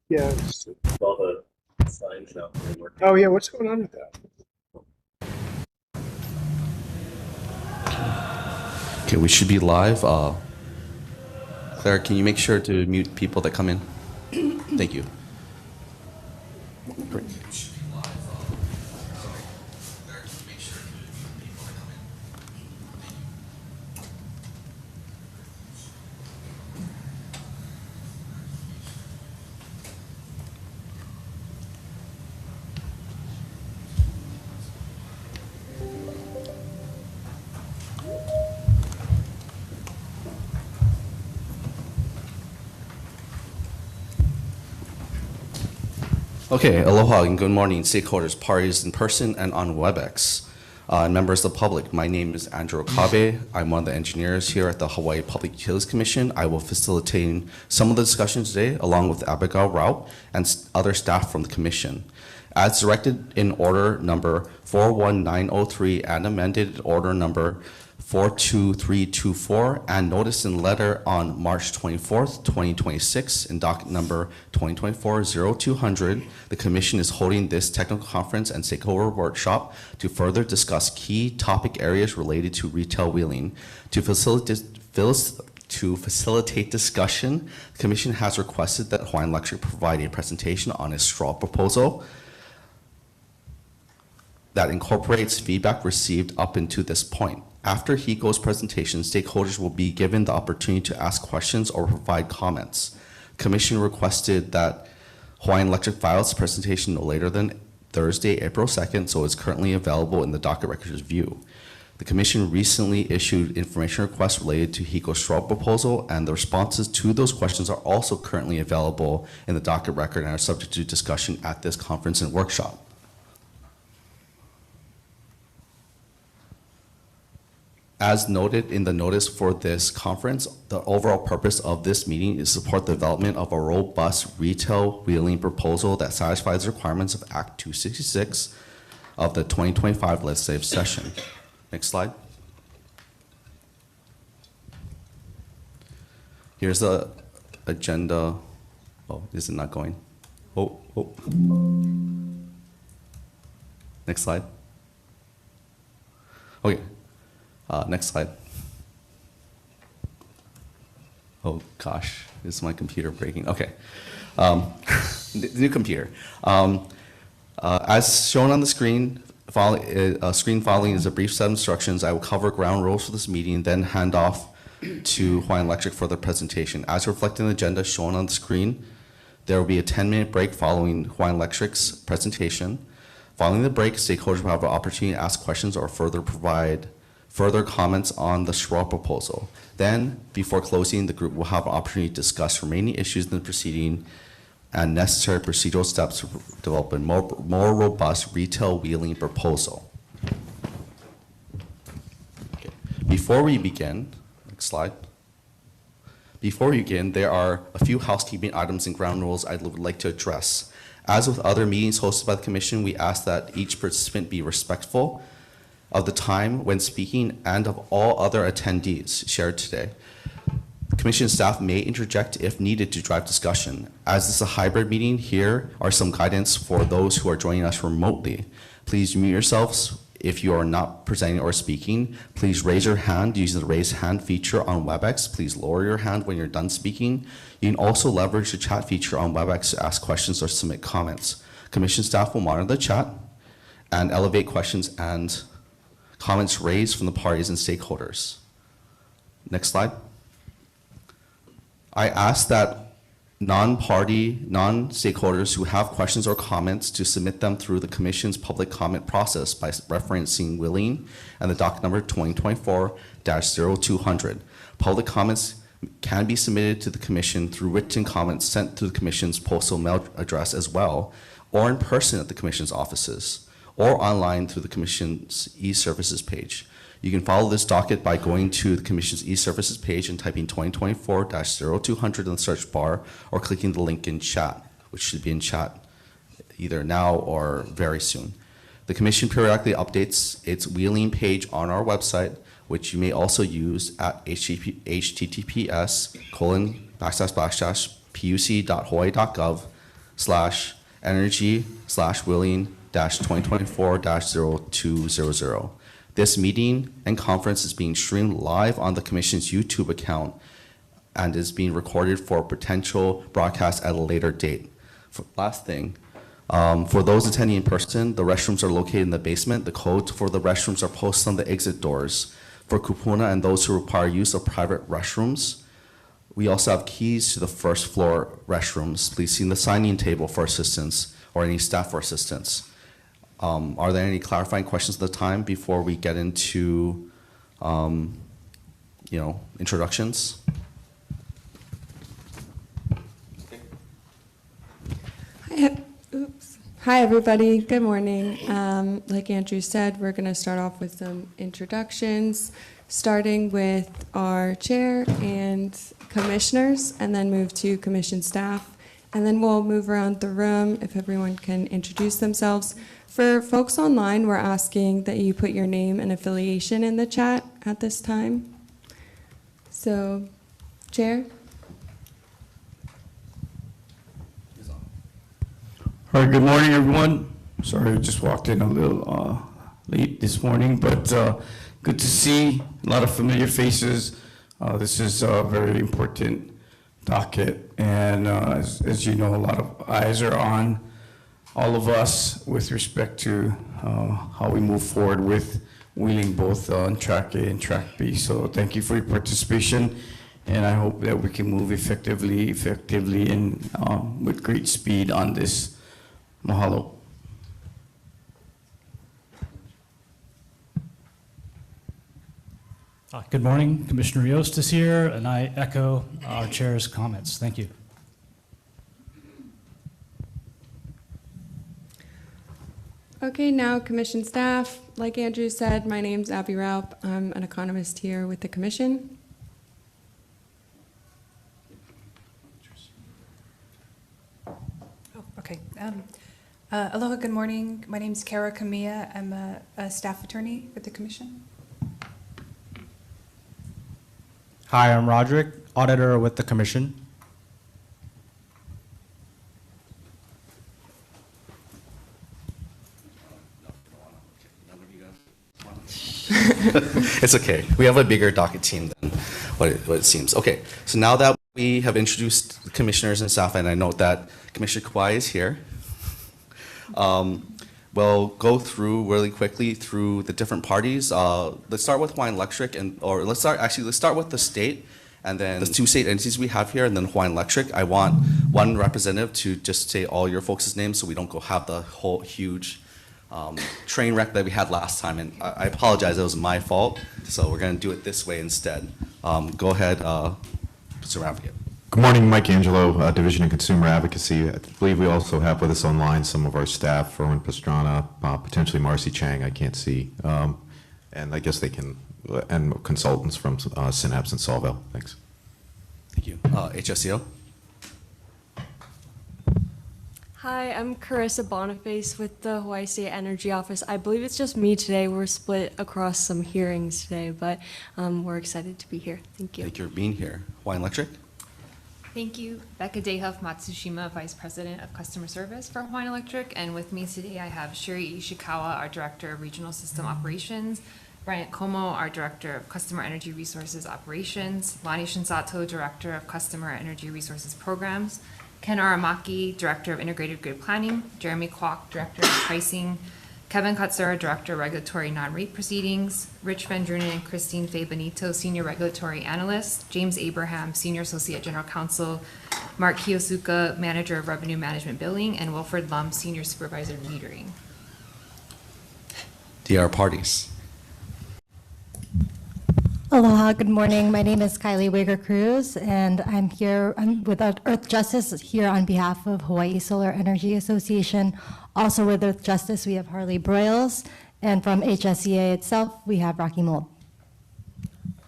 Yeah. All the signs now. Oh, yeah. What's going on with that? Okay, we should be live. Claire, can you make sure to mute people that come in? Thank you. Great. Okay, aloha and good morning, stakeholders, parties in person and on WebEx. And members of the public, my name is Andrew Okabe. I'm one of the engineers here at the Hawaii Public Utilities Commission. I will facilitate some of the discussions today along with Abigail Rao and other staff from the commission. As directed in order number 41903 and amended order number 42324 and notice in letter on March 24th, 2026 in docket number 2024-0200, the Commission is holding this technical conference and stakeholder workshop to further discuss key topic areas related to retail wheeling. To facilitate discussion, the Commission has requested that Hawaiian Electric provide a presentation on its straw proposal that incorporates feedback received up until this point. After HECO's presentation, stakeholders will be given the opportunity to ask questions or provide comments. Commission requested that Hawaiian Electric file its presentation no later than Thursday, April 2nd, so it's currently available in the docket records view. The Commission recently issued information requests related to HECO's straw proposal, and the responses to those questions are also currently available in the docket record and are subject to discussion at this conference and workshop. As noted in the notice for this conference, the overall purpose of this meeting is to support the development of a robust retail wheeling proposal that satisfies the requirements of Act 266 of the 2025 legislative session. Next slide. Here's the agenda. Oh, is it not going? Oh. Next slide. Okay. Next slide. Oh gosh, is my computer breaking? Okay, the new computer. As shown on the screen, following is a brief set of instructions. I will cover ground rules for this meeting, then hand off to Hawaiian Electric for the presentation. As reflected in the agenda shown on the screen, there will be a 10-minute break following Hawaiian Electric's presentation. Following the break, stakeholders will have an opportunity to ask questions or provide further comments on the straw proposal. Then, before closing, the group will have an opportunity to discuss remaining issues in the proceeding and necessary procedural steps to develop a more robust retail wheeling proposal. Okay. Before we begin, next slide. Before we begin, there are a few housekeeping items and ground rules I would like to address. As with other meetings hosted by the Commission, we ask that each participant be respectful of the time when speaking and of all other attendees shared today. Commission staff may interject if needed to drive discussion. As this is a hybrid meeting, here are some guidance for those who are joining us remotely. Please mute yourselves if you are not presenting or speaking. Please raise your hand using the raise hand feature on WebEx. Please lower your hand when you're done speaking. You can also leverage the chat feature on WebEx to ask questions or submit comments. Commission staff will monitor the chat and elevate questions and comments raised from the parties and stakeholders. Next slide. I ask that non-party, non-stakeholders who have questions or comments to submit them through the Commission's public comment process by referencing wheeling and the docket number 2024-0200. Public comments can be submitted to the Commission through written comments sent to the Commission's postal mail address as well, or in person at the Commission's offices, or online through the Commission's e-services page. You can follow this docket by going to the Commission's e-services page and typing 2024-0200 in the search bar, or clicking the link in chat, which should be in chat either now or very soon. The Commission periodically updates its wheeling page on our website, which you may also use at https://puc.hawaii.gov 2024-0200. This meeting and conference is being streamed live on the Commission's YouTube account and is being recorded for potential broadcast at a later date. Last thing, for those attending in person, the restrooms are located in the basement. The codes for the restrooms are posted on the exit doors. For kupuna and those who require use of private restrooms, we also have keys to the first floor restrooms. Please see the signing table for assistance or any staff for assistance. Are there any clarifying questions at the time before we get into, introductions? Hi, everybody. Good morning. Like Andrew said, we're going to start off with some introductions, starting with our chair and commissioners, and then move to commission staff. And then we'll move around the room if everyone can introduce themselves. For folks online, we're asking that you put your name and affiliation in the chat at this time. So, Chair? All right, good morning, everyone. Sorry, I just walked in a little late this morning, but good to see a lot of familiar faces. This is a very important docket, and as you know, a lot of eyes are on all of us with respect to how we move forward with wheeling both on Track A and Track B. So thank you for your participation, and I hope that we can move effectively and with great speed on this. Mahalo. Good morning, Commissioner Yost is here, and I echo our chair's comments. Thank you. Okay, now commission staff. Like Andrew said, my name's Abby Raup. I'm an economist here with the commission. Oh, okay. Aloha, good morning. My name is Kara Kamiya. I'm a staff attorney with the commission. Hi, I'm Roderick, auditor with the commission. It's okay. We have a bigger docket team than what it seems. Okay, so now that we have introduced the commissioners and staff, and I note that Commissioner Kawai is here, we'll go through really quickly through the different parties. Let's start with Hawaiian Electric, let's start with the state, and then the two state entities we have here, and then Hawaiian Electric. I want one representative to just say all your folks' names so we don't go have the whole huge train wreck that we had last time, and I apologize, it was my fault, so we're going to do it this way instead. Go ahead, Mr. Advocate. Good morning, Mike Angelo, Division of Consumer Advocacy. I believe we also have with us online some of our staff, Erwin Pastrana, potentially Marcy Chang, I can't see, and I guess they can, and consultants from Synapse and Solvell. Thanks. Thank you. HSCO. Hi, I'm Carissa Boniface with the Hawaii State Energy Office. I believe it's just me today. We're split across some hearings today, but we're excited to be here. Thank you. Thank you for being here. Hawaiian Electric. Thank you. Becca Dehuff Matsushima, Vice President of Customer Service for Hawaiian Electric. And with me today, I have Shiri Ishikawa, our Director of Regional System Operations, Bryant Como, our Director of Customer Energy Resources Operations, Lonnie Shinsato, Director of Customer Energy Resources Programs, Ken Aramaki, Director of Integrated Grid Planning, Jeremy Kwok, Director of Pricing, Kevin Katsura, Director of Regulatory Non-Rate Proceedings, Rich Van Drunen and Christine Faye Benito, Senior Regulatory Analyst, James Abraham, Senior Associate General Counsel, Mark Kiyosuka, Manager of Revenue Management Billing, and Wilfred Lum, Senior Supervisor of Metering. DR parties. Aloha, good morning. My name is Kylie Wager Cruz, and I'm with Earth Justice here on behalf of Hawaii Solar Energy Association. Also with Earth Justice, we have Harley Broyles, and from HSEA itself, we have Rocky Mold.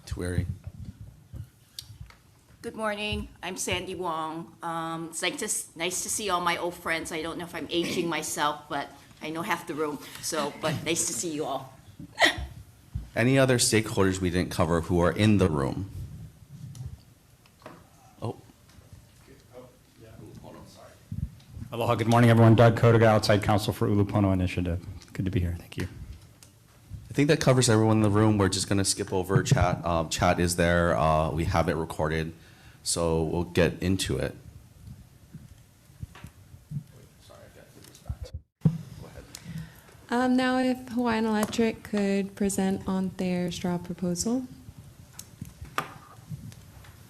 Tueri. Good morning. I'm Sandy Wong. It's nice to see all my old friends. I don't know if I'm aging myself, but I know half the room. But nice to see you all. Any other stakeholders we didn't cover who are in the room? Oh. Hold on, sorry. Aloha, good morning, everyone. Doug Kodaga, outside counsel for Ulupono Initiative. Good to be here. Thank you. I think that covers everyone in the room. We're just going to skip over chat. Chat is there. We have it recorded, so we'll get into it. Now, if Hawaiian Electric could present on their straw proposal.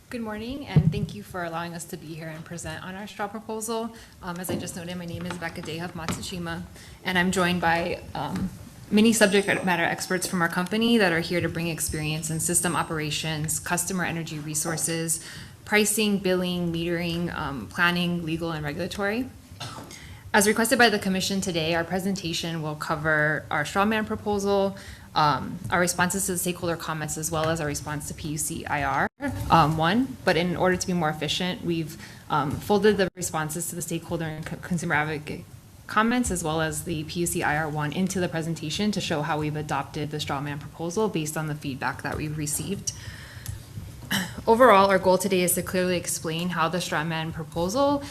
Good morning, and thank you for allowing us to be here and present on our straw proposal. As I just noted, my name is Becca Day of Matsushima, and I'm joined by many subject matter experts from our company that are here to bring experience in system operations, customer energy resources, pricing, billing, metering, planning, legal, and regulatory. As requested by the Commission today, our presentation will cover our strawman proposal, our responses to the stakeholder comments, as well as our response to PUC IR 1. But in order to be more efficient, we've folded the responses to the stakeholder and consumer advocate comments, as well as the PUC IR 1 into the presentation to show how we've adopted the strawman proposal based on the feedback that we've received. Overall, our goal today is to clearly explain how the strawman proposal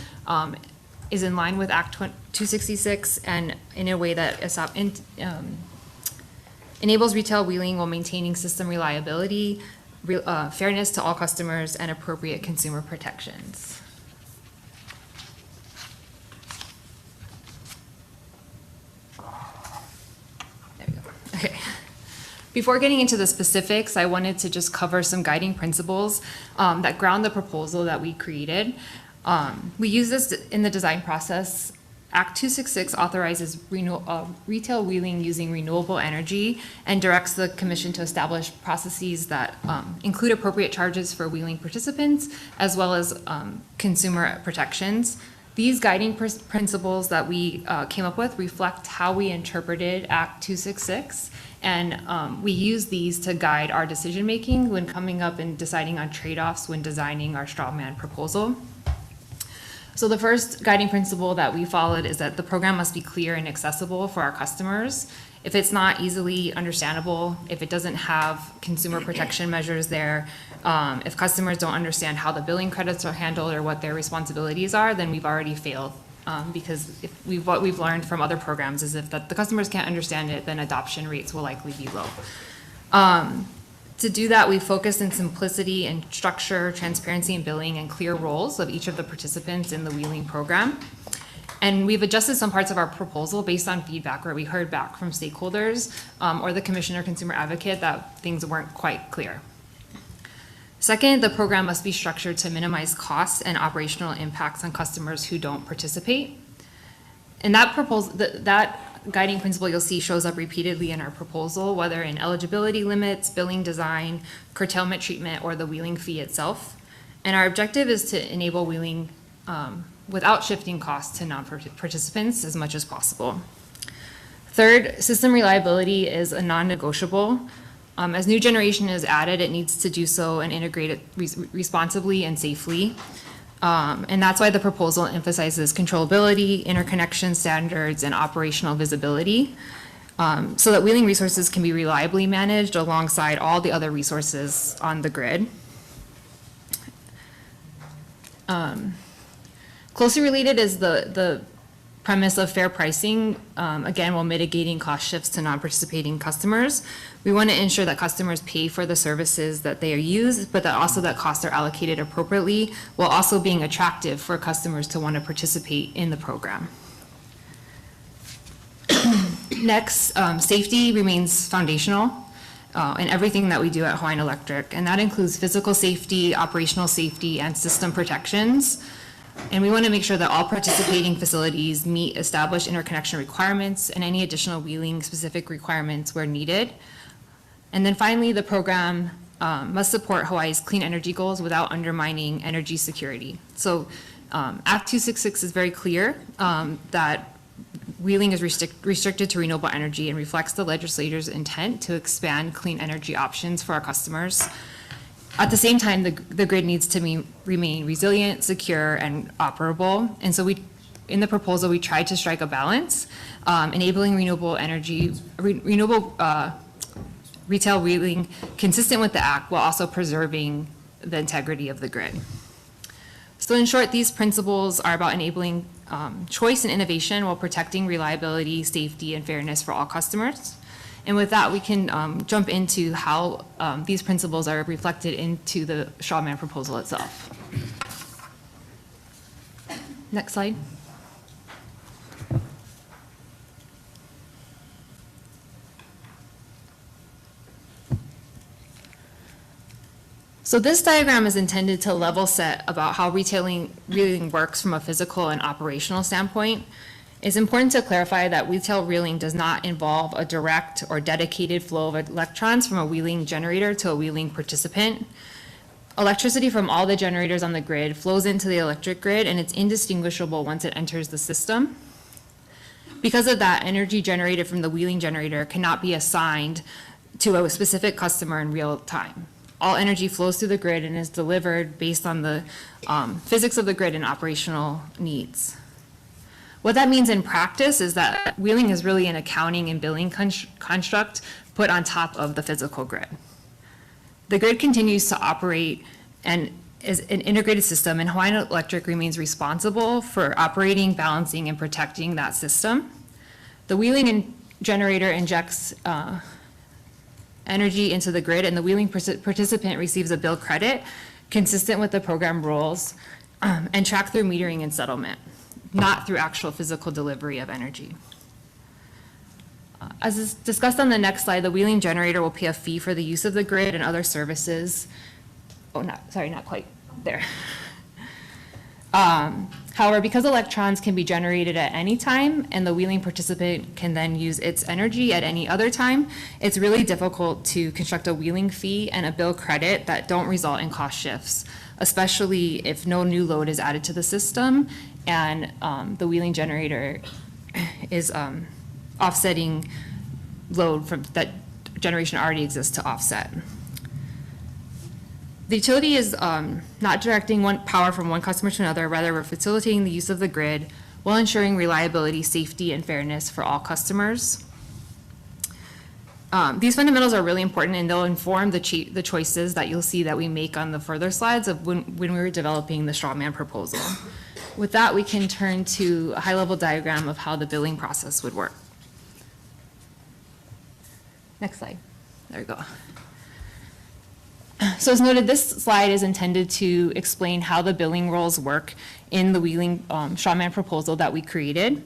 is in line with Act 266 and in a way that enables retail wheeling while maintaining system reliability, fairness to all customers, and appropriate consumer protections. There we go. Okay. Before getting into the specifics, I wanted to just cover some guiding principles that ground the proposal that we created. We use this in the design process. Act 266 authorizes retail wheeling using renewable energy and directs the Commission to establish processes that include appropriate charges for wheeling participants, as well as consumer protections. These guiding principles that we came up with reflect how we interpreted Act 266, and we use these to guide our decision-making when coming up and deciding on trade-offs when designing our strawman proposal. So the first guiding principle that we followed is that the program must be clear and accessible for our customers. If it's not easily understandable, if it doesn't have consumer protection measures there, if customers don't understand how the billing credits are handled or what their responsibilities are, then we've already failed. Because what we've learned from other programs is if the customers can't understand it, then adoption rates will likely be low. To do that, we focused on simplicity and structure, transparency in billing, and clear roles of each of the participants in the wheeling program. And we've adjusted some parts of our proposal based on feedback where we heard back from stakeholders or the Commissioner Consumer Advocate that things weren't quite clear. Second, the program must be structured to minimize costs and operational impacts on customers who don't participate. And that proposal, that guiding principle you'll see shows up repeatedly in our proposal, whether in eligibility limits, billing design, curtailment treatment, or the wheeling fee itself. And our objective is to enable wheeling without shifting costs to non-participants as much as possible. Third, system reliability is a non-negotiable. As new generation is added, it needs to do so and integrate it responsibly and safely. And that's why the proposal emphasizes controllability, interconnection standards, and operational visibility, so that wheeling resources can be reliably managed alongside all the other resources on the grid. Closely related is the premise of fair pricing, again, while mitigating cost shifts to non-participating customers. We want to ensure that customers pay for the services that they use, but that also that costs are allocated appropriately, while also being attractive for customers to want to participate in the program. Next, safety remains foundational in everything that we do at Hawaiian Electric, and that includes physical safety, operational safety, and system protections. And we want to make sure that all participating facilities meet established interconnection requirements and any additional wheeling specific requirements where needed. And then finally, the program must support Hawaii's clean energy goals without undermining energy security. So Act 266 is very clear that wheeling is restricted to renewable energy and reflects the legislature's intent to expand clean energy options for our customers. At the same time, the grid needs to remain resilient, secure, and operable. And so in the proposal, we tried to strike a balance, enabling renewable retail wheeling consistent with the Act while also preserving the integrity of the grid. So in short, these principles are about enabling choice and innovation while protecting reliability, safety, and fairness for all customers. And with that, we can jump into how these principles are reflected into the straw man proposal itself. Next slide. So this diagram is intended to level set about how retailing works from a physical and operational standpoint. It's important to clarify that retail reeling does not involve a direct or dedicated flow of electrons from a wheeling generator to a wheeling participant. Electricity from all the generators on the grid flows into the electric grid, and it's indistinguishable once it enters the system. Because of that, energy generated from the wheeling generator cannot be assigned to a specific customer in real time. All energy flows through the grid and is delivered based on the physics of the grid and operational needs. What that means in practice is that wheeling is really an accounting and billing construct put on top of the physical grid. The grid continues to operate and is an integrated system, and Hawaiian Electric remains responsible for operating, balancing, and protecting that system. The wheeling generator injects energy into the grid, and the wheeling participant receives a bill credit consistent with the program rules and tracked through metering and settlement, not through actual physical delivery of energy. As is discussed on the next slide, the wheeling generator will pay a fee for the use of the grid and other services. Oh, not quite there. However, because electrons can be generated at any time and the wheeling participant can then use its energy at any other time, it's really difficult to construct a wheeling fee and a bill credit that don't result in cost shifts, especially if no new load is added to the system and the wheeling generator is offsetting load from that generation already exists to offset. The utility is not directing power from one customer to another, rather we're facilitating the use of the grid while ensuring reliability, safety, and fairness for all customers. These fundamentals are really important, and they'll inform the choices that you'll see that we make on the further slides of when we were developing the straw man proposal. With that, we can turn to a high-level diagram of how the billing process would work. Next slide. There we go. So as noted, this slide is intended to explain how the billing rules work in the wheeling straw man proposal that we created.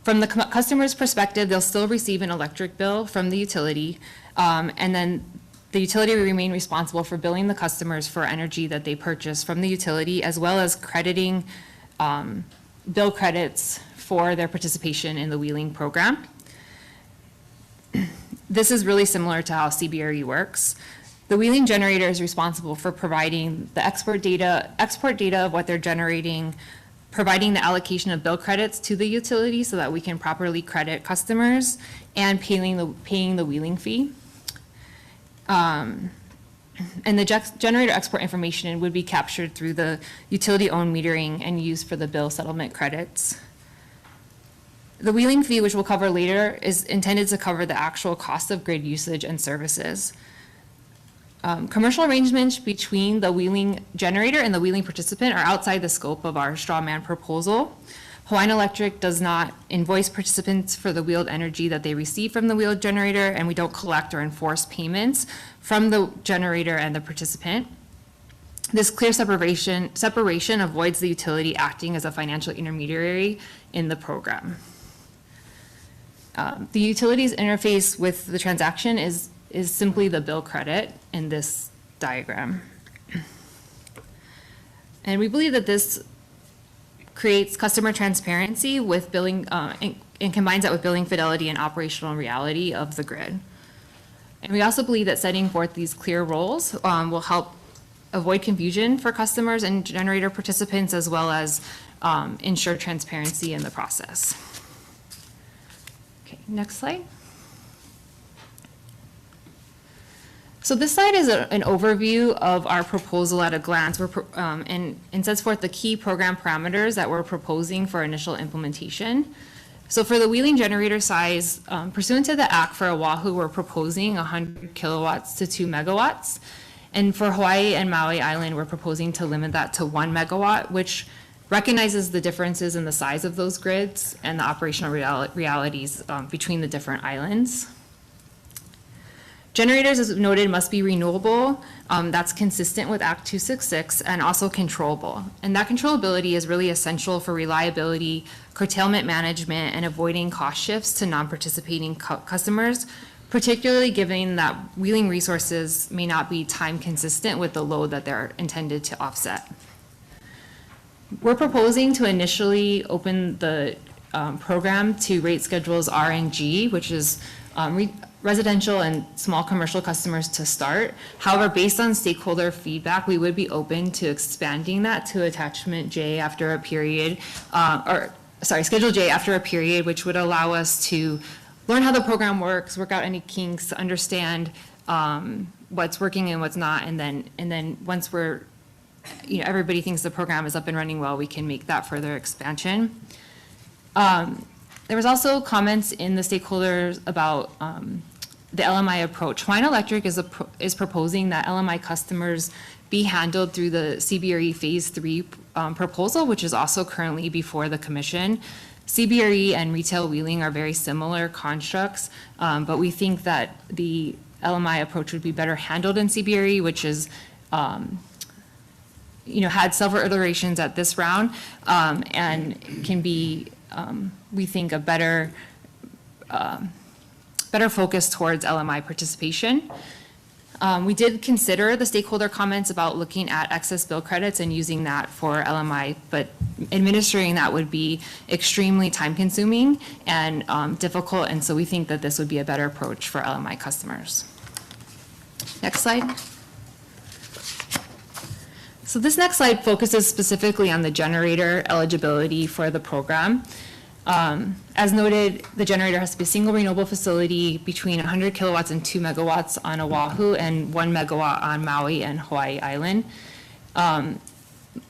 From the customer's perspective, they'll still receive an electric bill from the utility, and then the utility will remain responsible for billing the customers for energy that they purchase from the utility, as well as crediting bill credits for their participation in the wheeling program. This is really similar to how CBRE works. The wheeling generator is responsible for providing the export data of what they're generating, providing the allocation of bill credits to the utility so that we can properly credit customers, and paying the wheeling fee. And the generator export information would be captured through the utility-owned metering and used for the bill settlement credits. The wheeling fee, which we'll cover later, is intended to cover the actual cost of grid usage and services. Commercial arrangements between the wheeling generator and the wheeling participant are outside the scope of our straw man proposal. Hawaiian Electric does not invoice participants for the wheeled energy that they receive from the wheeled generator, and we don't collect or enforce payments from the generator and the participant. This clear separation avoids the utility acting as a financial intermediary in the program. The utility's interface with the transaction is simply the bill credit in this diagram. And we believe that this creates customer transparency with billing and combines that with billing fidelity and operational reality of the grid. And we also believe that setting forth these clear roles will help avoid confusion for customers and generator participants, as well as ensure transparency in the process. Okay, next slide. So this slide is an overview of our proposal at a glance, and sets forth the key program parameters that we're proposing for initial implementation. So for the wheeling generator size, pursuant to the Act for Oahu, we're proposing 100 kilowatts to 2 megawatts. And for Hawaii and Maui Island, we're proposing to limit that to 1 megawatt, which recognizes the differences in the size of those grids and the operational realities between the different islands. Generators, as noted, must be renewable. That's consistent with Act 266 and also controllable. And that controllability is really essential for reliability, curtailment management, and avoiding cost shifts to non-participating customers, particularly given that wheeling resources may not be time consistent with the load that they're intended to offset. We're proposing to initially open the program to rate schedules R and G, which is residential and small commercial customers to start. However, based on stakeholder feedback, we would be open to expanding that to attachment J after a period, Schedule J after a period, which would allow us to learn how the program works, work out any kinks, understand what's working and what's not, and then once we're, everybody thinks the program is up and running well, we can make that further expansion. There was also comments in the stakeholders about the LMI approach. Hawaiian Electric is proposing that LMI customers be handled through the CBRE Phase 3 proposal, which is also currently before the Commission. CBRE and retail wheeling are very similar constructs, but we think that the LMI approach would be better handled in CBRE, which is had several iterations at this round, and can be, we think, a better focus towards LMI participation. We did consider the stakeholder comments about looking at excess bill credits and using that for LMI, but administering that would be extremely time consuming and difficult, and so we think that this would be a better approach for LMI customers. Next slide. So this next slide focuses specifically on the generator eligibility for the program. As noted, the generator has to be a single renewable facility between 100 kilowatts and 2 megawatts on Oahu and 1 megawatt on Maui and Hawaii Island.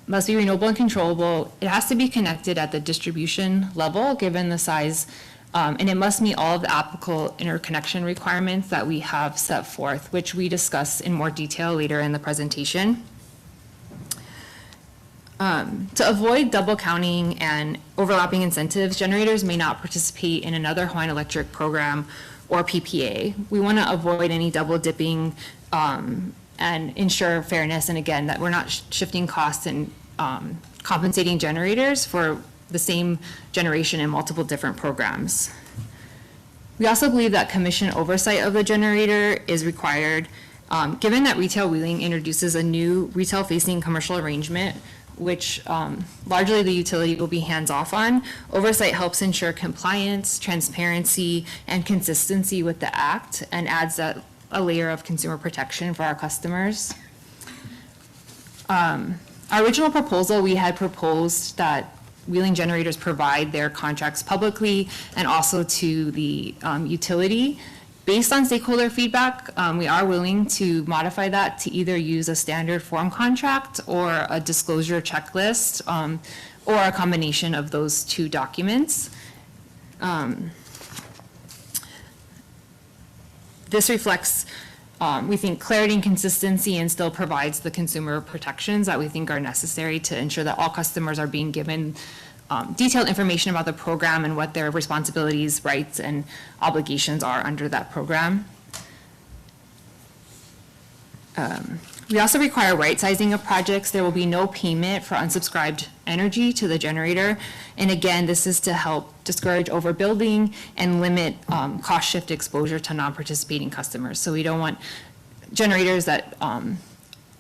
Must be renewable and controllable. It has to be connected at the distribution level given the size, and it must meet all of the applicable interconnection requirements that we have set forth, which we discuss in more detail later in the presentation. To avoid double counting and overlapping incentives, generators may not participate in another Hawaiian Electric program or PPA. We want to avoid any double dipping and ensure fairness, and again, that we're not shifting costs and compensating generators for the same generation in multiple different programs. We also believe that Commission oversight of the generator is required. Given that retail wheeling introduces a new retail-facing commercial arrangement, which largely the utility will be hands-off on, oversight helps ensure compliance, transparency, and consistency with the Act, and adds a layer of consumer protection for our customers. Our original proposal, we had proposed that wheeling generators provide their contracts publicly and also to the utility. Based on stakeholder feedback, we are willing to modify that to either use a standard form contract or a disclosure checklist, or a combination of those two documents. This reflects, we think, clarity and consistency, and still provides the consumer protections that we think are necessary to ensure that all customers are being given detailed information about the program and what their responsibilities, rights, and obligations are under that program. We also require right sizing of projects. There will be no payment for unsubscribed energy to the generator. And again, this is to help discourage overbuilding and limit cost shift exposure to non-participating customers. So we don't want generators that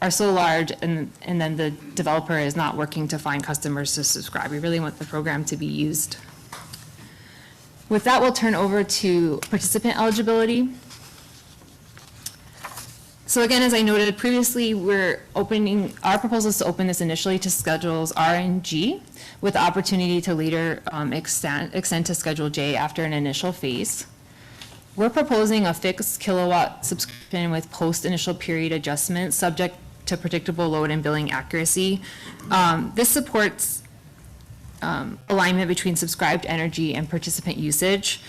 are so large and then the developer is not working to find customers to subscribe. We really want the program to be used. With that, we'll turn over to participant eligibility. So again, as I noted previously, we're opening, our proposal is to open this initially to schedules R and G with the opportunity to later extend to Schedule J after an initial phase. We're proposing a fixed kilowatt subscription with post-initial period adjustment subject to predictable load and billing accuracy. This supports alignment between subscribed energy and participant usage.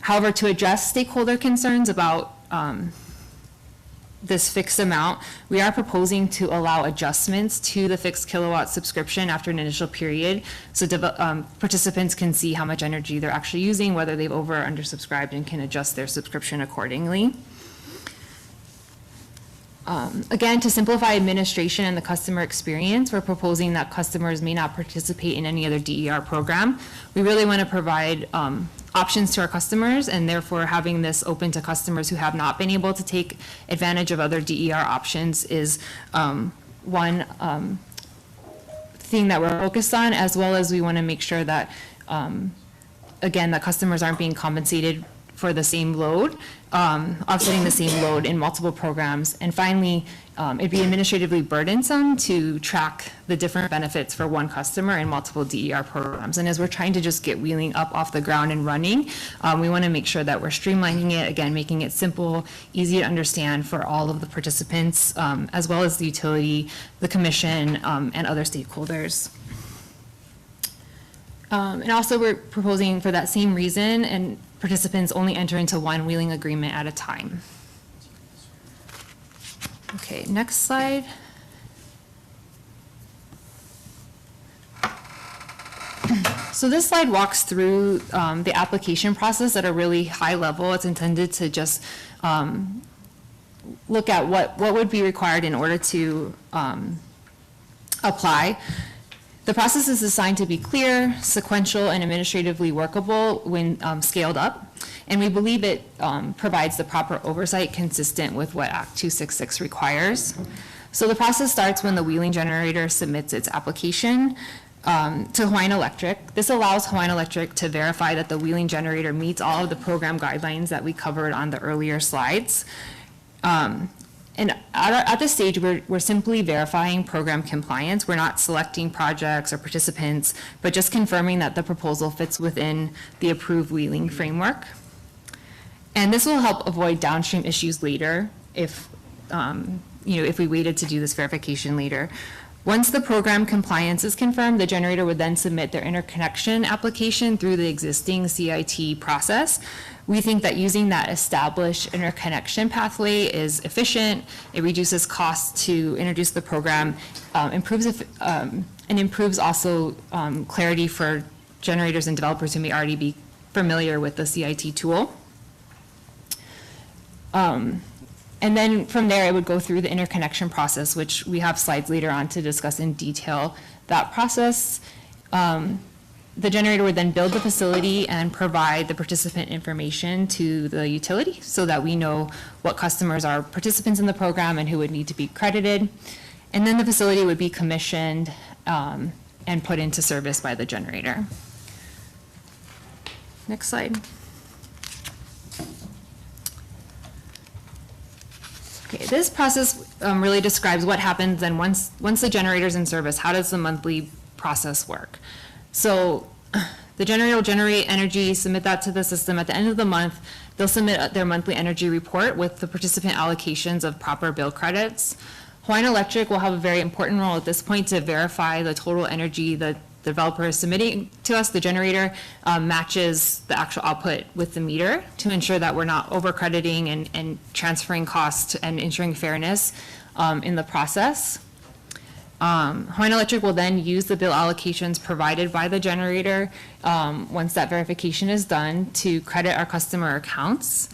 However, to address stakeholder concerns about this fixed amount, we are proposing to allow adjustments to the fixed kilowatt subscription after an initial period, so participants can see how much energy they're actually using, whether they've over or undersubscribed, and can adjust their subscription accordingly. Again, to simplify administration and the customer experience, we're proposing that customers may not participate in any other DER program. We really want to provide options to our customers, and therefore having this open to customers who have not been able to take advantage of other DER options is one thing that we're focused on, as well as we want to make sure that, again, that customers aren't being compensated for the same load, offsetting the same load in multiple programs. And finally, it'd be administratively burdensome to track the different benefits for one customer in multiple DER programs. And as we're trying to just get Wheeling up off the ground and running, we want to make sure that we're streamlining it, again, making it simple, easy to understand for all of the participants, as well as the utility, the commission, and other stakeholders. And also we're proposing, for that same reason, and participants only enter into one Wheeling agreement at a time. Okay, next slide. So this slide walks through the application process at a really high level. It's intended to just look at what would be required in order to apply. The process is designed to be clear, sequential, and administratively workable when scaled up, and we believe it provides the proper oversight consistent with what Act 266 requires. So the process starts when the Wheeling generator submits its application to Hawaiian Electric. This allows Hawaiian Electric to verify that the Wheeling generator meets all of the program guidelines that we covered on the earlier slides. And at this stage, we're simply verifying program compliance. We're not selecting projects or participants, but just confirming that the proposal fits within the approved Wheeling framework. And this will help avoid downstream issues later if, if we waited to do this verification later. Once the program compliance is confirmed, the generator would then submit their interconnection application through the existing CIT process. We think that using that established interconnection pathway is efficient. It reduces costs to introduce the program, and improves also clarity for generators and developers who may already be familiar with the CIT tool. And then from there, it would go through the interconnection process, which we have slides later on to discuss in detail that process. The generator would then build the facility and provide the participant information to the utility so that we know what customers are participants in the program and who would need to be credited. And then the facility would be commissioned and put into service by the generator. Next slide. Okay, this process really describes what happens then once the generator's in service. How does the monthly process work? So the generator will generate energy, submit that to the system. At the end of the month, they'll submit their monthly energy report with the participant allocations of proper bill credits. Hawaiian Electric will have a very important role at this point to verify the total energy the developer is submitting to us. The generator matches the actual output with the meter to ensure that we're not over-crediting and transferring costs and ensuring fairness in the process. Hawaiian Electric will then use the bill allocations provided by the generator once that verification is done to credit our customer accounts.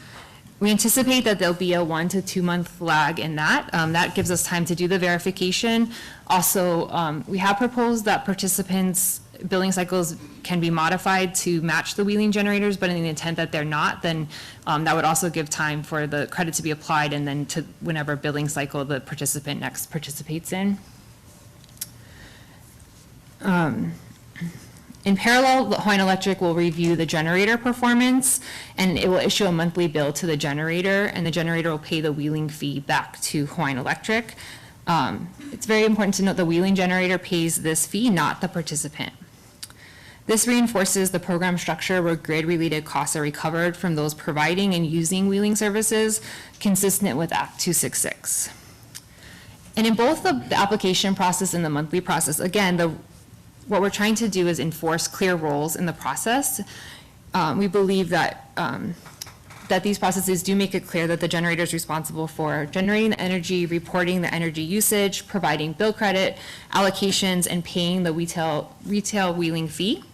We anticipate that there'll be a 1 to 2 month lag in that. That gives us time to do the verification. Also, we have proposed that participants' billing cycles can be modified to match the Wheeling generators, but in the intent that they're not, then that would also give time for the credit to be applied and then to whenever billing cycle the participant next participates in. In parallel, Hawaiian Electric will review the generator performance, and it will issue a monthly bill to the generator, and the generator will pay the Wheeling fee back to Hawaiian Electric. It's very important to note the Wheeling generator pays this fee, not the participant. This reinforces the program structure where grid-related costs are recovered from those providing and using Wheeling services, consistent with Act 266. And in both the application process and the monthly process, again, what we're trying to do is enforce clear roles in the process. We believe that that these processes do make it clear that the generator is responsible for generating the energy, reporting the energy usage, providing bill credit, allocations, and paying the retail wheeling fee.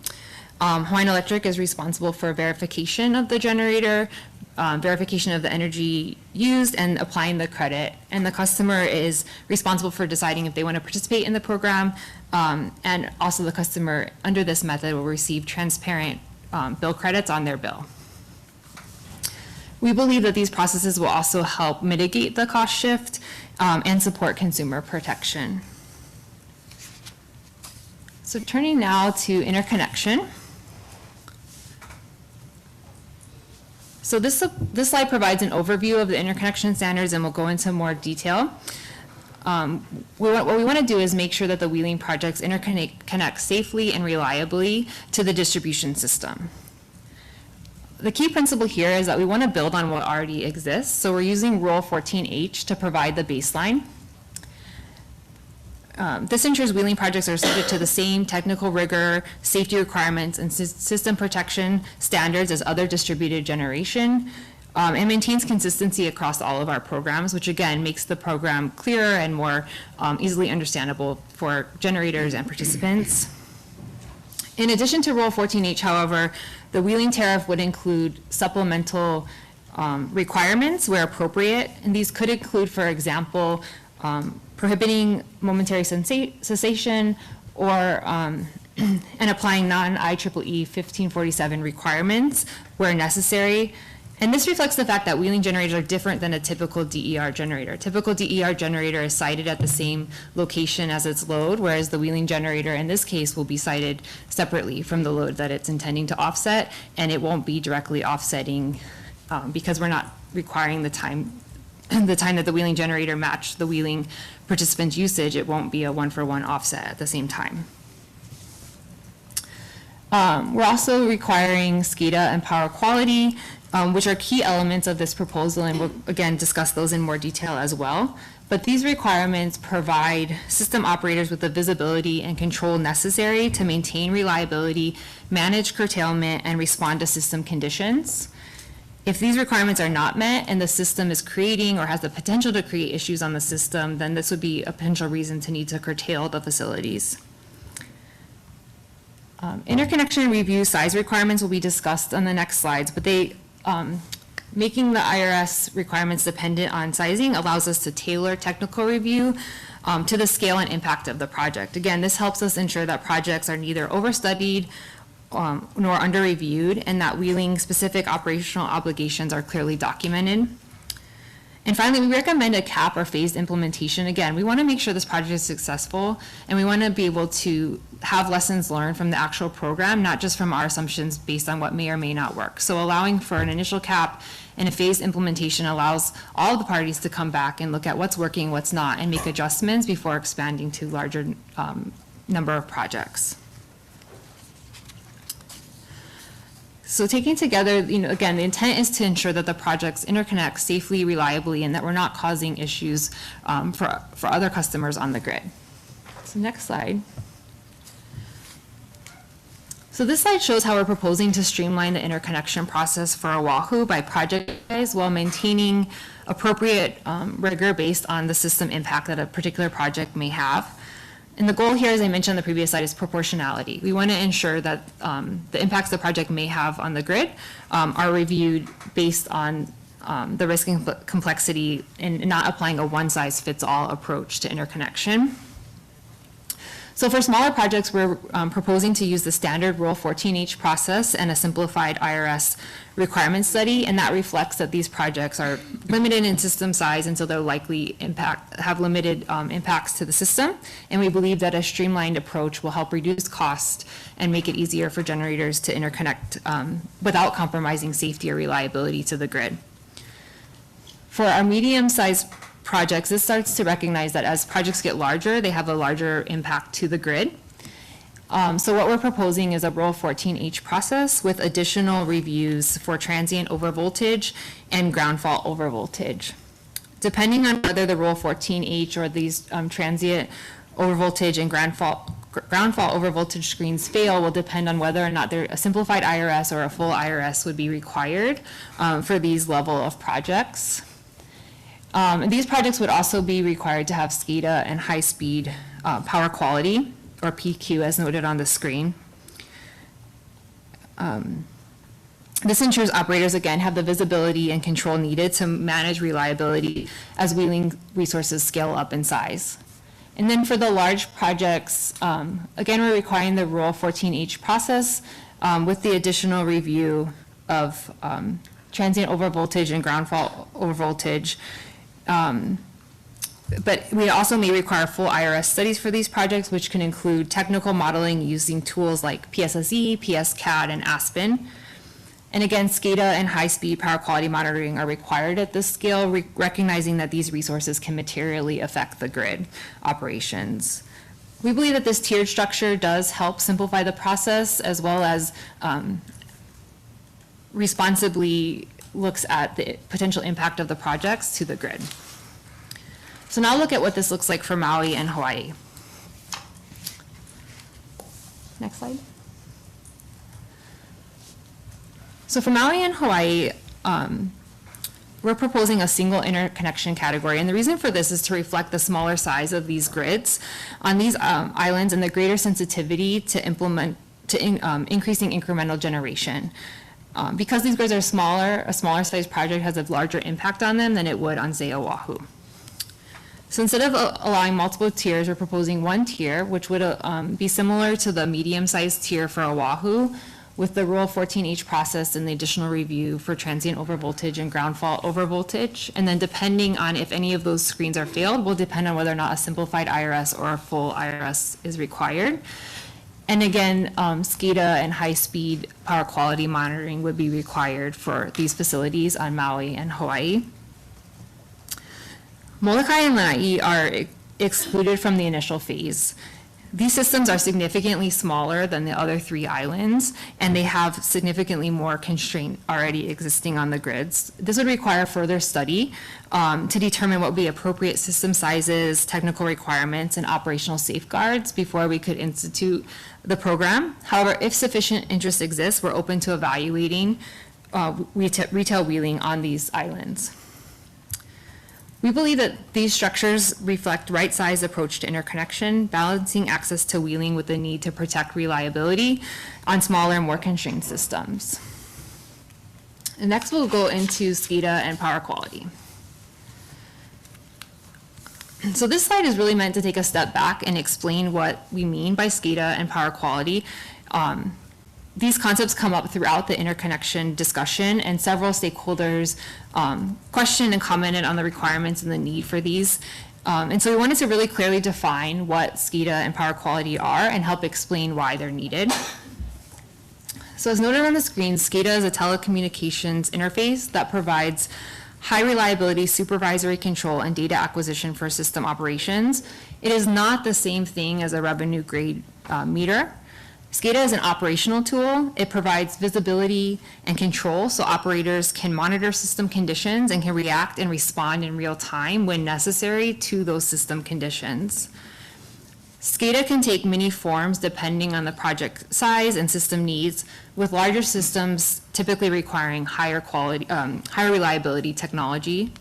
Hawaiian Electric is responsible for verification of the generator, verification of the energy used, and applying the credit. And the customer is responsible for deciding if they want to participate in the program. And also the customer, under this method, will receive transparent bill credits on their bill. We believe that these processes will also help mitigate the cost shift and support consumer protection. So turning now to interconnection. So this slide provides an overview of the interconnection standards, and we'll go into more detail. What we want to do is make sure that the wheeling projects interconnect safely and reliably to the distribution system. The key principle here is that we want to build on what already exists, so we're using Rule 14H to provide the baseline. This ensures wheeling projects are subject to the same technical rigor, safety requirements, and system protection standards as other distributed generation, and maintains consistency across all of our programs, which again makes the program clearer and more easily understandable for generators and participants. In addition to Rule 14H, however, the wheeling tariff would include supplemental requirements where appropriate, and these could include, for example, prohibiting momentary cessation or and applying non-IEEE 1547 requirements where necessary. And this reflects the fact that wheeling generators are different than a typical DER generator. A typical DER generator is sited at the same location as its load, whereas the wheeling generator in this case will be sited separately from the load that it's intending to offset, and it won't be directly offsetting because we're not requiring the time that the wheeling generator matched the wheeling participant's usage. It won't be a one-for-one offset at the same time. We're also requiring SCADA and power quality, which are key elements of this proposal, and we'll again discuss those in more detail as well. But these requirements provide system operators with the visibility and control necessary to maintain reliability, manage curtailment, and respond to system conditions. If these requirements are not met and the system is creating or has the potential to create issues on the system, then this would be a potential reason to need to curtail the facilities. Interconnection review size requirements will be discussed on the next slides, but they making the IRS requirements dependent on sizing allows us to tailor technical review to the scale and impact of the project. Again, this helps us ensure that projects are neither overstudied nor under-reviewed, and that wheeling specific operational obligations are clearly documented. And finally, we recommend a cap or phased implementation. Again, we want to make sure this project is successful, and we want to be able to have lessons learned from the actual program, not just from our assumptions based on what may or may not work. So allowing for an initial cap and a phased implementation allows all of the parties to come back and look at what's working, what's not, and make adjustments before expanding to larger number of projects. So taking together, again, the intent is to ensure that the projects interconnect safely, reliably, and that we're not causing issues for other customers on the grid. So next slide. So this slide shows how we're proposing to streamline the interconnection process for Oahu by project size while maintaining appropriate rigor based on the system impact that a particular project may have. And the goal here, as I mentioned on the previous slide, is proportionality. We want to ensure that the impacts the project may have on the grid are reviewed based on the risk and complexity and not applying a one-size-fits-all approach to interconnection. So for smaller projects, we're proposing to use the standard Rule 14H process and a simplified IRS requirement study, and that reflects that these projects are limited in system size, and so they'll likely have limited impacts to the system. And we believe that a streamlined approach will help reduce cost and make it easier for generators to interconnect without compromising safety or reliability to the grid. For our medium-sized projects, this starts to recognize that as projects get larger, they have a larger impact to the grid. So what we're proposing is a Rule 14H process with additional reviews for transient overvoltage and ground fault overvoltage. Depending on whether the Rule 14H or these transient overvoltage and ground fault ground fault over voltage screens fail will depend on whether or not a simplified IRS or a full IRS would be required for these level of projects. And these projects would also be required to have SCADA and high-speed power quality, or PQ, as noted on the screen. This ensures operators, again, have the visibility and control needed to manage reliability as wheeling resources scale up in size. And then for the large projects, again, we're requiring the Rule 14H process with the additional review of transient overvoltage and ground fault overvoltage. But we also may require full IRS studies for these projects, which can include technical modeling using tools like PSSE, PSCAD, and Aspen. And again, SCADA and high-speed power quality monitoring are required at this scale, recognizing that these resources can materially affect the grid operations. We believe that this tiered structure does help simplify the process, as well as responsibly looks at the potential impact of the projects to the grid. So now look at what this looks like for Maui and Hawaii. Next slide. So for Maui and Hawaii, we're proposing a single interconnection category. And the reason for this is to reflect the smaller size of these grids on these islands and the greater sensitivity to increasing incremental generation. Because these grids are smaller, a smaller size project has a larger impact on them than it would on, say, Oahu. So instead of allowing multiple tiers, we're proposing one tier, which would be similar to the medium-sized tier for Oahu, with the Rule 14H process and the additional review for transient overvoltage and ground fault overvoltage. And then depending on if any of those screens are failed, will depend on whether or not a simplified IRS or a full IRS is required. And again, SCADA and high-speed power quality monitoring would be required for these facilities on Maui and Hawaii. Molokai and Lanai are excluded from the initial phase. These systems are significantly smaller than the other three islands, and they have significantly more constraint already existing on the grids. This would require further study to determine what would be appropriate system sizes, technical requirements, and operational safeguards before we could institute the program. However, if sufficient interest exists, we're open to evaluating retail wheeling on these islands. We believe that these structures reflect right-sized approach to interconnection, balancing access to wheeling with the need to protect reliability on smaller, more constrained systems. And next, we'll go into SCADA and power quality. So this slide is really meant to take a step back and explain what we mean by SCADA and power quality. These concepts come up throughout the interconnection discussion, and several stakeholders questioned and commented on the requirements and the need for these. And so we wanted to really clearly define what SCADA and power quality are and help explain why they're needed. So as noted on the screen, SCADA is a telecommunications interface that provides high reliability supervisory control and data acquisition for system operations. It is not the same thing as a revenue grade meter. SCADA is an operational tool. It provides visibility and control so operators can monitor system conditions and can react and respond in real time when necessary to those system conditions. SCADA can take many forms depending on the project size and system needs, with larger systems typically requiring higher reliability technology.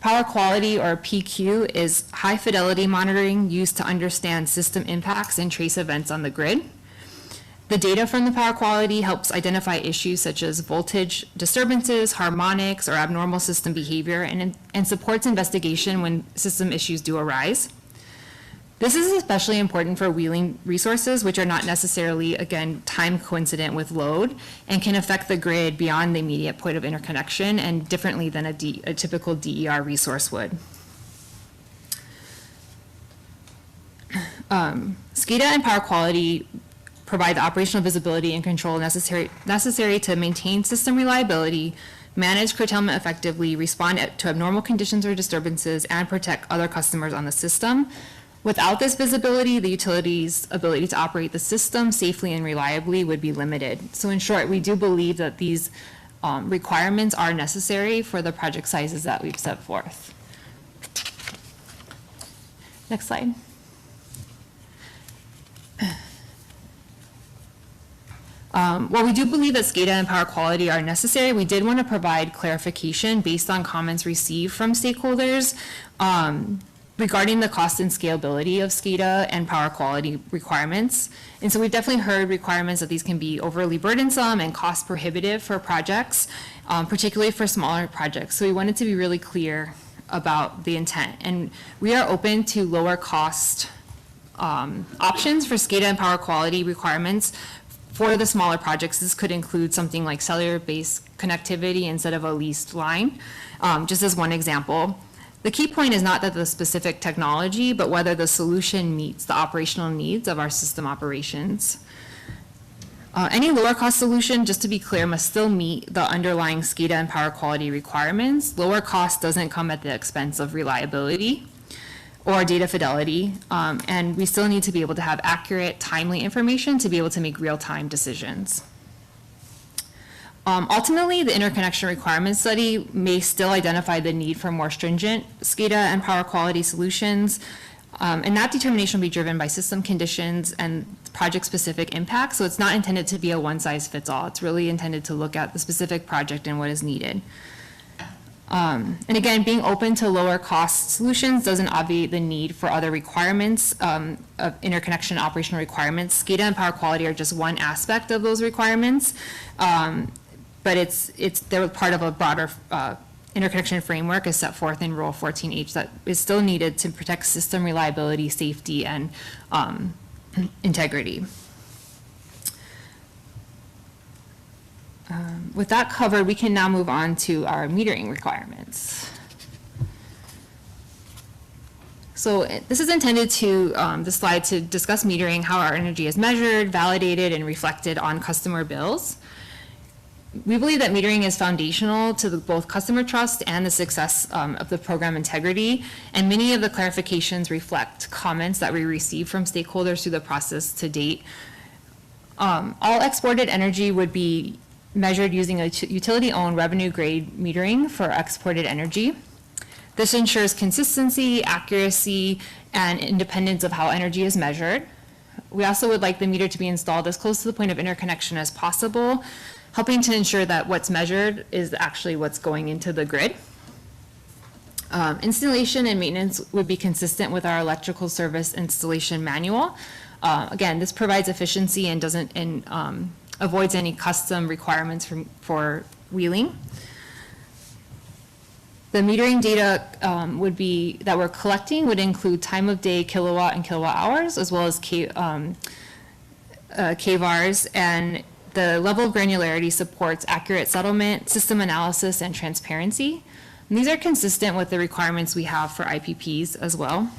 Power quality, or PQ, is high fidelity monitoring used to understand system impacts and trace events on the grid. The data from the power quality helps identify issues such as voltage disturbances, harmonics, or abnormal system behavior, and supports investigation when system issues do arise. This is especially important for wheeling resources, which are not necessarily, again, time coincident with load and can affect the grid beyond the immediate point of interconnection and differently than a typical DER resource would. SCADA and power quality provide the operational visibility and control necessary to maintain system reliability, manage curtailment effectively, respond to abnormal conditions or disturbances, and protect other customers on the system. Without this visibility, the utility's ability to operate the system safely and reliably would be limited. So in short, we do believe that these requirements are necessary for the project sizes that we've set forth. Next slide. While we do believe that SCADA and power quality are necessary, we did want to provide clarification based on comments received from stakeholders regarding the cost and scalability of SCADA and power quality requirements. And so we've definitely heard requirements that these can be overly burdensome and cost prohibitive for projects, particularly for smaller projects. So we wanted to be really clear about the intent. And we are open to lower cost options for SCADA and power quality requirements for the smaller projects. This could include something like cellular-based connectivity instead of a leased line, just as one example. The key point is not that the specific technology, but whether the solution meets the operational needs of our system operations. Any lower cost solution, just to be clear, must still meet the underlying SCADA and power quality requirements. Lower cost doesn't come at the expense of reliability or data fidelity, and we still need to be able to have accurate, timely information to be able to make real-time decisions. Ultimately, the interconnection requirements study may still identify the need for more stringent SCADA and power quality solutions, and that determination will be driven by system conditions and project-specific impacts, so it's not intended to be a one-size-fits-all. It's really intended to look at the specific project and what is needed. And again, being open to lower cost solutions doesn't obviate the need for other requirements of interconnection operational requirements. SCADA and power quality are just one aspect of those requirements, but they're part of a broader interconnection framework as set forth in Rule 14H that is still needed to protect system reliability, safety, and integrity. With that covered, we can now move on to our metering requirements. So this is intended to, this slide, to discuss metering, how our energy is measured, validated, and reflected on customer bills. We believe that metering is foundational to both customer trust and the success of the program integrity, and many of the clarifications reflect comments that we received from stakeholders through the process to date. All exported energy would be measured using a utility-owned revenue-grade metering for exported energy. This ensures consistency, accuracy, and independence of how energy is measured. We also would like the meter to be installed as close to the point of interconnection as possible, helping to ensure that what's measured is actually what's going into the grid. Installation and maintenance would be consistent with our electrical service installation manual. Again, this provides efficiency and avoids any custom requirements for wheeling. The metering data that we're collecting would include time of day, kilowatt and kilowatt hours, as well as kVARs, and the level of granularity supports accurate settlement, system analysis, and transparency. And these are consistent with the requirements we have for IPPs as well.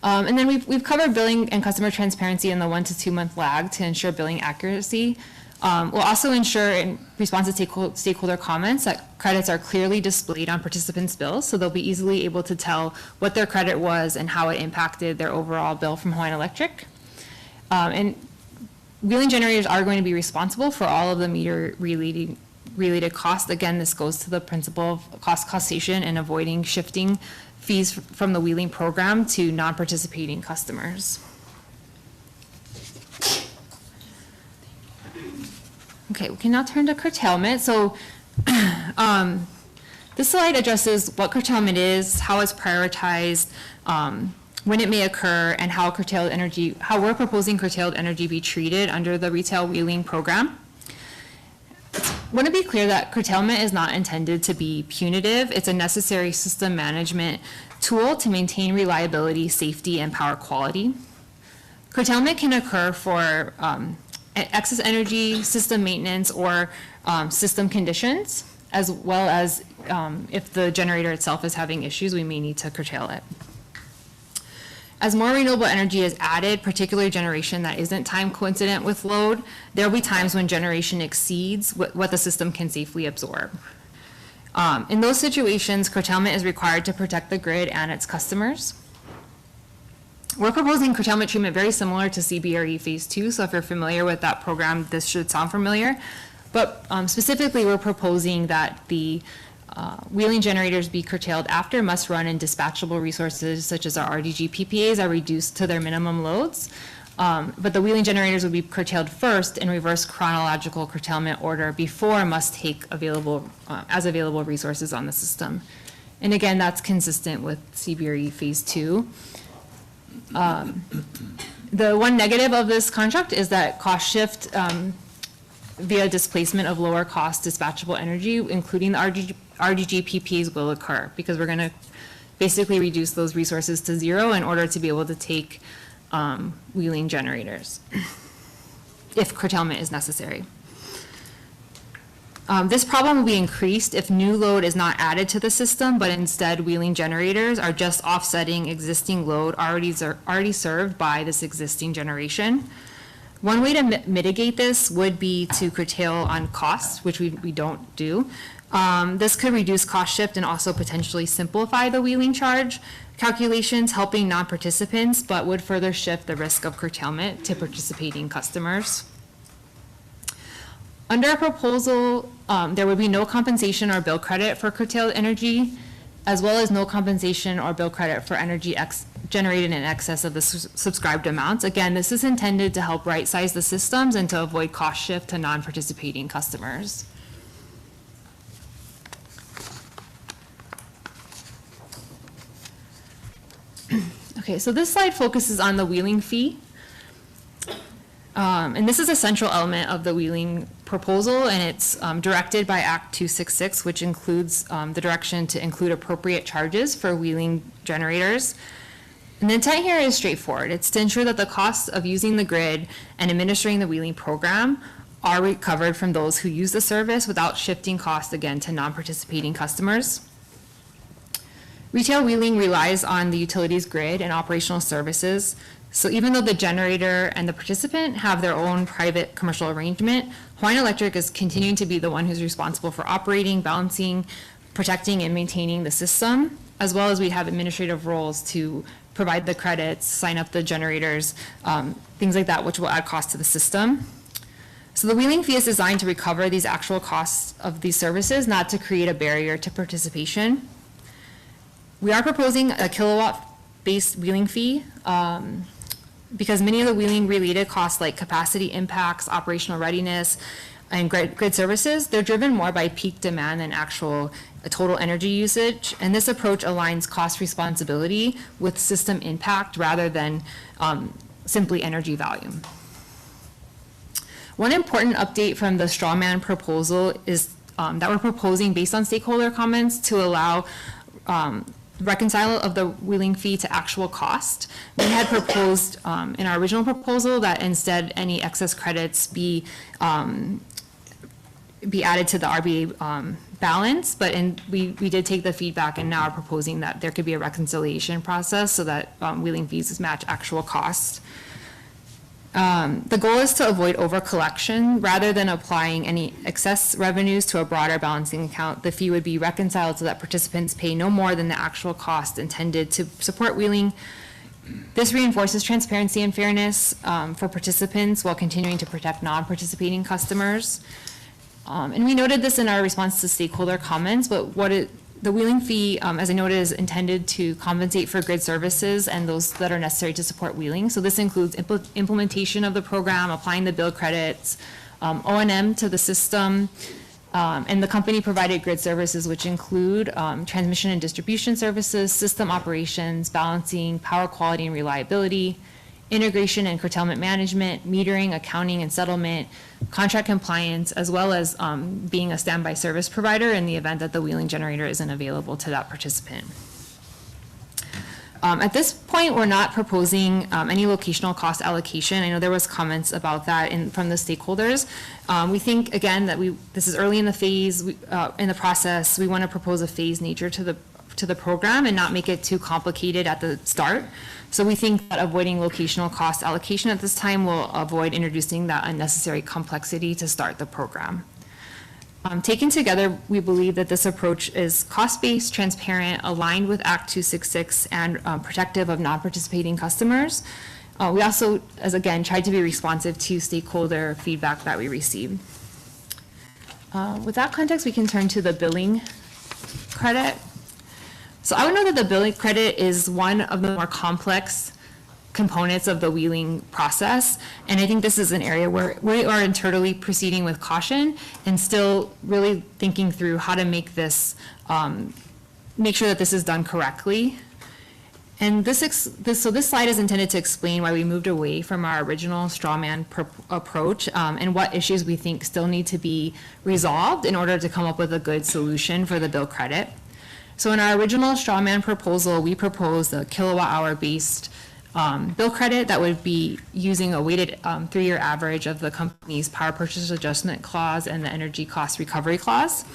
And then we've covered billing and customer transparency in the 1 to 2 month lag to ensure billing accuracy. We'll also ensure, in response to stakeholder comments, that credits are clearly displayed on participants' bills, so they'll be easily able to tell what their credit was and how it impacted their overall bill from Hawaiian Electric. And wheeling generators are going to be responsible for all of the meter-related costs. Again, this goes to the principle of cost causation and avoiding shifting fees from the wheeling program to non-participating customers. Okay, we can now turn to curtailment. So this slide addresses what curtailment is, how it's prioritized, when it may occur, and how we're proposing curtailed energy be treated under the retail wheeling program. I want to be clear that curtailment is not intended to be punitive. It's a necessary system management tool to maintain reliability, safety, and power quality. Curtailment can occur for excess energy, system maintenance, or system conditions, as well as if the generator itself is having issues, we may need to curtail it. As more renewable energy is added, particularly generation that isn't time coincident with load, there will be times when generation exceeds what the system can safely absorb. In those situations, curtailment is required to protect the grid and its customers. We're proposing curtailment treatment very similar to CBRE Phase 2, so if you're familiar with that program, this should sound familiar. But specifically, we're proposing that the wheeling generators be curtailed after must-run and dispatchable resources, such as our RDG PPAs, are reduced to their minimum loads. But the wheeling generators would be curtailed first in reverse chronological curtailment order before must take available, as available resources on the system. And again, that's consistent with CBRE Phase 2. The one negative of this contract is that cost shift via displacement of lower cost dispatchable energy, including the RDG PPAs, will occur because we're going to basically reduce those resources to zero in order to be able to take wheeling generators if curtailment is necessary. This problem will be increased if new load is not added to the system, but instead wheeling generators are just offsetting existing load already served by this existing generation. One way to mitigate this would be to curtail on costs, which we don't do. This could reduce cost shift and also potentially simplify the wheeling charge calculations, helping non-participants, but would further shift the risk of curtailment to participating customers. Under a proposal, there would be no compensation or bill credit for curtailed energy, as well as no compensation or bill credit for energy generated in excess of the subscribed amounts. Again, this is intended to help right-size the systems and to avoid cost shift to non-participating customers. Okay, so this slide focuses on the wheeling fee. And this is a central element of the wheeling proposal, and it's directed by Act 266, which includes the direction to include appropriate charges for wheeling generators. And the intent here is straightforward. It's to ensure that the costs of using the grid and administering the wheeling program are recovered from those who use the service without shifting costs again to non-participating customers. Retail wheeling relies on the utilities grid and operational services. So even though the generator and the participant have their own private commercial arrangement, Hawaiian Electric is continuing to be the one who's responsible for operating, balancing, protecting, and maintaining the system, as well as we have administrative roles to provide the credits, sign up the generators, things like that, which will add cost to the system. So the wheeling fee is designed to recover these actual costs of these services, not to create a barrier to participation. We are proposing a kilowatt-based wheeling fee because many of the wheeling-related costs like capacity impacts, operational readiness, and grid services, they're driven more by peak demand than actual total energy usage. And this approach aligns cost responsibility with system impact rather than simply energy volume. One important update from the strawman proposal is that we're proposing based on stakeholder comments to allow reconcile of the wheeling fee to actual cost. We had proposed in our original proposal that instead any excess credits be added to the RBA balance, but we did take the feedback and now are proposing that there could be a reconciliation process so that wheeling fees match actual costs. The goal is to avoid over-collection. Rather than applying any excess revenues to a broader balancing account, the fee would be reconciled so that participants pay no more than the actual cost intended to support wheeling. This reinforces transparency and fairness for participants while continuing to protect non-participating customers. And we noted this in our response to stakeholder comments, but the wheeling fee, as I noted, is intended to compensate for grid services and those that are necessary to support wheeling. So this includes implementation of the program, applying the bill credits, O&M to the system, and the company provided grid services, which include transmission and distribution services, system operations, balancing, power quality and reliability, integration and curtailment management, metering, accounting and settlement, contract compliance, as well as being a standby service provider in the event that the wheeling generator isn't available to that participant. At this point, we're not proposing any locational cost allocation. I know there was comments about that from the stakeholders. We think, again, that this is early in the phase, in the process. We want to propose a phased nature to the program and not make it too complicated at the start. So we think that avoiding locational cost allocation at this time will avoid introducing that unnecessary complexity to start the program. Taken together, we believe that this approach is cost-based, transparent, aligned with Act 266, and protective of non-participating customers. We also, again, tried to be responsive to stakeholder feedback that we received. With that context, we can turn to the billing credit. So I would know that the billing credit is one of the more complex components of the wheeling process. And I think this is an area where we are internally proceeding with caution and still really thinking through how to make this, make sure that this is done correctly. And this slide is intended to explain why we moved away from our original straw man approach and what issues we think still need to be resolved in order to come up with a good solution for the bill credit. So in our original straw man proposal, we proposed a kilowatt hour based bill credit that would be using a weighted 3-year average of the company's power purchase adjustment clause and the energy cost recovery clause.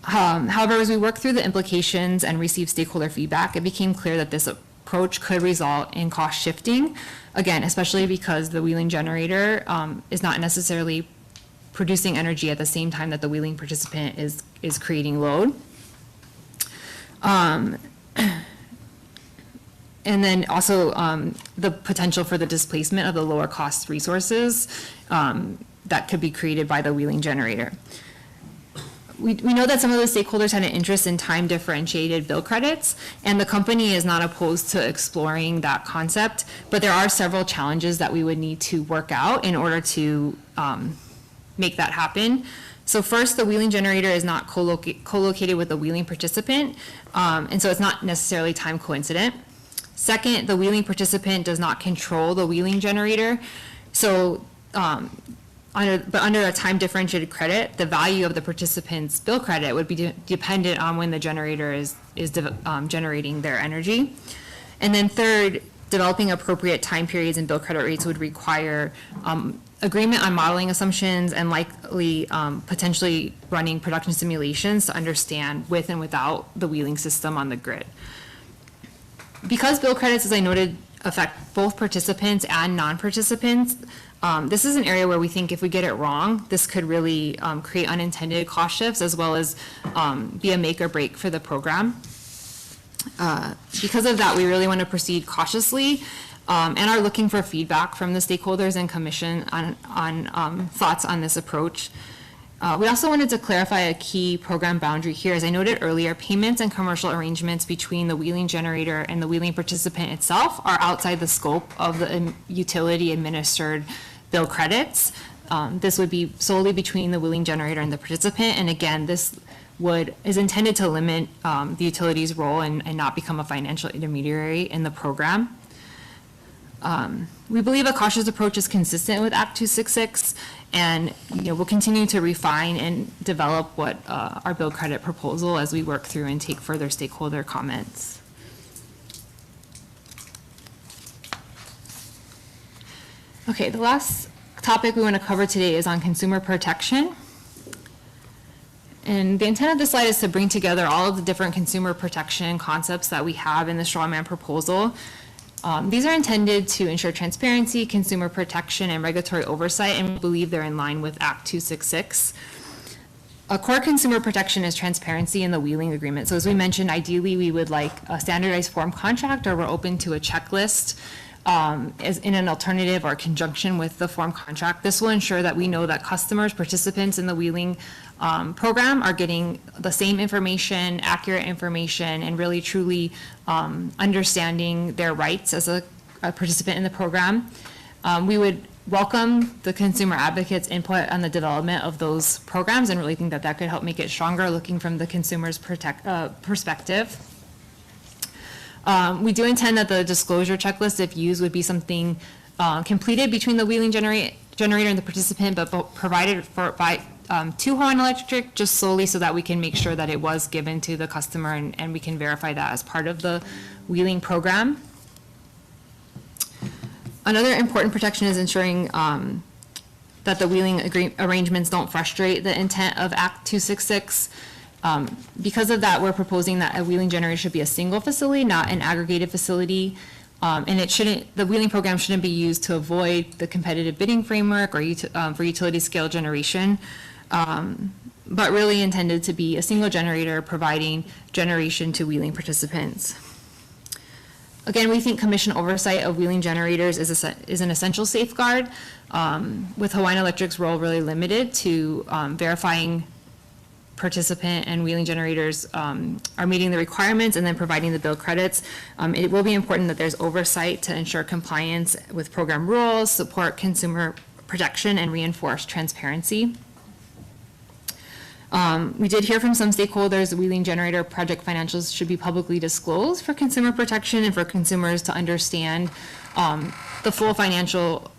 However, as we worked through the implications and received stakeholder feedback, it became clear that this approach could result in cost shifting, again, especially because the wheeling generator is not necessarily producing energy at the same time that the wheeling participant is creating load. And then also the potential for the displacement of the lower cost resources that could be created by the wheeling generator. We know that some of the stakeholders had an interest in time differentiated bill credits, and the company is not opposed to exploring that concept, but there are several challenges that we would need to work out in order to make that happen. So first, the wheeling generator is not co-located with the wheeling participant, and so it's not necessarily time coincident. Second, the wheeling participant does not control the wheeling generator. So under a time differentiated credit, the value of the participant's bill credit would be dependent on when the generator is generating their energy. And then third, developing appropriate time periods and bill credit rates would require agreement on modeling assumptions and likely potentially running production simulations to understand with and without the wheeling system on the grid. Because bill credits, as I noted, affect both participants and non-participants, this is an area where we think if we get it wrong, this could really create unintended cost shifts as well as be a make or break for the program. Because of that, we really want to proceed cautiously and are looking for feedback from the stakeholders and commission on thoughts on this approach. We also wanted to clarify a key program boundary here. As I noted earlier, payments and commercial arrangements between the wheeling generator and the wheeling participant itself are outside the scope of the utility administered bill credits. This would be solely between the wheeling generator and the participant. And again, this is intended to limit the utility's role and not become a financial intermediary in the program. We believe a cautious approach is consistent with Act 266, and we'll continue to refine and develop what our bill credit proposal as we work through and take further stakeholder comments. Okay, the last topic we want to cover today is on consumer protection. And the intent of this slide is to bring together all of the different consumer protection concepts that we have in the strawman proposal. These are intended to ensure transparency, consumer protection, and regulatory oversight, and we believe they're in line with Act 266. A core consumer protection is transparency in the wheeling agreement. So as we mentioned, ideally we would like a standardized form contract, or we're open to a checklist as in an alternative or conjunction with the form contract. This will ensure that we know that customers, participants in the wheeling program are getting the same information, accurate information, and really truly understanding their rights as a participant in the program. We would welcome the consumer advocates' input on the development of those programs and really think that that could help make it stronger, looking from the consumer's perspective. We do intend that the disclosure checklist, if used, would be something completed between the wheeling generator and the participant, but provided to Hawaiian Electric just solely so that we can make sure that it was given to the customer and we can verify that as part of the wheeling program. Another important protection is ensuring that the wheeling arrangements don't frustrate the intent of Act 266. Because of that, we're proposing that a wheeling generator should be a single facility, not an aggregated facility. And the wheeling program shouldn't be used to avoid the competitive bidding framework or for utility scale generation, but really intended to be a single generator providing generation to wheeling participants. Again, we think commission oversight of wheeling generators is an essential safeguard, with Hawaiian Electric's role really limited to verifying participant and wheeling generators are meeting the requirements and then providing the bill credits. It will be important that there's oversight to ensure compliance with program rules, support consumer protection, and reinforce transparency. We did hear from some stakeholders the wheeling generator project financials should be publicly disclosed for consumer protection and for consumers to understand the full financial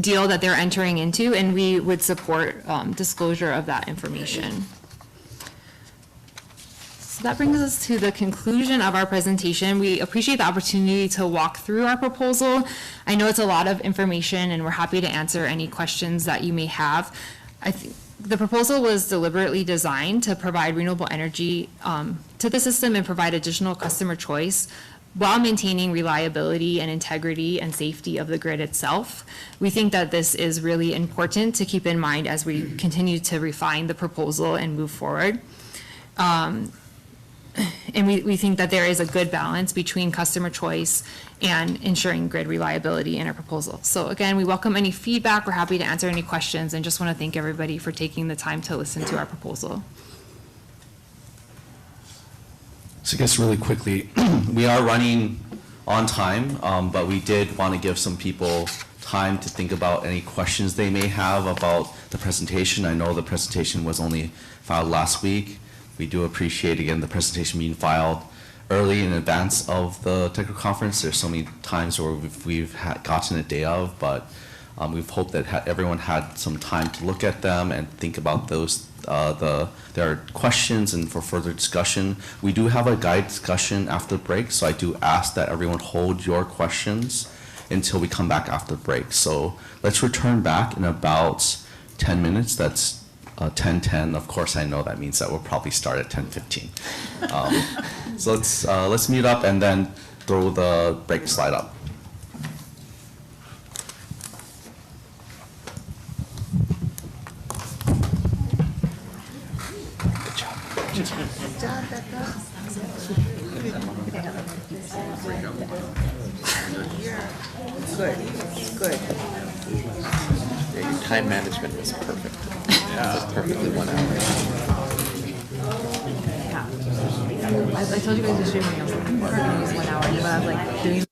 deal that they're entering into, and we would support disclosure of that information. So that brings us to the conclusion of our presentation. We appreciate the opportunity to walk through our proposal. I know it's a lot of information, and we're happy to answer any questions that you may have. I think the proposal was deliberately designed to provide renewable energy to the system and provide additional customer choice while maintaining reliability and integrity and safety of the grid itself. We think that this is really important to keep in mind as we continue to refine the proposal and move forward. And we think that there is a good balance between customer choice and ensuring grid reliability in our proposal. So again, we welcome any feedback. We're happy to answer any questions, and just want to thank everybody for taking the time to listen to our proposal. So I guess really quickly, we are running on time, but we did want to give some people time to think about any questions they may have about the presentation. I know the presentation was only filed last week. We do appreciate, again, the presentation being filed early in advance of the technical conference. There's so many times where we've gotten a day of, but we've hoped that everyone had some time to look at them and think about those their questions and for further discussion. We do have a guide discussion after the break, so I do ask that everyone hold your questions until we come back after the break. So let's return back in about 10 minutes. That's 10:10. Of course, I know that means that we'll probably start at 10:15. So let's mute up and then throw the break slide up. Good. Yeah, your time management was perfect. Yeah. It was perfectly 1 hour. Yeah. I told you guys yesterday when I was like, we're going to use 1 hour, but I was like doing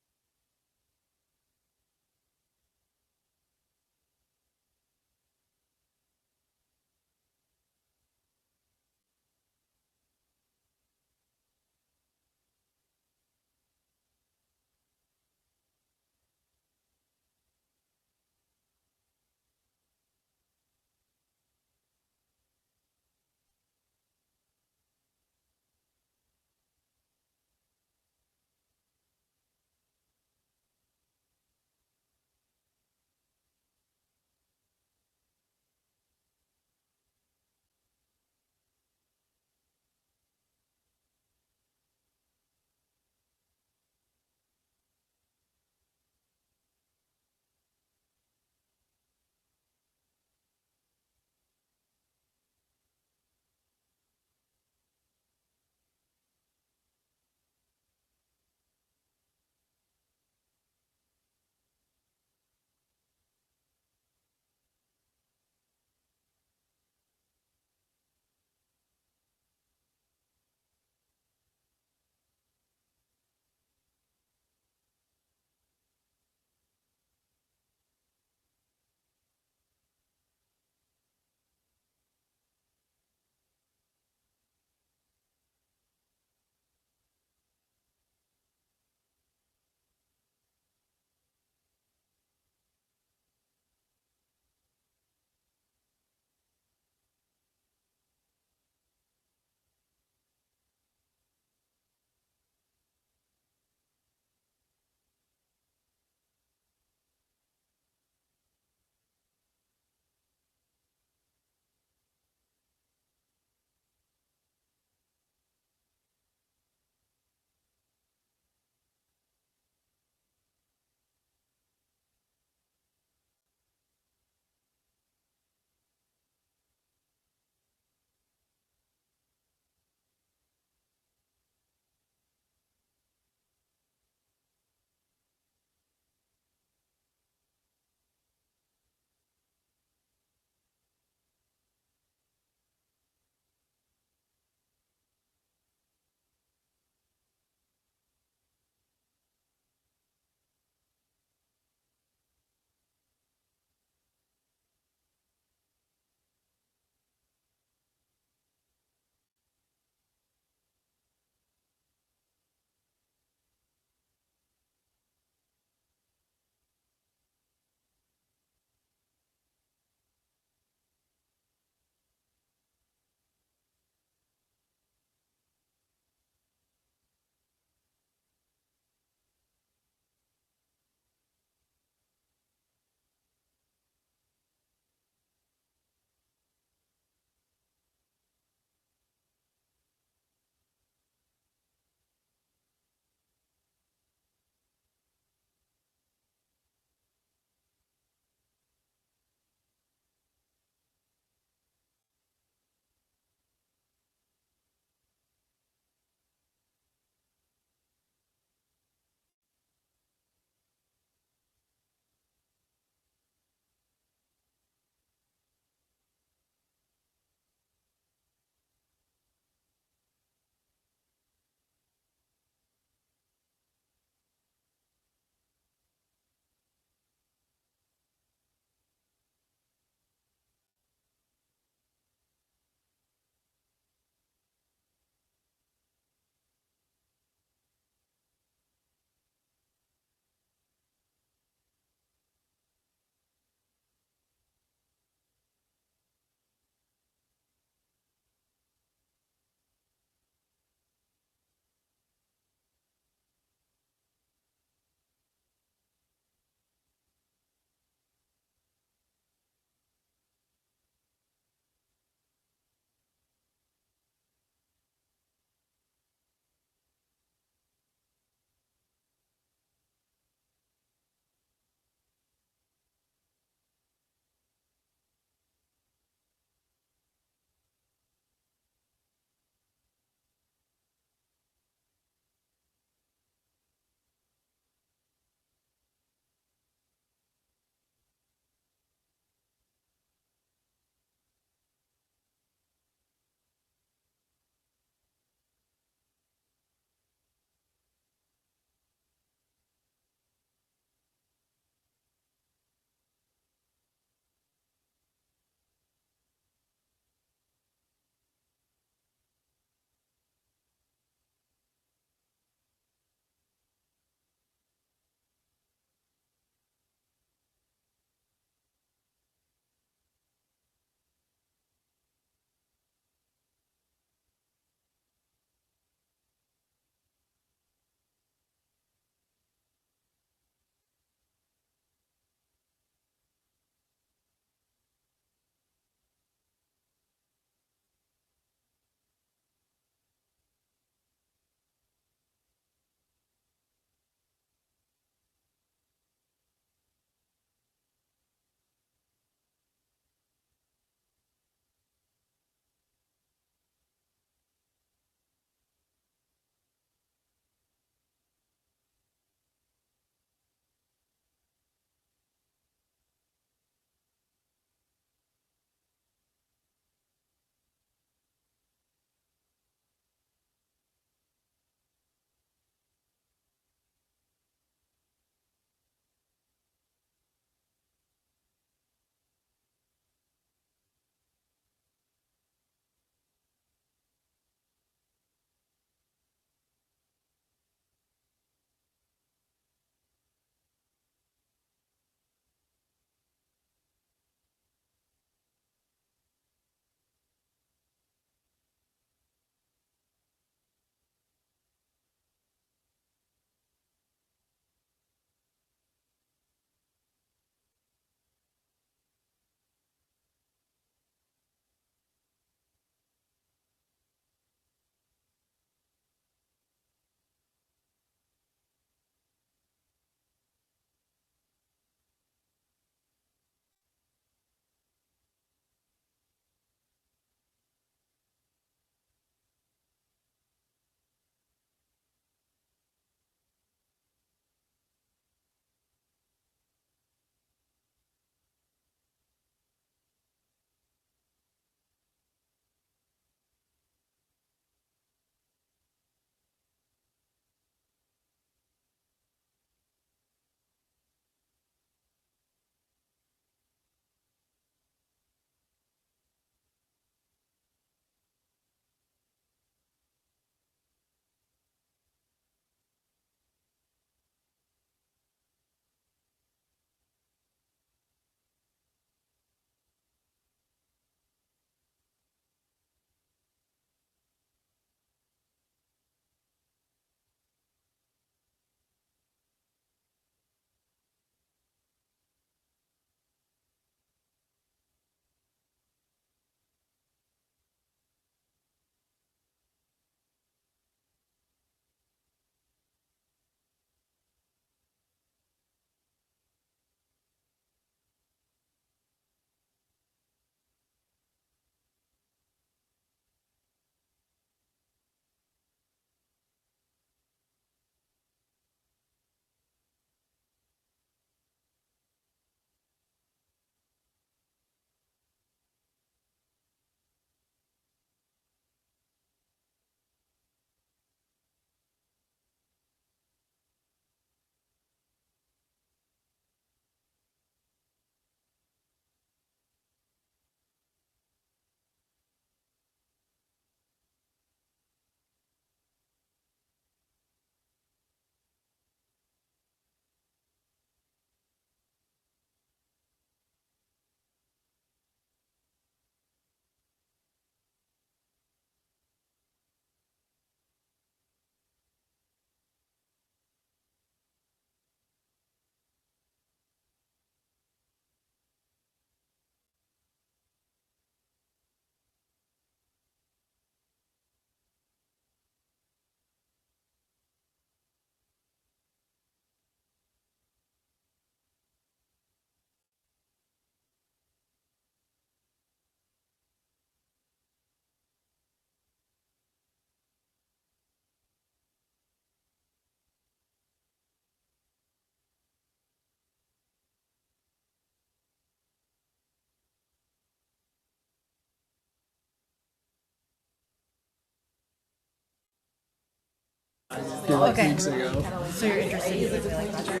Okay. Weeks ago. So you're interested in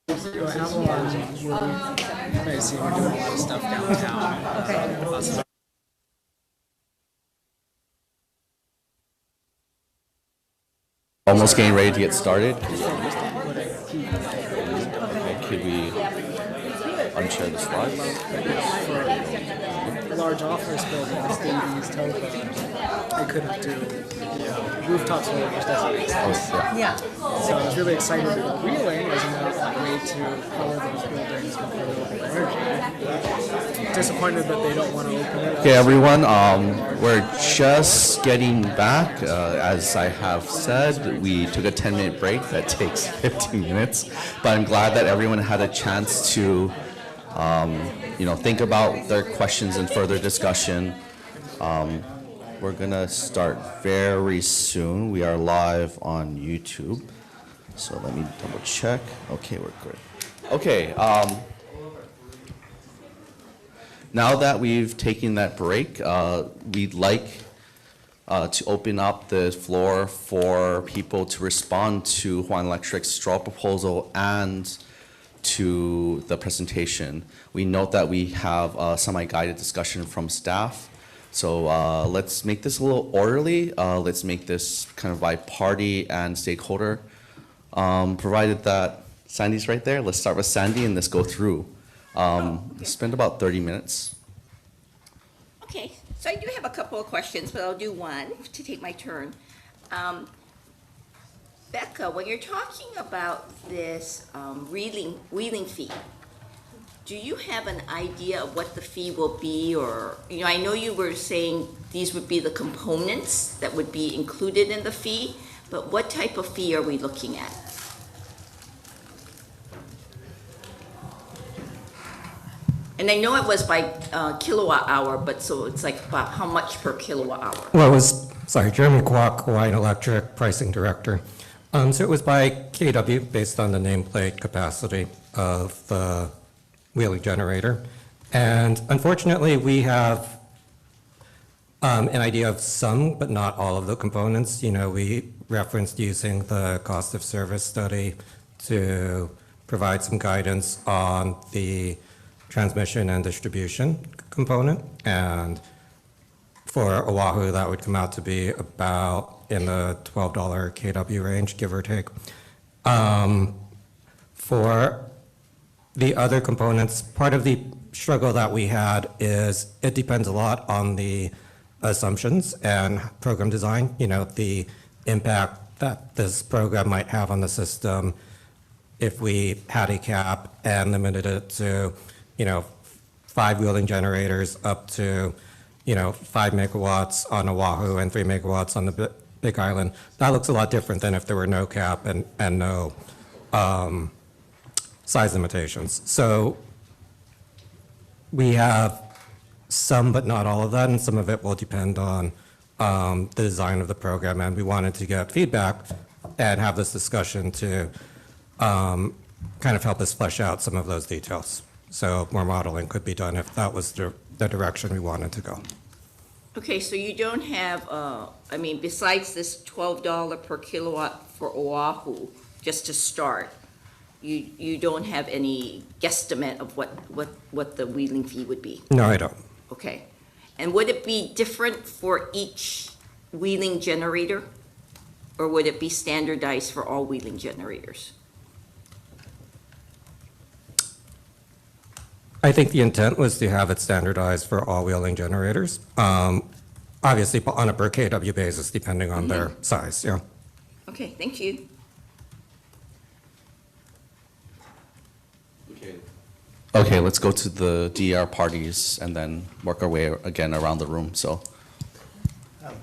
I see we're doing a lot of stuff downtown. Okay. Almost getting ready to get started. Okay, could we unshare the slides? A large office building, the Stevie's Topo. They couldn't do rooftop solar, which doesn't make sense. Yeah. So I was really excited about Wheeling as a way to power those buildings with renewable energy. Disappointed that they don't want to open it. Okay, everyone, we're just getting back. As I have said, we took a 10-minute break that takes 15 minutes, but I'm glad that everyone had a chance to think about their questions and further discussion. We're gonna start very soon. We are live on YouTube, so let me double check. Okay, we're good. Okay, now that we've taken that break, we'd like to open up the floor for people to respond to Hawaiian Electric's straw proposal and to the presentation. We note that we have a semi-guided discussion from staff. So let's make this a little orderly. Let's make this kind of by party and stakeholder. Provided that Sandy's right there, let's start with Sandy and let's go through. Let's spend about 30 minutes. Okay, so I do have a couple of questions, but I'll do one to take my turn. Becca, when you're talking about this wheeling fee, do you have an idea of what the fee will be? Or, I know you were saying these would be the components that would be included in the fee, but what type of fee are we looking at? And I know it was by kilowatt hour, but so it's like about how much per kilowatt hour? Well, it was, Jeremy Kwok, Hawaiian Electric Pricing Director. So it was by kW based on the nameplate capacity of the wheeling generator. And unfortunately, we have an idea of some, but not all of the components. We referenced using the cost of service study to provide some guidance on the transmission and distribution component. And for Oahu, that would come out to be about in the $12 kW range, give or take. For the other components, part of the struggle that we had is it depends a lot on the assumptions and program design, the impact that this program might have on the system if we had a cap and limited it to, 5 wheeling generators up to, 5 megawatts on Oahu and 3 megawatts on the Big Island. That looks a lot different than if there were no cap and no size limitations. So we have some, but not all of that, and some of it will depend on the design of the program. And we wanted to get feedback and have this discussion to kind of help us flesh out some of those details. So more modeling could be done if that was the direction we wanted to go. Okay, so you don't have, besides this $12 per kilowatt for Oahu, just to start, you don't have any guesstimate of what the wheeling fee would be? No, I don't. Okay. And would it be different for each wheeling generator? Or would it be standardized for all wheeling generators? I think the intent was to have it standardized for all wheeling generators. Obviously, on a per kW basis, depending on their size, yeah. Okay, thank you. Okay, let's go to the DER parties and then work our way again around the room, so.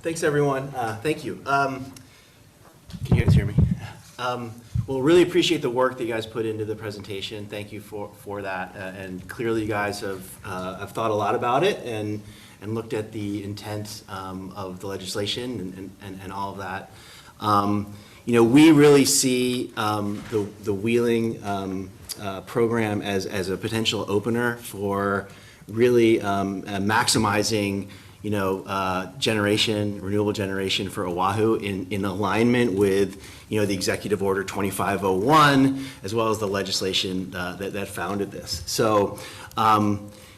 Thanks, everyone. Thank you. Can you guys hear me? Well, really appreciate the work that you guys put into the presentation. Thank you for that. And clearly, you guys have thought a lot about it and looked at the intent of the legislation and all of that. We really see the wheeling program as a potential opener for really maximizing generation, renewable generation for Oahu in alignment with, the Executive Order 2501, as well as the legislation that founded this. So,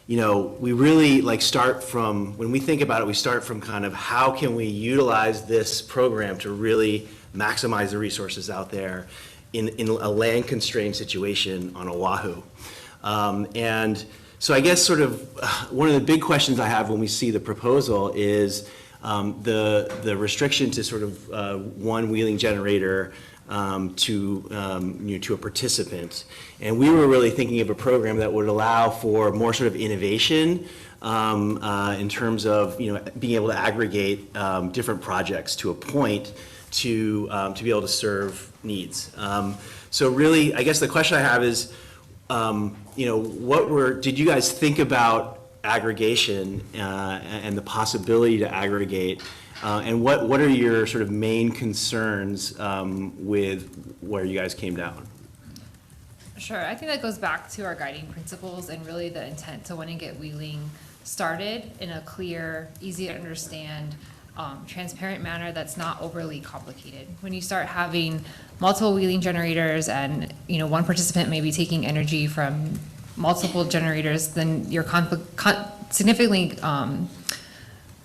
we really start from, when we think about it, we start from kind of how can we utilize this program to really maximize the resources out there in a land-constrained situation on Oahu. And so I guess sort of one of the big questions I have when we see the proposal is the restriction to sort of one wheeling generator to a participant. And we were really thinking of a program that would allow for more sort of innovation in terms of being able to aggregate different projects to a point to be able to serve needs. So really, I guess the question I have is, did you guys think about aggregation and the possibility to aggregate? And what are your sort of main concerns with where you guys came down? Sure, I think that goes back to our guiding principles and really the intent to want to get wheeling started in a clear, easy to understand, transparent manner that's not overly complicated. When you start having multiple wheeling generators and one participant may be taking energy from multiple generators, then you're significantly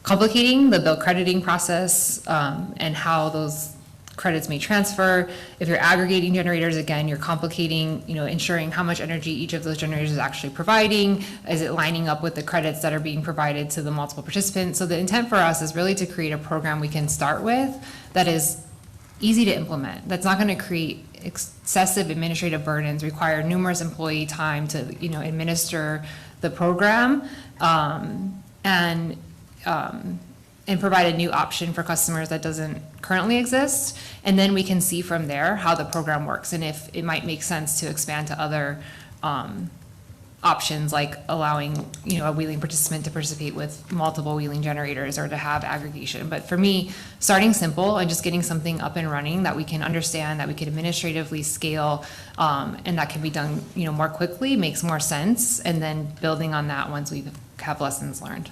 complicating the bill crediting process and how those credits may transfer. If you're aggregating generators, again, you're complicating, ensuring how much energy each of those generators is actually providing. Is it lining up with the credits that are being provided to the multiple participants? So the intent for us is really to create a program we can start with that is easy to implement, that's not going to create excessive administrative burdens, require numerous employee time to, administer the program, and provide a new option for customers that doesn't currently exist. And then we can see from there how the program works and if it might make sense to expand to other options, like allowing a wheeling participant to participate with multiple wheeling generators or to have aggregation. But for me, starting simple and just getting something up and running that we can understand, that we can administratively scale, and that can be done more quickly makes more sense. And then building on that once we have lessons learned.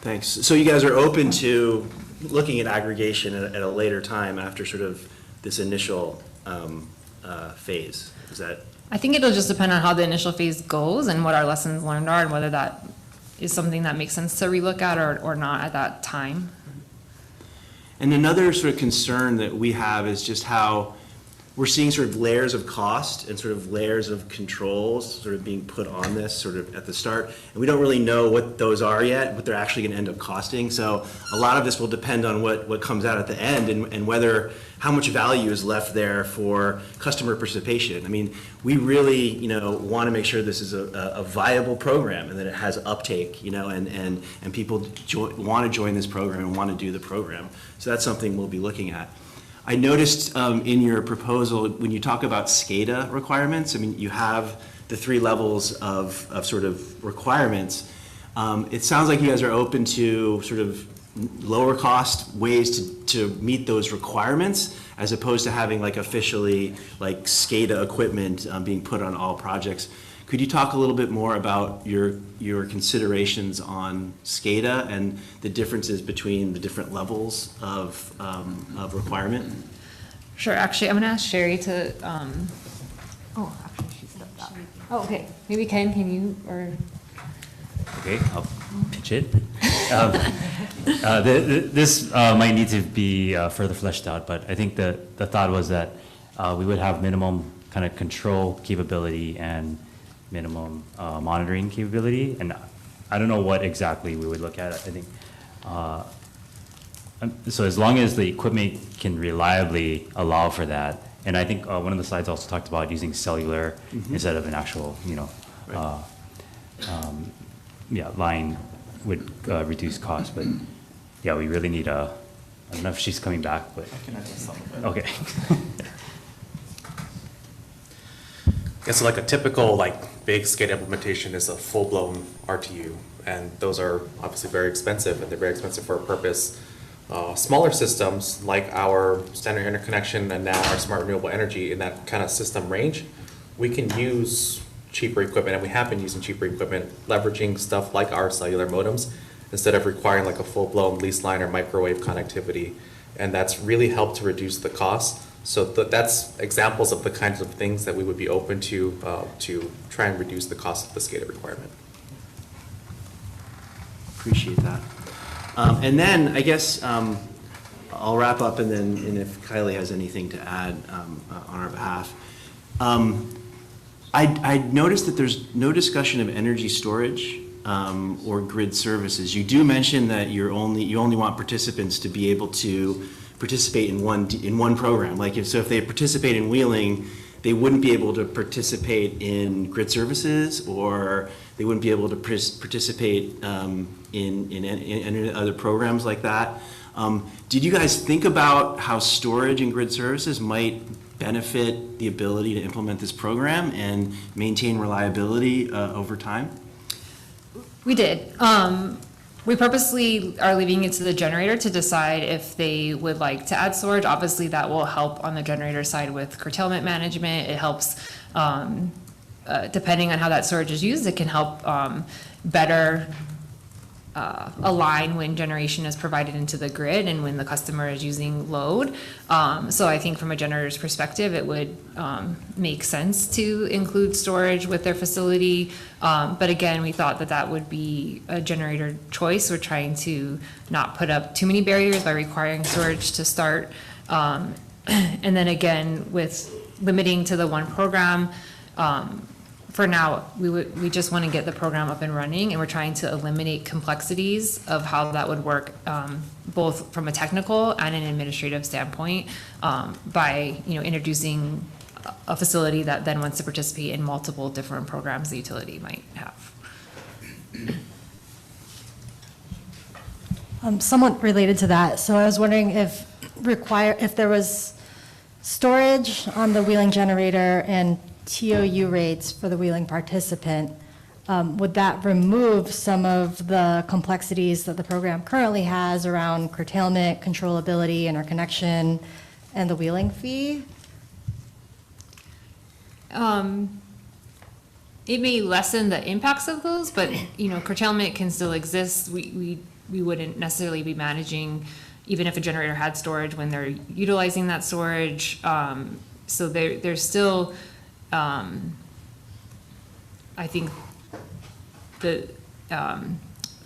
Thanks. So you guys are open to looking at aggregation at a later time after sort of this initial phase? Is that? I think it'll just depend on how the initial phase goes and what our lessons learned are and whether that is something that makes sense to relook at or not at that time. And another sort of concern that we have is just how we're seeing sort of layers of cost and sort of layers of controls sort of being put on this sort of at the start. And we don't really know what those are yet, what they're actually going to end up costing. So a lot of this will depend on what comes out at the end and whether, how much value is left there for customer participation. I mean, we really, want to make sure this is a viable program and that it has uptake, and people want to join this program and want to do the program. So that's something we'll be looking at. I noticed in your proposal, when you talk about SCADA requirements, I mean, you have the 3 levels of sort of requirements. It sounds like you guys are open to sort of lower cost ways to meet those requirements, as opposed to having officially SCADA equipment being put on all projects. Could you talk a little bit more about your considerations on SCADA and the differences between the different levels of requirement? Sure. Actually, I'm going to ask Sherry to. Actually, she stepped out. Oh, okay. Maybe Ken, can you or? Okay, I'll pitch it. This might need to be further fleshed out, but I think the thought was that we would have minimum kind of control capability and minimum monitoring capability, and I don't know what exactly we would look at. I think so as long as the equipment can reliably allow for that, and I think one of the slides also talked about using cellular instead of an actual, line would reduce costs, but yeah, we really need I don't know if she's coming back, but I can adjust some of it. Okay. Yeah, so a typical big SCADA implementation is a full-blown RTU, and those are obviously very expensive, and they're very expensive for a purpose. Smaller systems like our standard interconnection and now our smart renewable energy in that kind of system range, we can use cheaper equipment, and we have been using cheaper equipment, leveraging stuff like our cellular modems instead of requiring like a full-blown lease line or microwave connectivity. And that's really helped to reduce the cost. So that's examples of the kinds of things that we would be open to try and reduce the cost of the SCADA requirement. Appreciate that. And then I guess I'll wrap up, and if Kylie has anything to add on our behalf. I noticed that there's no discussion of energy storage or grid services. You do mention that you only want participants to be able to participate in one program. Like if they participate in Wheeling, they wouldn't be able to participate in grid services, or they wouldn't be able to participate in other programs like that. Did you guys think about how storage and grid services might benefit the ability to implement this program and maintain reliability over time? We did. We purposely are leaving it to the generator to decide if they would like to add storage. Obviously, that will help on the generator side with curtailment management. It helps, depending on how that storage is used, it can help better align when generation is provided into the grid and when the customer is using load. So I think from a generator's perspective, it would make sense to include storage with their facility. But again, we thought that would be a generator choice. We're trying to not put up too many barriers by requiring storage to start. And then again, with limiting to the one program, for now, we just want to get the program up and running, and we're trying to eliminate complexities of how that would work, both from a technical and an administrative standpoint, by in-introducing a facility that then wants to participate in multiple different programs the utility might have. Somewhat related to that, so I was wondering if there was storage on the Wheeling generator and TOU rates for the Wheeling participant, would that remove some of the complexities that the program currently has around curtailment, controllability, interconnection, and the Wheeling fee? It may lessen the impacts of those, but curtailment can still exist. We wouldn't necessarily be managing, even if a generator had storage, when they're utilizing that storage. So there's still, I think the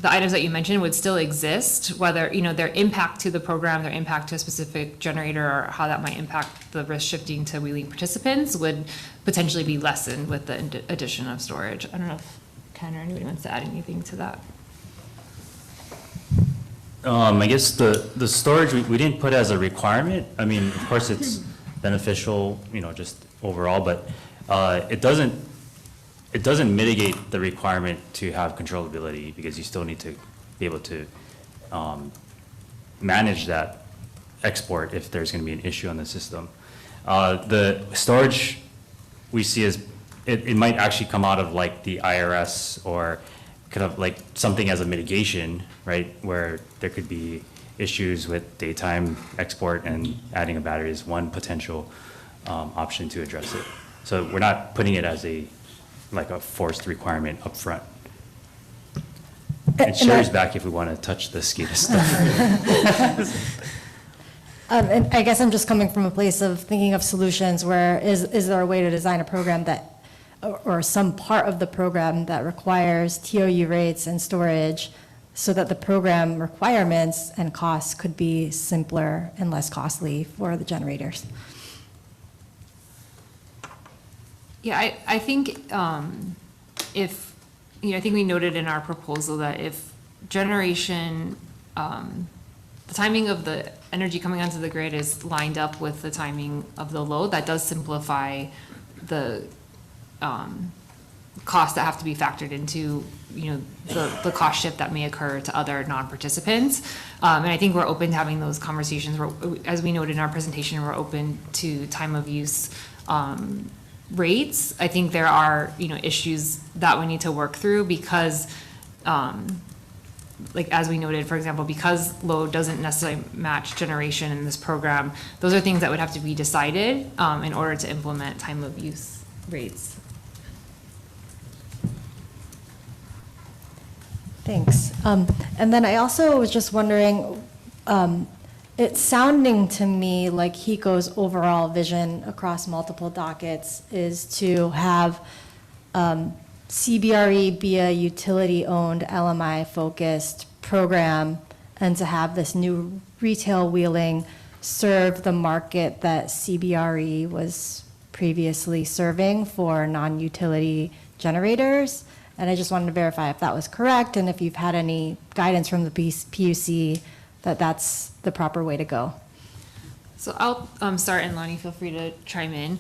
items that you mentioned would still exist, whether, their impact to the program, their impact to a specific generator, or how that might impact the risk shifting to Wheeling participants would potentially be lessened with the addition of storage. I don't know if Ken or anybody wants to add anything to that. I guess the storage we didn't put as a requirement. I mean, of course it's beneficial, just overall, but it doesn't mitigate the requirement to have controllability, because you still need to be able to manage that export if there's going to be an issue on the system. The storage we see as it might actually come out of like the IRS, or kind of like something as a mitigation, right, where there could be issues with daytime export, and adding a battery is one potential option to address it. So we're not putting it as a forced requirement up front. And Sherry's back if we want to touch the SCADA stuff. And I guess I'm just coming from a place of thinking of solutions where is there a way to design a program that, or some part of the program that requires TOU rates and storage, so that the program requirements and costs could be simpler and less costly for the generators? Yeah, I think if, I think we noted in our proposal that if generation, the timing of the energy coming onto the grid is lined up with the timing of the load, that does simplify the costs that have to be factored into, the cost shift that may occur to other non-participants. And I think we're open to having those conversations. As we noted in our presentation, we're open to time of use rates. I think there are, issues that we need to work through, because as we noted, for example, because load doesn't necessarily match generation in this program, those are things that would have to be decided in order to implement time of use rates. Thanks. And then I also was just wondering, it's sounding to me like HECO's overall vision across multiple dockets is to have CBRE be a utility-owned, LMI-focused program, and to have this new retail wheeling serve the market that CBRE was previously serving for non-utility generators. And I just wanted to verify if that was correct, and if you've had any guidance from the PUC that that's the proper way to go. So I'll start, and Lonnie, feel free to chime in.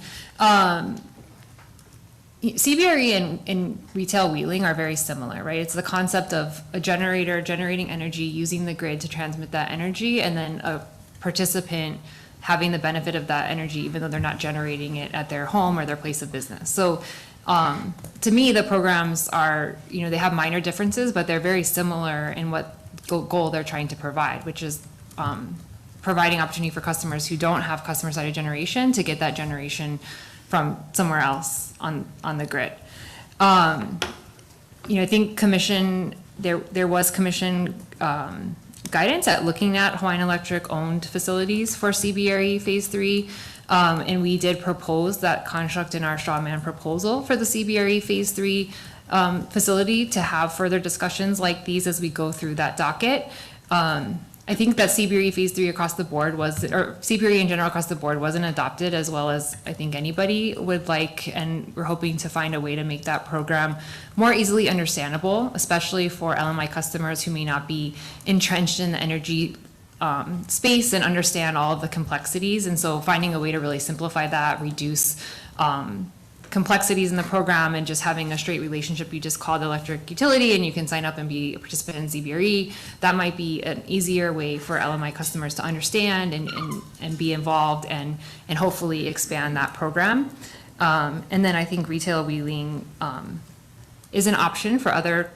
CBRE and retail wheeling are very similar, right? It's the concept of a generator generating energy, using the grid to transmit that energy, and then a participant having the benefit of that energy even though they're not generating it at their home or their place of business. So to me, the programs are, they have minor differences, but they're very similar in what goal they're trying to provide, which is providing opportunity for customers who don't have customer-sided generation to get that generation from somewhere else on the grid. I think there was commission guidance at looking at Hawaiian Electric owned facilities for CBRE Phase 3. And we did propose that construct in our straw man proposal for the CBRE Phase 3 facility to have further discussions like these as we go through that docket. I think that CBRE Phase 3 across the board or CBRE in general across the board wasn't adopted as well as I think anybody would like, and we're hoping to find a way to make that program more easily understandable, especially for LMI customers who may not be entrenched in the energy space and understand all of the complexities. And so finding a way to really simplify that, reduce complexities in the program, and just having a straight relationship. You just call the electric utility and you can sign up and be a participant in CBRE. That might be an easier way for LMI customers to understand and be involved and hopefully expand that program. And then I think retail wheeling is an option for other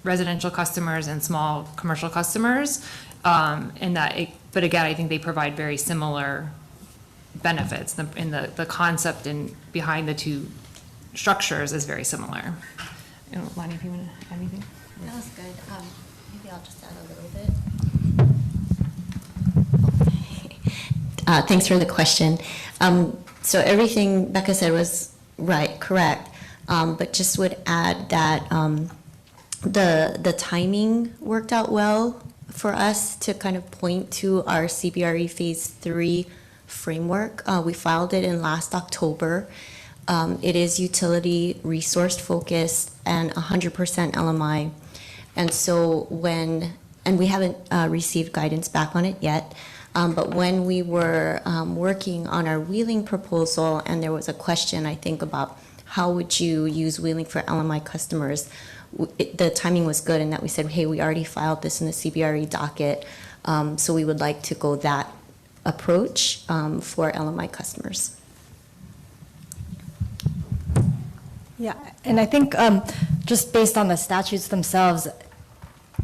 residential customers and small commercial customers. But again, I think they provide very similar benefits. The concept behind the two structures is very similar. Lonnie, if you want to add anything? That was good. Maybe I'll just add a little bit. Thanks for the question. So everything Becca said was correct. But just would add that the timing worked out well for us to kind of point to our CBRE Phase 3 framework. We filed it in last October. It is utility resource focused and 100% LMI. And so and we haven't received guidance back on it yet, but when we were working on our wheeling proposal, and there was a question, I think, about how would you use wheeling for LMI customers, the timing was good in that we said, hey, we already filed this in the CBRE docket, so we would like to go that approach for LMI customers. Yeah, and I think just based on the statutes themselves,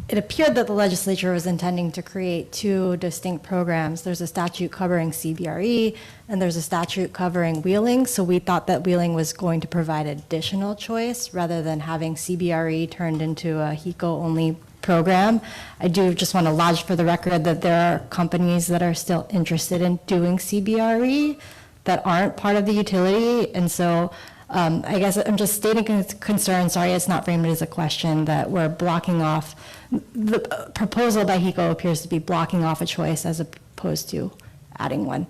it appeared that the legislature was intending to create two distinct programs. There's a statute covering CBRE, and there's a statute covering wheeling. So we thought that wheeling was going to provide additional choice rather than having CBRE turned into a HECO-only program. I do just want to lodge for the record that there are companies that are still interested in doing CBRE that aren't part of the utility. And so I guess I'm just stating concern, sorry it's not framed as a question, that we're blocking off, the proposal by HECO appears to be blocking off a choice as opposed to adding one.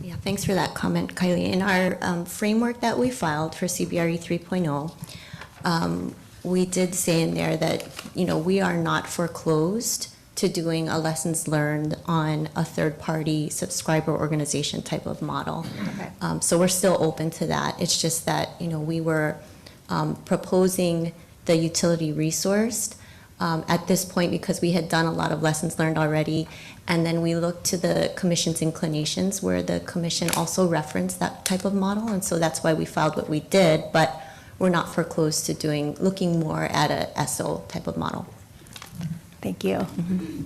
Yeah, thanks for that comment, Kylie. In our framework that we filed for CBRE 3.0, we did say in there that, we are not foreclosed to doing a lessons learned on a third-party subscriber organization type of model. Okay. So we're still open to that. It's just that, we were proposing the utility resourced at this point because we had done a lot of lessons learned already. And then we looked to the commission's inclinations where the commission also referenced that type of model. And so that's why we filed what we did, but we're not foreclosed to looking more at a SO type of model. Thank you. Mm-hmm.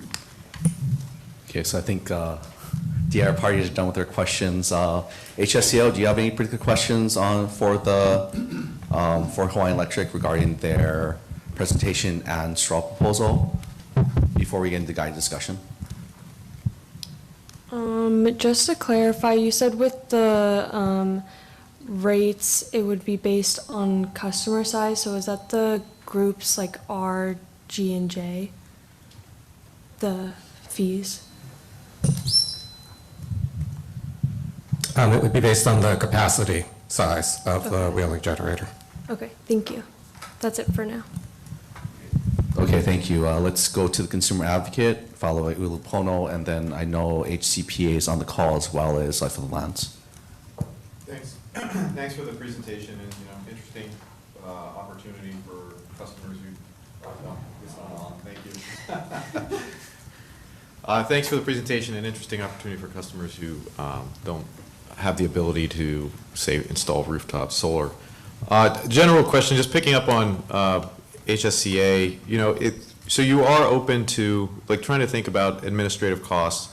Okay, so I think the other parties are done with their questions. HSCO, do you have any particular questions for the for Hawaiian Electric regarding their presentation and straw proposal before we get into guide discussion? Just to clarify, you said with the rates, it would be based on customer size. So is that the groups like R, G, and J? The fees? It would be based on the capacity size of the wheeling generator. Okay, thank you. That's it for now. Okay, thank you. Let's go to the consumer advocate, followed by Ulupono, and then I know HCPA is on the call as well as Life of the Lands. Thanks. Thanks for the presentation and, interesting opportunity for customers who, no, it's not on, thank you. Thanks for the presentation and interesting opportunity for customers who don't have the ability to, say, install rooftop solar. General question, just picking up on HSCA, so you are open to, like, trying to think about administrative costs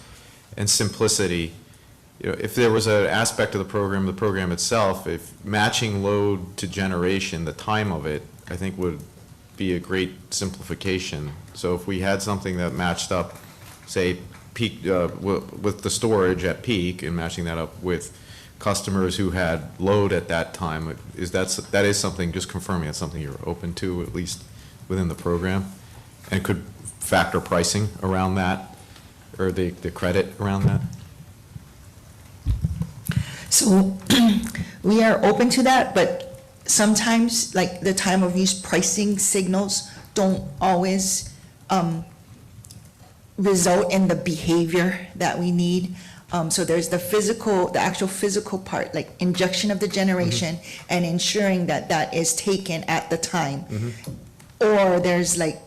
and simplicity. If there was an aspect of the program itself, if matching load to generation, the time of it, I think would be a great simplification. So if we had something that matched up, say, peak with the storage at peak and matching that up with customers who had load at that time, that is something, just confirming that's something you're open to, at least within the program, and could factor pricing around that, or the credit around that? So we are open to that, but sometimes, like, the time of use pricing signals don't always result in the behavior that we need. So there's the actual physical part, like injection of the generation and ensuring that that is taken at the time. Or there's like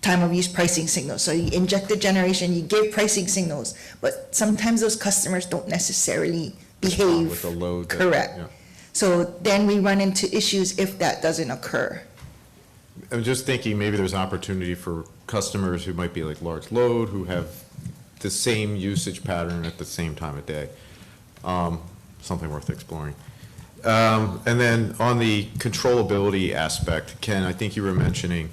time of use pricing signals. So you inject the generation, you give pricing signals, but sometimes those customers don't necessarily behave with the load. correct. So then we run into issues if that doesn't occur. I'm just thinking maybe there's an opportunity for customers who might be like large load, who have the same usage pattern at the same time of day. Something worth exploring. And then on the controllability aspect, Ken, I think you were mentioning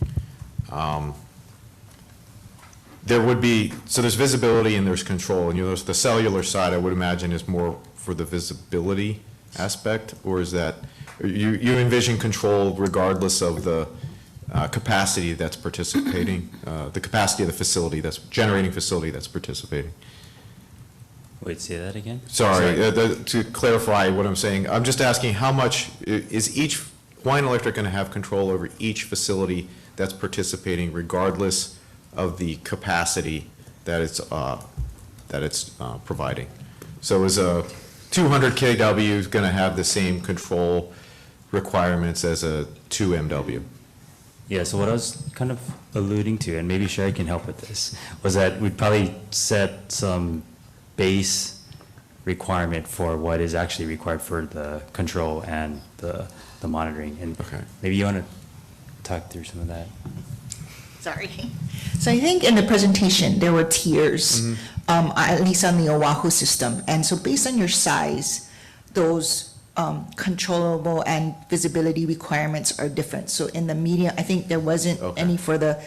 there would be, so there's visibility and there's control, and there's the cellular side, I would imagine, is more for the visibility aspect, or is that, you envision control regardless of the capacity that's participating, the capacity of the facility that's, generating facility that's participating? Wait, say that again? Sorry, to clarify what I'm saying, I'm just asking how much is each Hawaiian Electric going to have control over each facility that's participating regardless of the capacity that it's providing? So is a 200 kW going to have the same control requirements as a 2 MW? Yeah, so what I was kind of alluding to, and maybe Sherry can help with this, was that we'd probably set some base requirement for what is actually required for the control and the monitoring. And maybe you want to talk through some of that. Sorry. So I think in the presentation, there were tiers, at least on the Oahu system. And so based on your size, those controllable and visibility requirements are different. So in the medium, I think there wasn't any for the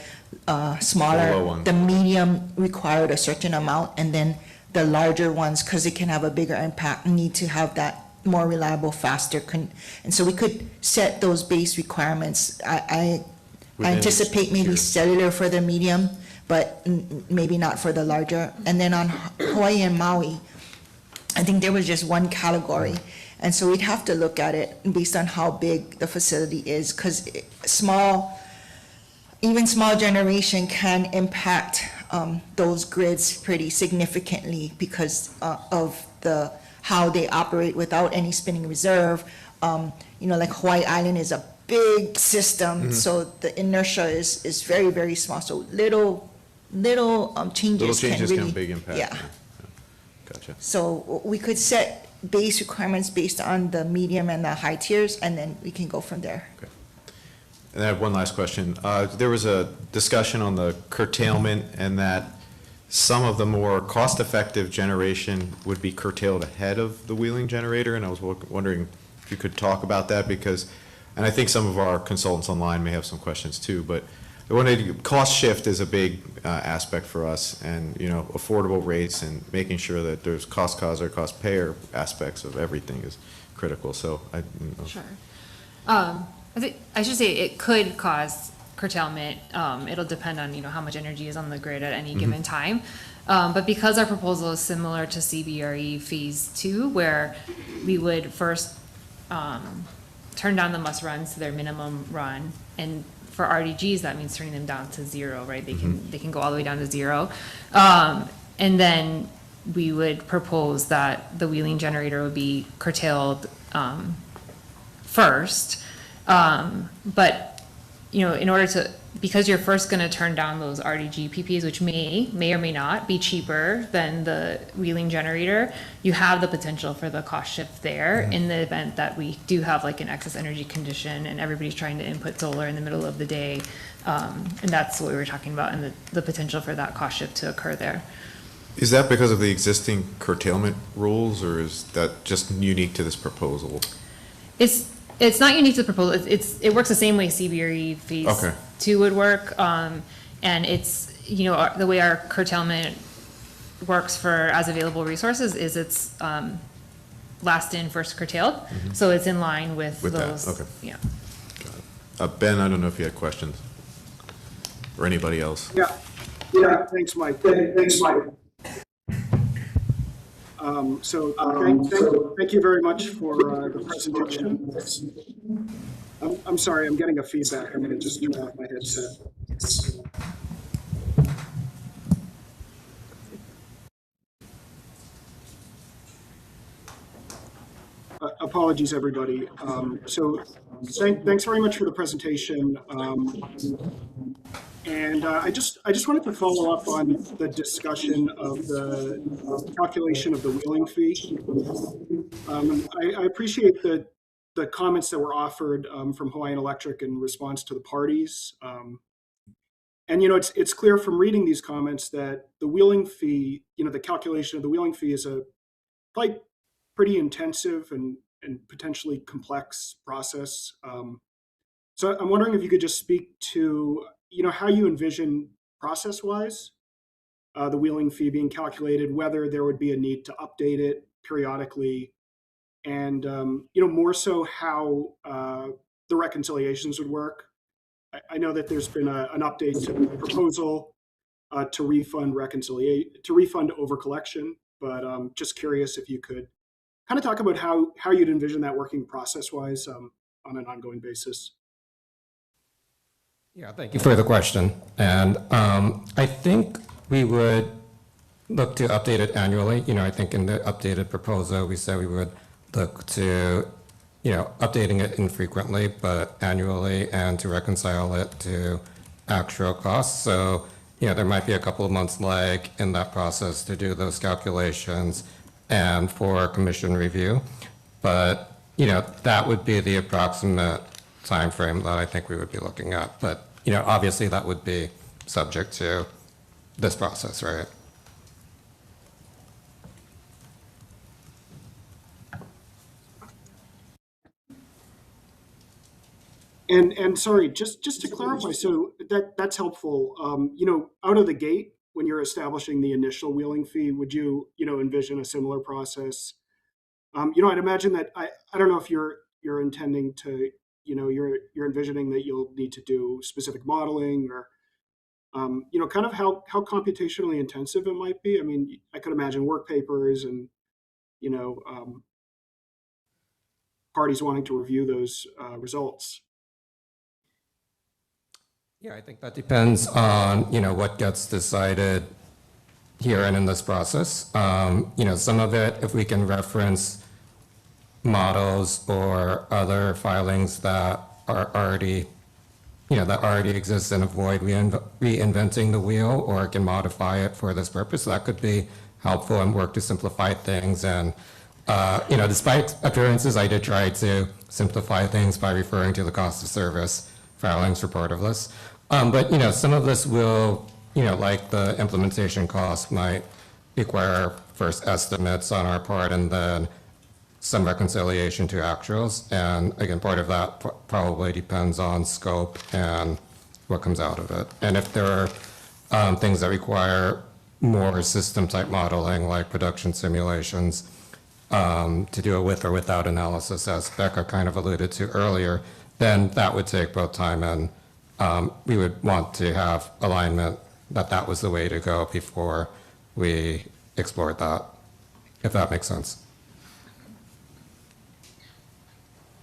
smaller. The medium required a certain amount, and then the larger ones, because it can have a bigger impact, need to have that more reliable, faster. And so we could set those base requirements. I anticipate maybe cellular for the medium, but maybe not for the larger. And then on Hawaii and Maui, I think there was just one category. And so we'd have to look at it based on how big the facility is, because even small generation can impact those grids pretty significantly because of how they operate without any spinning reserve. Like Hawaii Island is a big system, so the inertia is very, very small. So little changes can really have a big impact. Yeah. Gotcha. So we could set base requirements based on the medium and the high tiers, and then we can go from there. Okay. And I have one last question. There was a discussion on the curtailment and that some of the more cost-effective generation would be curtailed ahead of the wheeling generator, and I was wondering if you could talk about that, because And I think some of our consultants online may have some questions too, but cost shift is a big aspect for us, and affordable rates and making sure that there's cost causer, cost payer aspects of everything is critical. So Sure. I should say it could cause curtailment. It'll depend on how much energy is on the grid at any given time. But because our proposal is similar to CBRE Phase 2, where we would first turn down the must runs to their minimum run, and for RDGs that means turning them down to 0, right? They can go all the way down to 0, and then we would propose that the wheeling generator would be curtailed first, but in order to, because you're first going to turn down those RDG PPAs, which may or may not be cheaper than the wheeling generator, you have the potential for the cost shift there in the event that we do have like an excess energy condition and everybody's trying to input solar in the middle of the day. And that's what we were talking about, and the potential for that cost shift to occur there. is that because of the existing curtailment rules, or is that just unique to this proposal? It's not unique to the proposal. It works the same way CBRE Phase 2 would work, and it's the way our curtailment works for as available resources is it's last in, first curtailed, so it's in line with those. That. Okay. Yeah. Got it. Ben, I don't know if you had questions, or anybody else. Yeah. Thanks, Mike. Thank you very much for the presentation. I'm sorry, I'm getting a feedback. I'm going to just turn off my headset. Apologies, everybody. Thanks very much for the presentation. And I just wanted to follow up on the discussion of the calculation of the wheeling fee. I appreciate the comments that were offered from Hawaiian Electric in response to the parties. And it's clear from reading these comments that the wheeling fee, the calculation of the wheeling fee is a probably pretty intensive and potentially complex process. So I'm wondering if you could just speak to how you envision process-wise the wheeling fee being calculated, whether there would be a need to update it periodically, and more so how the reconciliations would work. I know that there's been an update to the proposal to refund over collection, but just curious if you could kind of talk about how you'd envision that working process-wise on an ongoing basis. Yeah, thank you for the question. And I think we would look to update it annually. I think in the updated proposal, we said we would look to, updating it infrequently, but annually, and to reconcile it to actual costs. So, there might be a couple of months lag in that process to do those calculations and for commission review. But, that would be the approximate time frame that I think we would be looking at. But, obviously that would be subject to this process, right? And sorry, just to clarify, so that's helpful. Out of the gate, when you're establishing the initial wheeling fee, would you, envision a similar process? I'd imagine that I don't know if you're intending to, you're envisioning that you'll need to do specific modeling or, kind of how computationally intensive it might be. I mean, I could imagine work papers and, parties wanting to review those results. Yeah, I think that depends on, what gets decided here and in this process. Some of it, if we can reference models or other filings that are already, that already exist and avoid reinventing the wheel, or can modify it for this purpose, that could be helpful and work to simplify things. And, despite appearances, I did try to simplify things by referring to the cost of service filings for part of this. But, some of this will, like the implementation costs might require first estimates on our part, and then some reconciliation to actuals. And again, part of that probably depends on scope and what comes out of it. And if there are things that require more system type modeling, like production simulations, to do it with or without analysis, as Becca kind of alluded to earlier, then that would take both time and we would want to have alignment that that was the way to go before we explored that, if that makes sense.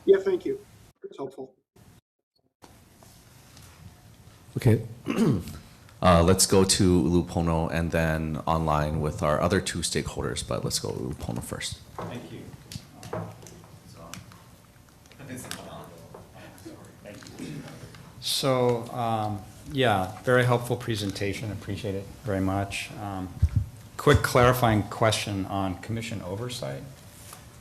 Yeah, thank you. It's helpful. Okay. Let's go to Ulupono and then online with our other two stakeholders, but let's go to Ulupono first. Thank you. So, yeah, very helpful presentation. Appreciate it very much. Quick clarifying question on commission oversight.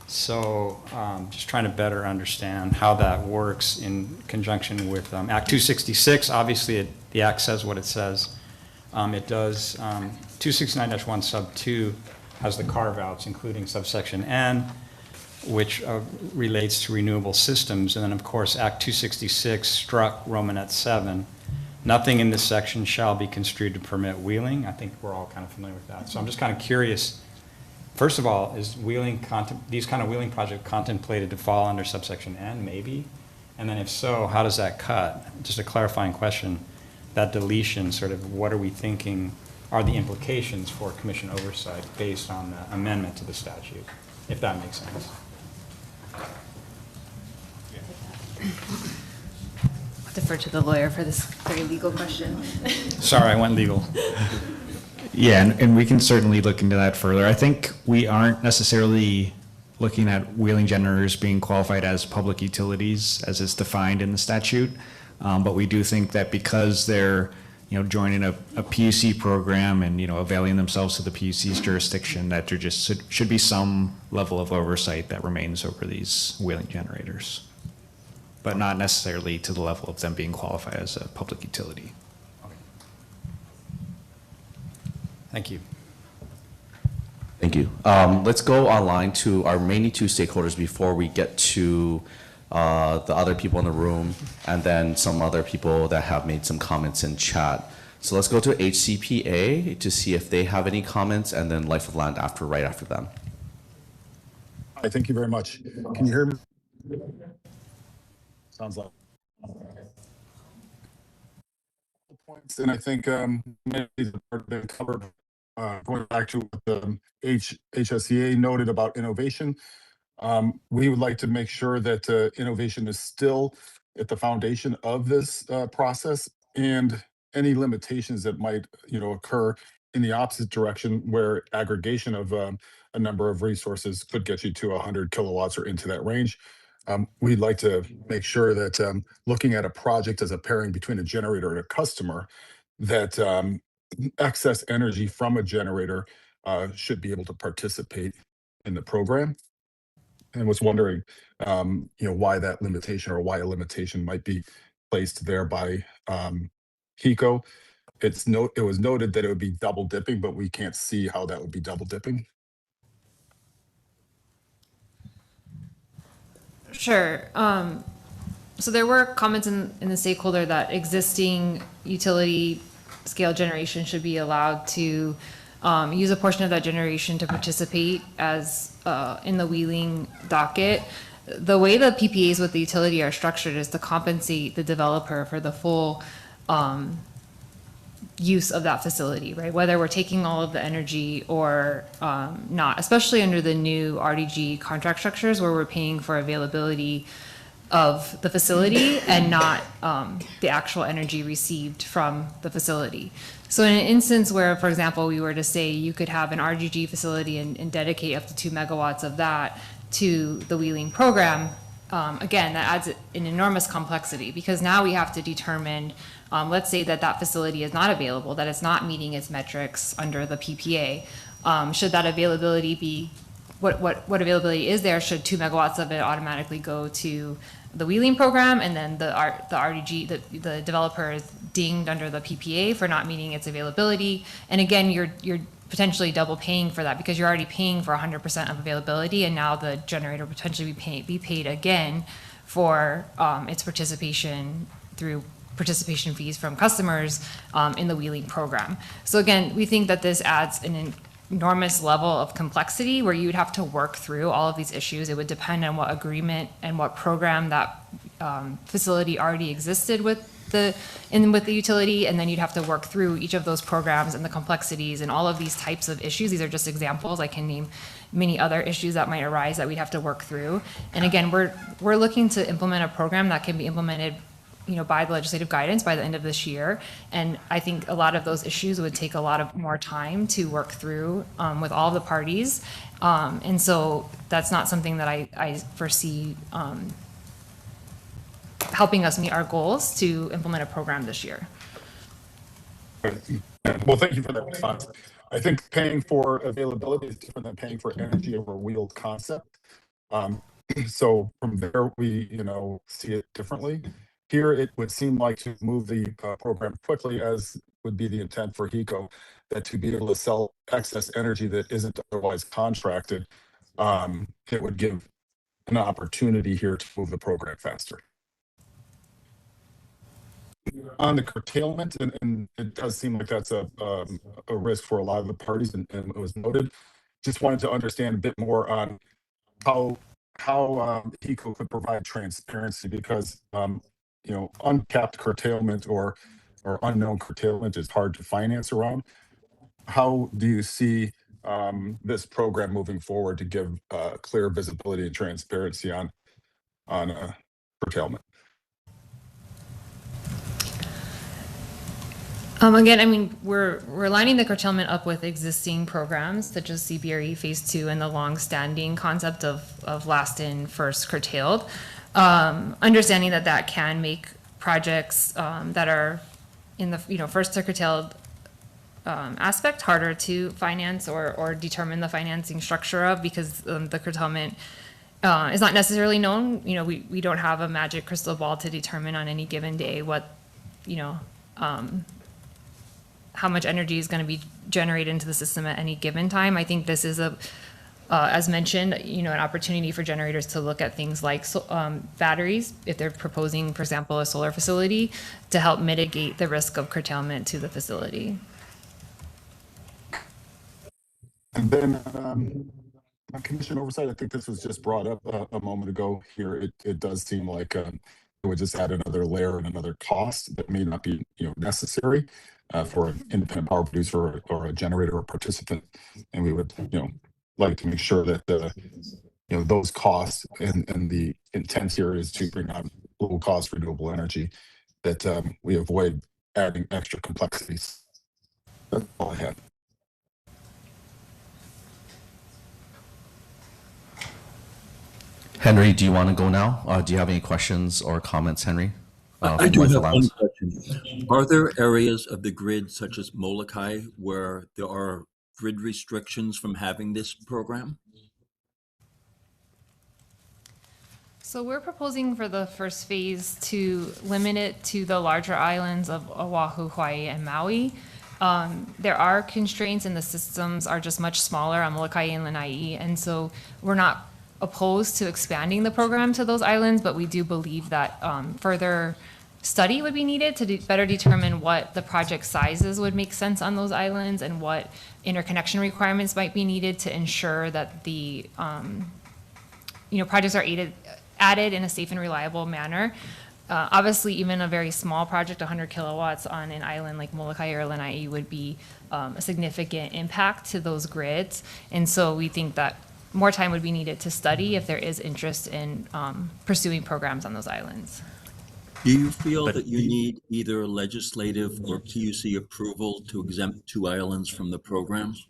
So, just trying to better understand how that works in conjunction with Act 266. Obviously, the Act says what it says. It does, 269-1 sub 2 has the carve-outs, including subsection N, which relates to renewable systems. And then, of course, Act 266 struck Romanet 7. Nothing in this section shall be construed to permit wheeling. I think we're all kind of familiar with that. So I'm just kind of curious, first of all, is these kind of wheeling projects contemplated to fall under subsection N, maybe? And then if so, how does that cut? Just a clarifying question. That deletion, sort of what are we thinking are the implications for commission oversight based on the amendment to the statute, if that makes sense? I'll defer to the lawyer for this very legal question. Sorry, I went legal. Yeah, and we can certainly look into that further. I think we aren't necessarily looking at wheeling generators being qualified as public utilities as is defined in the statute, but we do think that because they're joining a PUC program and availing themselves to the PUC's jurisdiction, that there just should be some level of oversight that remains over these wheeling generators, but not necessarily to the level of them being qualified as a public utility. Thank you. Thank you. Let's go online to our remaining two stakeholders before we get to the other people in the room and then some other people that have made some comments in chat. So let's go to HCPA to see if they have any comments, and then Life of Land right after them. Hi, thank you very much. Can you hear me? Sounds like points, and I think many have been covered. Going back to what the HSEA noted about innovation, we would like to make sure that innovation is still at the foundation of this process, and any limitations that might occur in the opposite direction, where aggregation of a number of resources could get you to 100 kilowatts or into that range. We'd like to make sure that looking at a project as a pairing between a generator and a customer, that excess energy from a generator should be able to participate in the program. And was wondering, why that limitation, or why a limitation might be placed there by HECO. It was noted that it would be double dipping, but we can't see how that would be double dipping. Sure. So there were comments in the stakeholder that existing utility scale generation should be allowed to use a portion of that generation to participate as in the wheeling docket. The way the PPAs with the utility are structured is to compensate the developer for the full use of that facility, right? Whether we're taking all of the energy or not, especially under the new RDG contract structures where we're paying for availability of the facility and not the actual energy received from the facility. So in an instance where, for example, we were to say you could have an RGG facility and dedicate up to 2 megawatts of that to the wheeling program, again, that adds an enormous complexity, because now we have to determine, let's say that facility is not available, that it's not meeting its metrics under the PPA. Should that availability be, what availability is there? Should 2 megawatts of it automatically go to the wheeling program, and then the RDG, the developer is dinged under the PPA for not meeting its availability? And again, you're potentially double paying for that because you're already paying for 100% of availability, and now the generator will potentially be paid again for its participation through participation fees from customers in the wheeling program. So again, we think that this adds an enormous level of complexity where you would have to work through all of these issues. It would depend on what agreement and what program that facility already existed with the utility, and then you'd have to work through each of those programs and the complexities and all of these types of issues. These are just examples. I can name many other issues that might arise that we'd have to work through. And again, we're looking to implement a program that can be implemented, you know, by the legislative guidance by the end of this year. And I think a lot of those issues would take a lot of more time to work through with all the parties. And so that's not something that I foresee helping us meet our goals to implement a program this year. Well, thank you for that response. I think paying for availability is different than paying for energy over a wheeled concept. So from there, we, you know, see it differently. Here, it would seem like to move the program quickly, as would be the intent for HECO, that to be able to sell excess energy that isn't otherwise contracted, it would give an opportunity here to move the program faster. On the curtailment, and it does seem like that's a risk for a lot of the parties, and it was noted. Just wanted to understand a bit more on how HECO could provide transparency, because you know, uncapped curtailment or unknown curtailment is hard to finance around. How do you see this program moving forward to give clear visibility and transparency on curtailment? Again, I mean, we're lining the curtailment up with existing programs such as CBRE Phase 2 and the long-standing concept of last in, first curtailed. Understanding that can make projects that are in the, you know, first to curtailed aspect harder to finance or determine the financing structure of, because the curtailment is not necessarily known. You know, we don't have a magic crystal ball to determine on any given day what, you know, how much energy is going to be generated into the system at any given time. I think this is as mentioned, you know, an opportunity for generators to look at things like batteries, if they're proposing, for example, a solar facility, to help mitigate the risk of curtailment to the facility. And then on Commission Oversight, I think this was just brought up a moment ago here. It does seem like it would just add another layer and another cost that may not be, you know, necessary for an independent power producer or a generator or participant. And we would, you know, like to make sure that you know, those costs and the intent here is to bring on low cost renewable energy, that we avoid adding extra complexities. That's all I had. Henry, do you want to go now? Do you have any questions or comments, Henry? I do have one question. Are there areas of the grid, such as Molokai, where there are grid restrictions from having this program? So we're proposing for the first phase to limit it to the larger islands of Oahu, Hawaii, and Maui. There are constraints, and the systems are just much smaller on Molokai and Lanai, and so we're not opposed to expanding the program to those islands, but we do believe that further study would be needed to better determine what the project sizes would make sense on those islands and what interconnection requirements might be needed to ensure that the you know, projects are added in a safe and reliable manner. Obviously, even a very small project, 100 kilowatts on an island like Molokai or Lanai, would be a significant impact to those grids. And so we think that more time would be needed to study if there is interest in pursuing programs on those islands. Do you feel that you need either legislative or PUC approval to exempt 2 islands from the programs?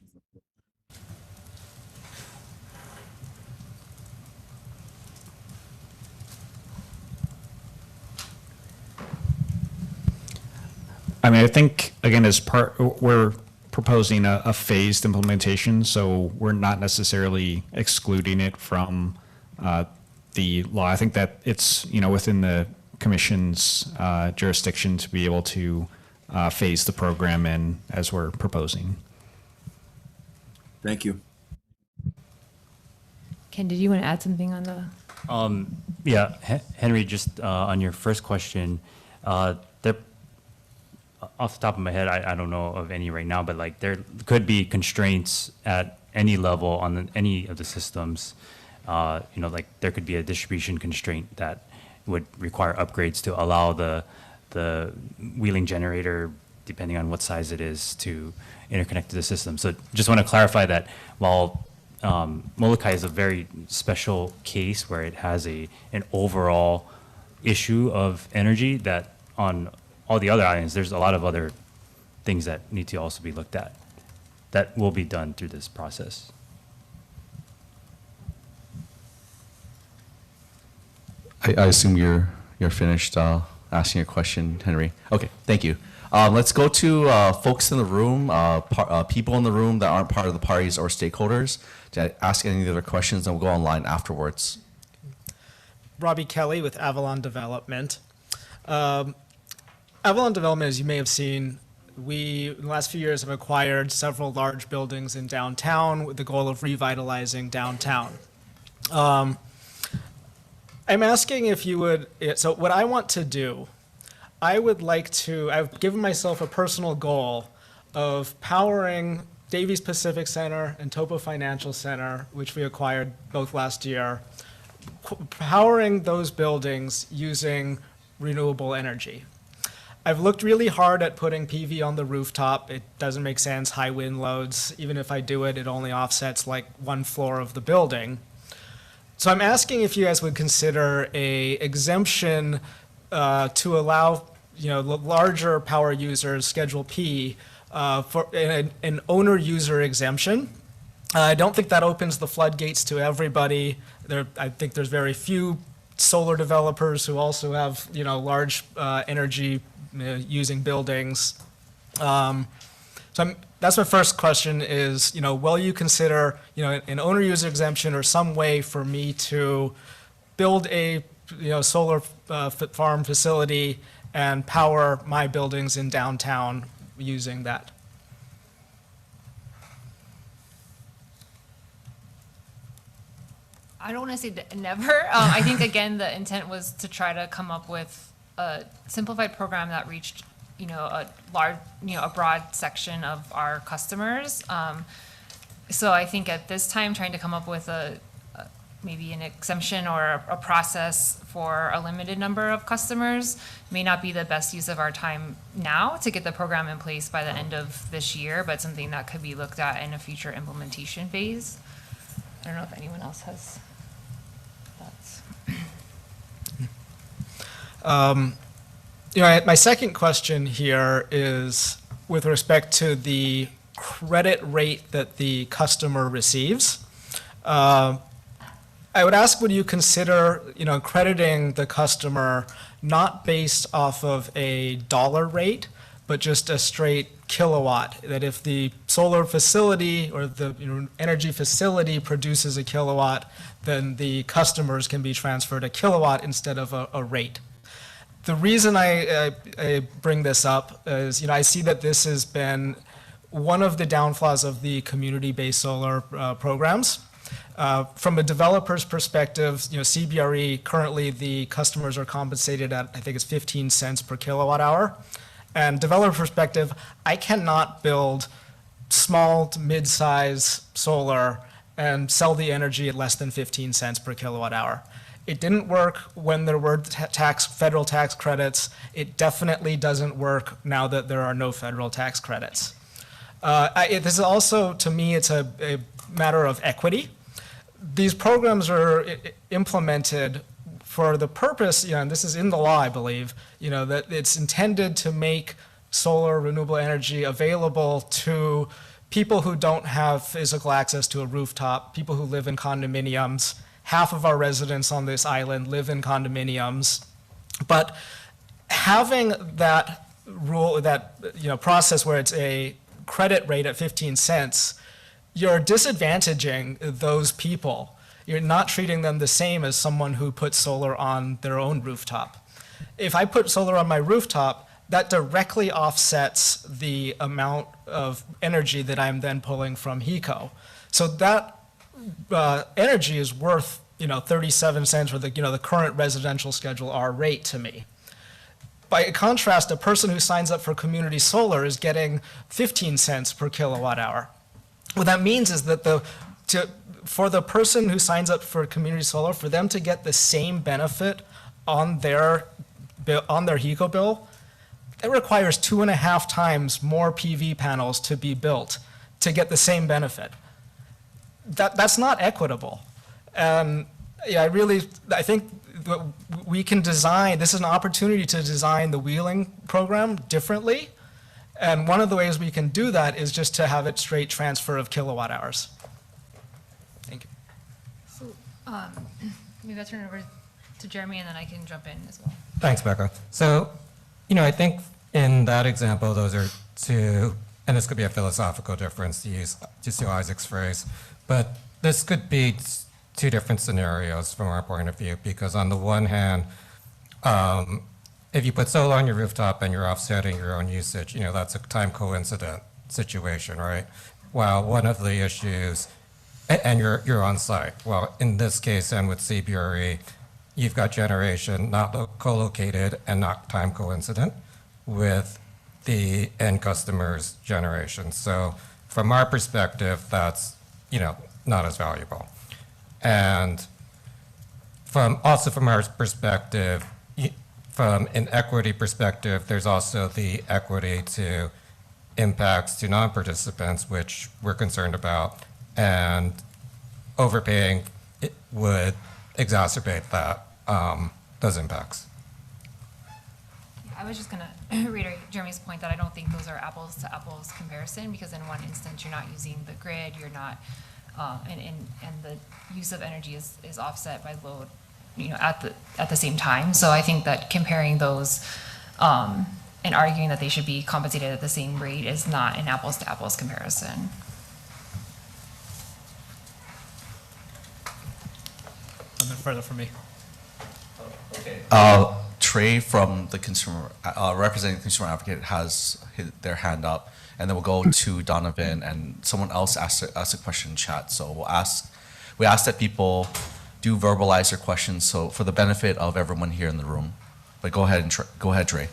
I mean, I think, again, as part, we're proposing a phased implementation, so we're not necessarily excluding it from the law. I think that it's, you know, within the Commission's jurisdiction to be able to phase the program in as we're proposing. Thank you. Ken, did you want to add something on the? Yeah, Henry, just on your first question, there, off the top of my head, I don't know of any right now, but like there could be constraints at any level on any of the systems. Like there could be a distribution constraint that would require upgrades to allow the wheeling generator, depending on what size it is, to interconnect to the system. So just want to clarify that while Molokai is a very special case where it has an overall issue of energy, that on all the other islands, there's a lot of other things that need to also be looked at that will be done through this process. I assume you're finished asking a question, Henry. Okay, thank you. Let's go to folks in the room, people in the room that aren't part of the parties or stakeholders to ask any other questions, and we'll go online afterwards. Robbie Kelly with Avalon Development. Avalon Development, as you may have seen, we, in the last few years, have acquired several large buildings in downtown with the goal of revitalizing downtown. I'm asking if you would, so what I want to do, I've given myself a personal goal of powering Davies Pacific Center and Topo Financial Center, which we acquired both last year, powering those buildings using renewable energy. I've looked really hard at putting PV on the rooftop. It doesn't make sense, high wind loads. Even if I do it, it only offsets like one floor of the building. So I'm asking if you guys would consider a exemption to allow larger power users, Schedule P, for an owner user exemption. I don't think that opens the floodgates to everybody. I think there's very few solar developers who also have large energy using buildings. That's my first question is, will you consider, an owner user exemption or some way for me to build a, solar farm facility and power my buildings in downtown using that? I don't want to say never. I think, again, the intent was to try to come up with a simplified program that reached a large, a broad section of our customers. So I think at this time, trying to come up with maybe an exemption or a process for a limited number of customers may not be the best use of our time now to get the program in place by the end of this year, but something that could be looked at in a future implementation phase. I don't know if anyone else has thoughts. My second question here is with respect to the credit rate that the customer receives. I would ask, would you consider, crediting the customer not based off of a dollar rate, but just a straight kilowatt? That if the solar facility or the energy facility produces a kilowatt, then the customers can be transferred a kilowatt instead of a rate. The reason I bring this up is, I see that this has been one of the downfalls of the community-based solar programs. From a developer's perspective, CBRE, currently the customers are compensated at, I think it's 15 cents per kilowatt hour. And developer perspective, I cannot build small to mid-size solar and sell the energy at less than 15 cents per kilowatt hour. It didn't work when there were federal tax credits. It definitely doesn't work now that there are no federal tax credits. This is also, to me, it's a matter of equity. These programs are implemented for the purpose, and this is in the law, I believe, that it's intended to make solar renewable energy available to people who don't have physical access to a rooftop, people who live in condominiums. Half of our residents on this island live in condominiums. But having that rule, that process where it's a credit rate at 15 cents, you're disadvantaging those people. You're not treating them the same as someone who puts solar on their own rooftop. If I put solar on my rooftop, that directly offsets the amount of energy that I'm then pulling from HECO. So that energy is worth, 37 cents for the current residential Schedule R rate to me. By contrast, a person who signs up for community solar is getting 15 cents per kilowatt hour. What that means is that for the person who signs up for community solar, for them to get the same benefit on their HECO bill, it requires 2.5 times more PV panels to be built to get the same benefit. That's not equitable. And I think we can design, this is an opportunity to design the wheeling program differently. And one of the ways we can do that is just to have it straight transfer of kilowatt hours. Thank you. So maybe I'll turn it over to Jeremy and then I can jump in as well. Thanks, Becca. So, I think in that example, those are two, and this could be a philosophical difference to use Isaac's phrase, but this could be two different scenarios from our point of view, because on the one hand, if you put solar on your rooftop and you're offsetting your own usage, that's a time coincident situation, right? While one of the issues, and you're on site. Well, in this case, and with CBRE, you've got generation not co-located and not time coincident with the end customer's generation. So from our perspective, that's, not as valuable. And from our perspective, from an equity perspective, there's also the equity to impacts to non-participants, which we're concerned about, and overpaying would exacerbate those impacts. I was just going to reiterate Jeremy's point that I don't think those are apples to apples comparison, because in one instance you're not using the grid, you're not, and the use of energy is offset by load, at the same time. So I think that comparing those and arguing that they should be compensated at the same rate is not an apples to apples comparison. Nothing further from me. Trey from the consumer, representing the consumer advocate, has their hand up, and then we'll go to Donovan, and someone else asked a question in chat. So we ask that people do verbalize their questions, so for the benefit of everyone here in the room. But go ahead, Trey.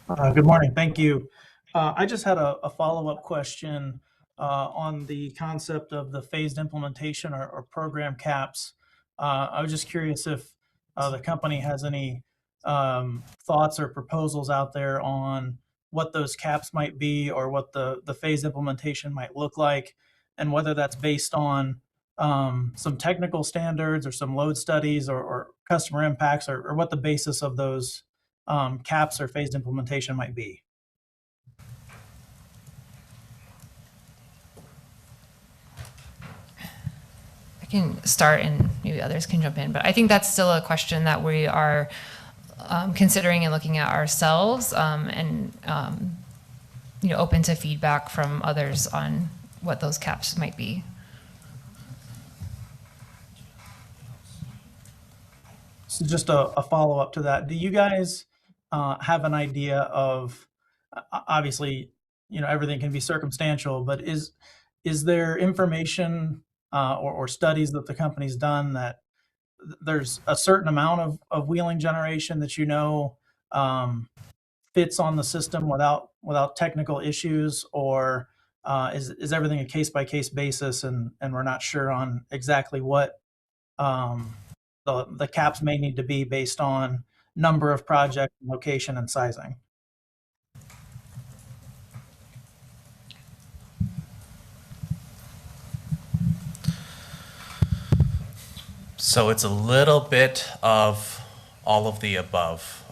Good morning. Thank you. I just had a follow-up question on the concept of the phased implementation or program caps. I was just curious if the company has any thoughts or proposals out there on what those caps might be, or what the phased implementation might look like, and whether that's based on some technical standards or some load studies or customer impacts, or what the basis of those caps or phased implementation might be. I can start and maybe others can jump in, but I think that's still a question that we are considering and looking at ourselves, and open to feedback from others on what those caps might be. So just a follow-up to that, do you guys have an idea of, obviously, everything can be circumstantial, but is there information or studies that the company's done that there's a certain amount of wheeling generation that fits on the system without technical issues, or is everything a case-by-case basis, and we're not sure on exactly what the caps may need to be based on number of projects, location, and sizing? So it's a little bit of all of the above.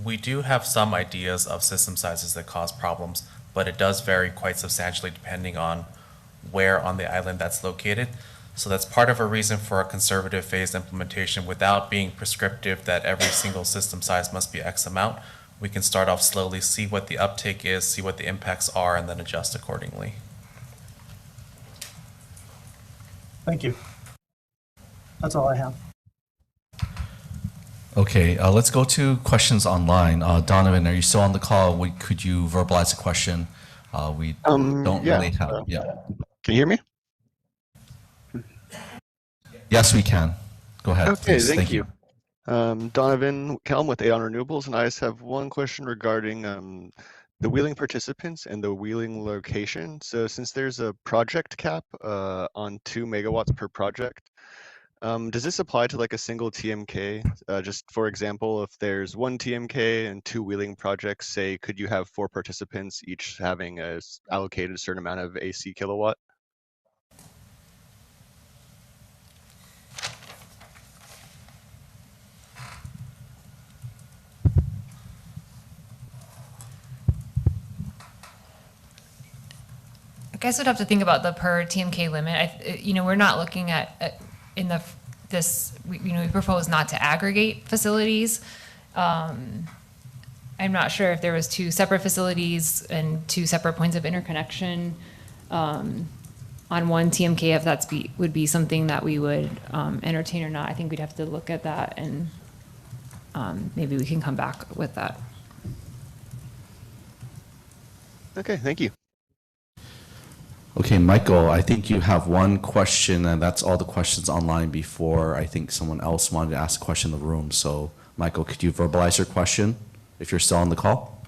We do have some ideas of system sizes that cause problems, but it does vary quite substantially depending on where on the island that's located. So that's part of a reason for a conservative phased implementation without being prescriptive that every single system size must be X amount. We can start off slowly, see what the uptake is, see what the impacts are, and then adjust accordingly. Thank you. That's all I have. Okay, let's go to questions online. Donovan, are you still on the call? Could you verbalize a question? We don't Yeah. really have, yeah. Can you hear me? Yes, we can. Go ahead, Okay, please. thank you. Donovan Kelm with Aon Renewables, and I just have one question regarding the wheeling participants and the wheeling location. So since there's a project cap on 2 megawatts per project, does this apply to like a single TMK? Just for example, if there's 1 TMK and 2 wheeling projects, say, could you have 4 participants, each having allocated a certain amount of AC kilowatt? I guess we'd have to think about the per TMK limit. We're not looking at we propose not to aggregate facilities. I'm not sure if there was 2 separate facilities and 2 separate points of interconnection on 1 TMK, if would be something that we would entertain or not. I think we'd have to look at that, and maybe we can come back with that. Okay, thank you. Okay, Michael, I think you have one question, and that's all the questions online before I think someone else wanted to ask a question in the room. So, Michael, could you verbalize your question if you're still on the call?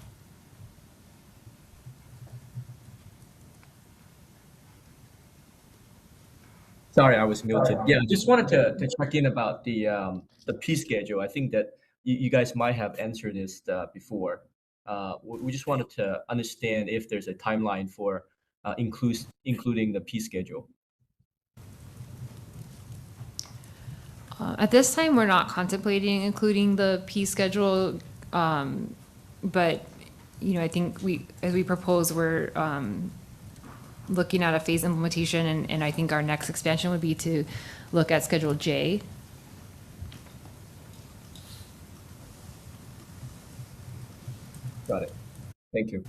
Sorry, I was muted. Yeah, just wanted to check in about the P schedule. I think that you guys might have answered this before. We just wanted to understand if there's a timeline for including the P schedule. At this time, we're not contemplating including the P schedule, but I think as we propose, we're looking at a phase implementation, and I think our next expansion would be to look at Schedule J. Got it. Thank you.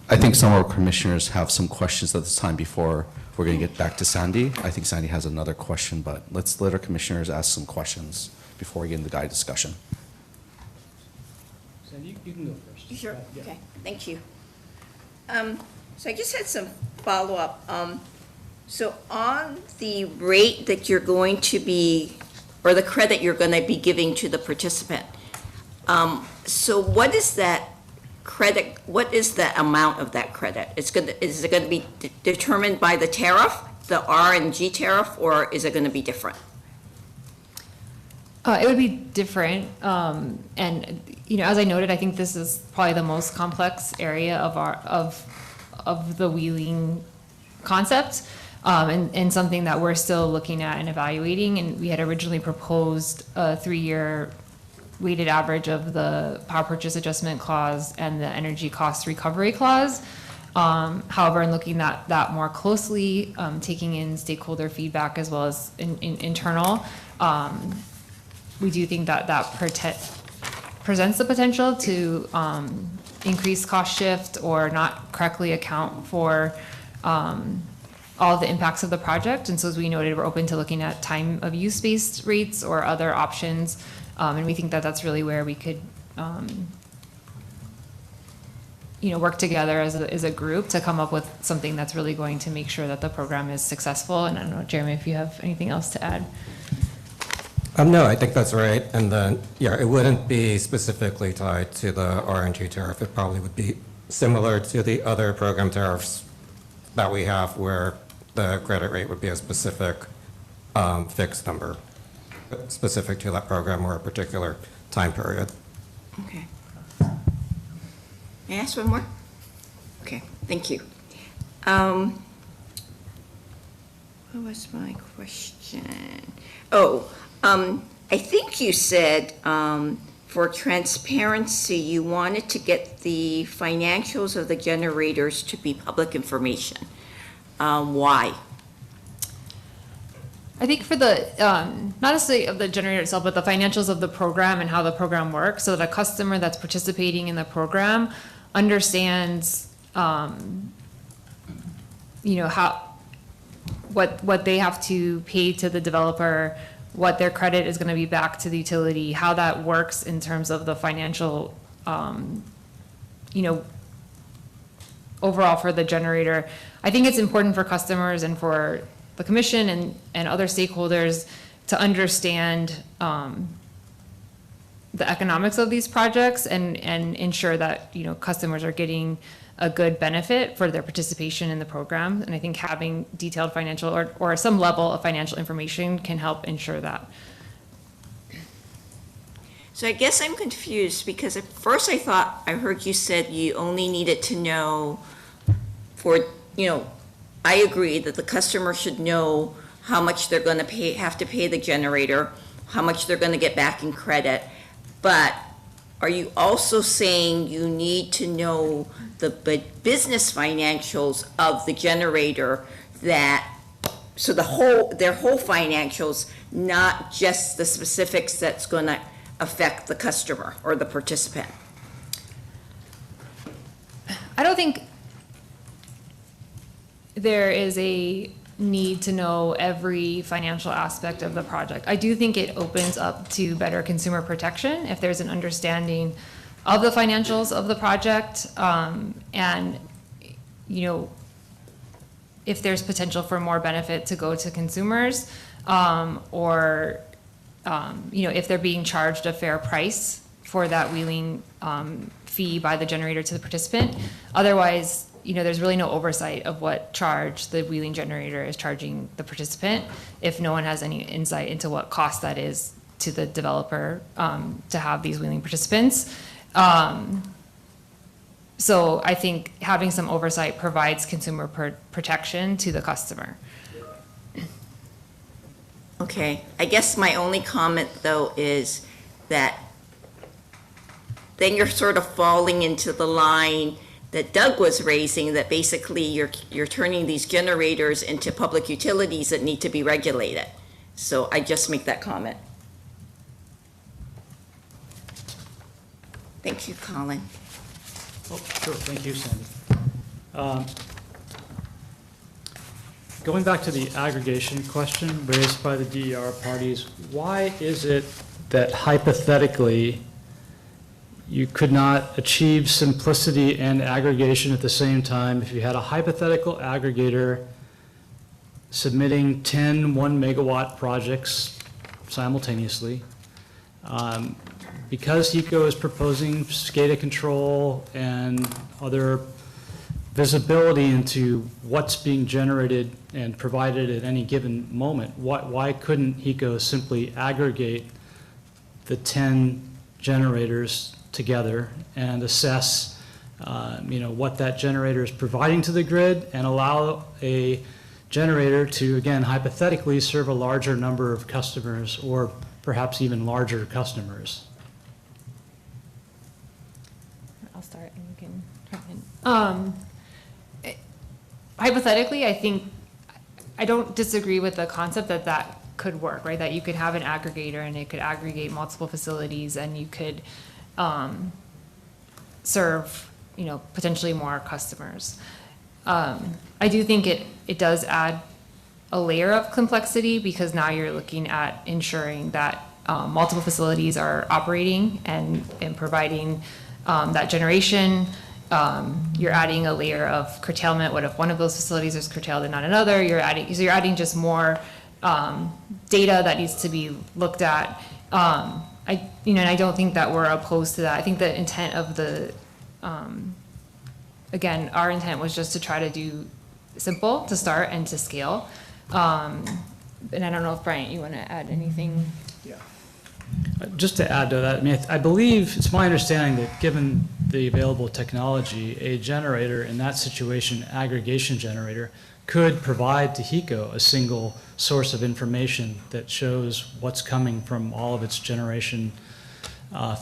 I think some of our commissioners have some questions at this time before we're going to get back to Sandy. I think Sandy has another question, but let's let our commissioners ask some questions before we get into the guide discussion. Sandy, you can go first. Sure, okay, thank you. So I just had some follow-up. So on the rate that you're going to be, or the credit you're going to be giving to the participant, so what is that credit, what is the amount of that credit? Is it going to be determined by the tariff, the R and G tariff, or is it going to be different? It would be different, and as I noted, I think this is probably the most complex area of the wheeling concept, and something that we're still looking at and evaluating. And we had originally proposed a 3-year weighted average of the power purchase adjustment clause and the energy cost recovery clause. However, in looking at that more closely, taking in stakeholder feedback as well as internal, we do think that presents the potential to increase cost shift or not correctly account for all the impacts of the project. And so, as we noted, we're open to looking at time of use-based rates or other options. And we think that that's really where we could, work together as a group to come up with something that's really going to make sure that the program is successful. And I don't know, Jeremy, if you have anything else to add. No, I think that's right. And then, yeah, it wouldn't be specifically tied to the RNG tariff. It probably would be similar to the other program tariffs that we have, where the credit rate would be a specific fixed number, specific to that program or a particular time period. Okay. May I ask one more? Okay, thank you. What was my question? I think you said for transparency, you wanted to get the financials of the generators to be public information. Why? I think for the, not necessarily of the generator itself, but the financials of the program and how the program works, so that a customer that's participating in the program understands, you know, what they have to pay to the developer, what their credit is going to be back to the utility, how that works in terms of the financial, you know, overall for the generator. I think it's important for customers and for the commission and other stakeholders to understand the economics of these projects and ensure that, you know, customers are getting a good benefit for their participation in the program. And I think having detailed financial or some level of financial information can help ensure that. So I guess I'm confused because at first I thought I heard you said you only needed to know for, you know, I agree that the customer should know how much they're going to have to pay the generator, how much they're going to get back in credit. But are you also saying you need to know the business financials of the generator, that so their whole financials, not just the specifics that's going to affect the customer or the participant? I don't think there is a need to know every financial aspect of the project. I do think it opens up to better consumer protection if there's an understanding of the financials of the project, and, you know, if there's potential for more benefit to go to consumers, or, you know, if they're being charged a fair price for that wheeling fee by the generator to the participant. Otherwise, you know, there's really no oversight of what charge the wheeling generator is charging the participant if no one has any insight into what cost that is to the developer to have these wheeling participants. So I think having some oversight provides consumer protection to the customer. Okay, I guess my only comment though is that then you're sort of falling into the line that Doug was raising, that basically you're turning these generators into public utilities that need to be regulated. So I just make that comment. Thank you, Colin. Oh, sure, thank you, Sandy. Going back to the aggregation question raised by the DER parties, why is it that hypothetically you could not achieve simplicity and aggregation at the same time if you had a hypothetical aggregator submitting 10 1-megawatt projects simultaneously? Because HECO is proposing SCADA control and other visibility into what's being generated and provided at any given moment, why couldn't HECO simply aggregate the 10 generators together and assess you know, what that generator is providing to the grid, and allow a generator to, again, hypothetically serve a larger number of customers, or perhaps even larger customers? I'll start and you can jump in. Hypothetically, I think, I don't disagree with the concept that that could work, right? That you could have an aggregator and it could aggregate multiple facilities and you could serve, you know, potentially more customers. I do think it does add a layer of complexity, because now you're looking at ensuring that multiple facilities are operating and providing that generation. You're adding a layer of curtailment. What if one of those facilities is curtailed and not another? You're adding just more data that needs to be looked at. And I don't think that we're opposed to that. I think the intent of the, again, our intent was just to try to do simple to start and to scale. And I don't know if Bryant, you want to add anything? Yeah. Just to add to that, I mean, I believe, it's my understanding that given the available technology, a generator in that situation, aggregation generator, could provide to HECO a single source of information that shows what's coming from all of its generation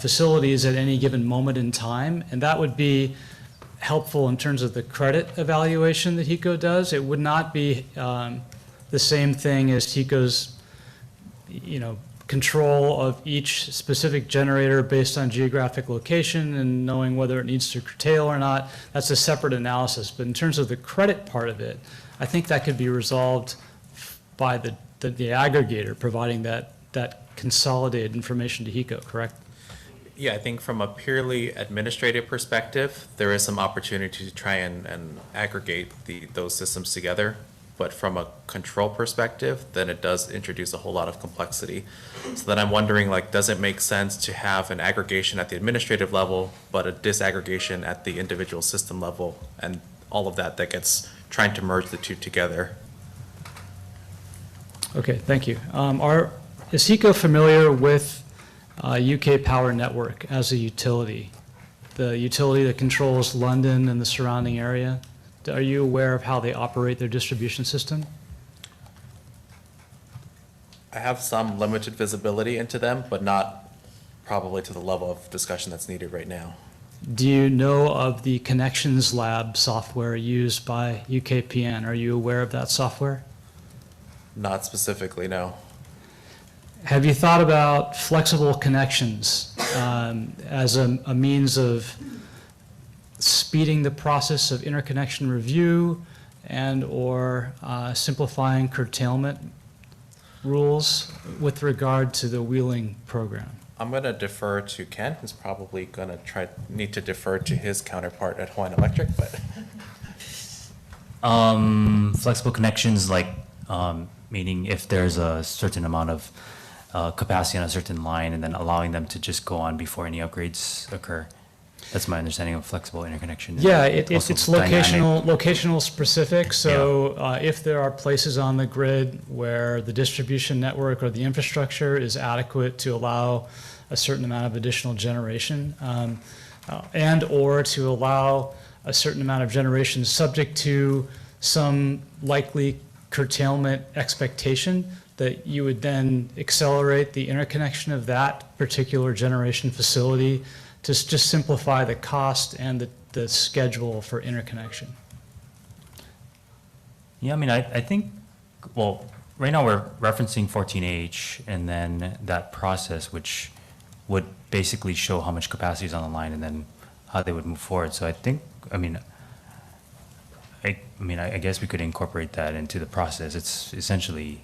facilities at any given moment in time. And that would be helpful in terms of the credit evaluation that HECO does. It would not be the same thing as TECO's, control of each specific generator based on geographic location and knowing whether it needs to curtail or not. That's a separate analysis. But in terms of the credit part of it, I think that could be resolved by the aggregator providing that consolidated information to HECO, correct? Yeah, I think from a purely administrative perspective, there is some opportunity to try and aggregate those systems together. But from a control perspective, then it does introduce a whole lot of complexity. So then I'm wondering, like, does it make sense to have an aggregation at the administrative level, but a disaggregation at the individual system level, and all of that gets trying to merge the two together? Okay, thank you. Is HECO familiar with UK Power Network as a utility? The utility that controls London and the surrounding area? Are you aware of how they operate their distribution system? I have some limited visibility into them, but not probably to the level of discussion that's needed right now. Do you know of the Connections Lab software used by UKPN? Are you aware of that software? Not specifically, no. Have you thought about flexible connections as a means of speeding the process of interconnection review and or simplifying curtailment rules with regard to the wheeling program? I'm going to defer to Ken, who's probably going to need to defer to his counterpart at Hawaiian Electric, but. Flexible connections, like meaning if there's a certain amount of capacity on a certain line and then allowing them to just go on before any upgrades occur. That's my understanding of flexible interconnection. Yeah, it's locational specific. So if there are places on the grid where the distribution network or the infrastructure is adequate to allow a certain amount of additional generation, and or to allow a certain amount of generation subject to some likely curtailment expectation, that you would then accelerate the interconnection of that particular generation facility to just simplify the cost and the schedule for interconnection. Yeah, I mean, I think, well, right now we're referencing 14H and then that process, which would basically show how much capacity is on the line and then how they would move forward. So I think, I guess we could incorporate that into the process. It's essentially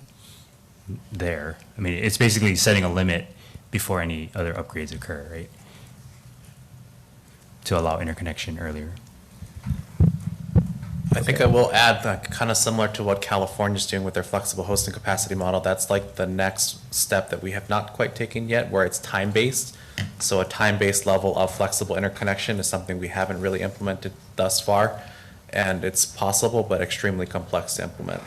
there. I mean, it's basically setting a limit before any other upgrades occur, right? To allow interconnection earlier. I think I will add, kind of similar to what California's doing with their flexible hosting capacity model. That's like the next step that we have not quite taken yet, where it's time-based. So a time-based level of flexible interconnection is something we haven't really implemented thus far. And it's possible, but extremely complex to implement.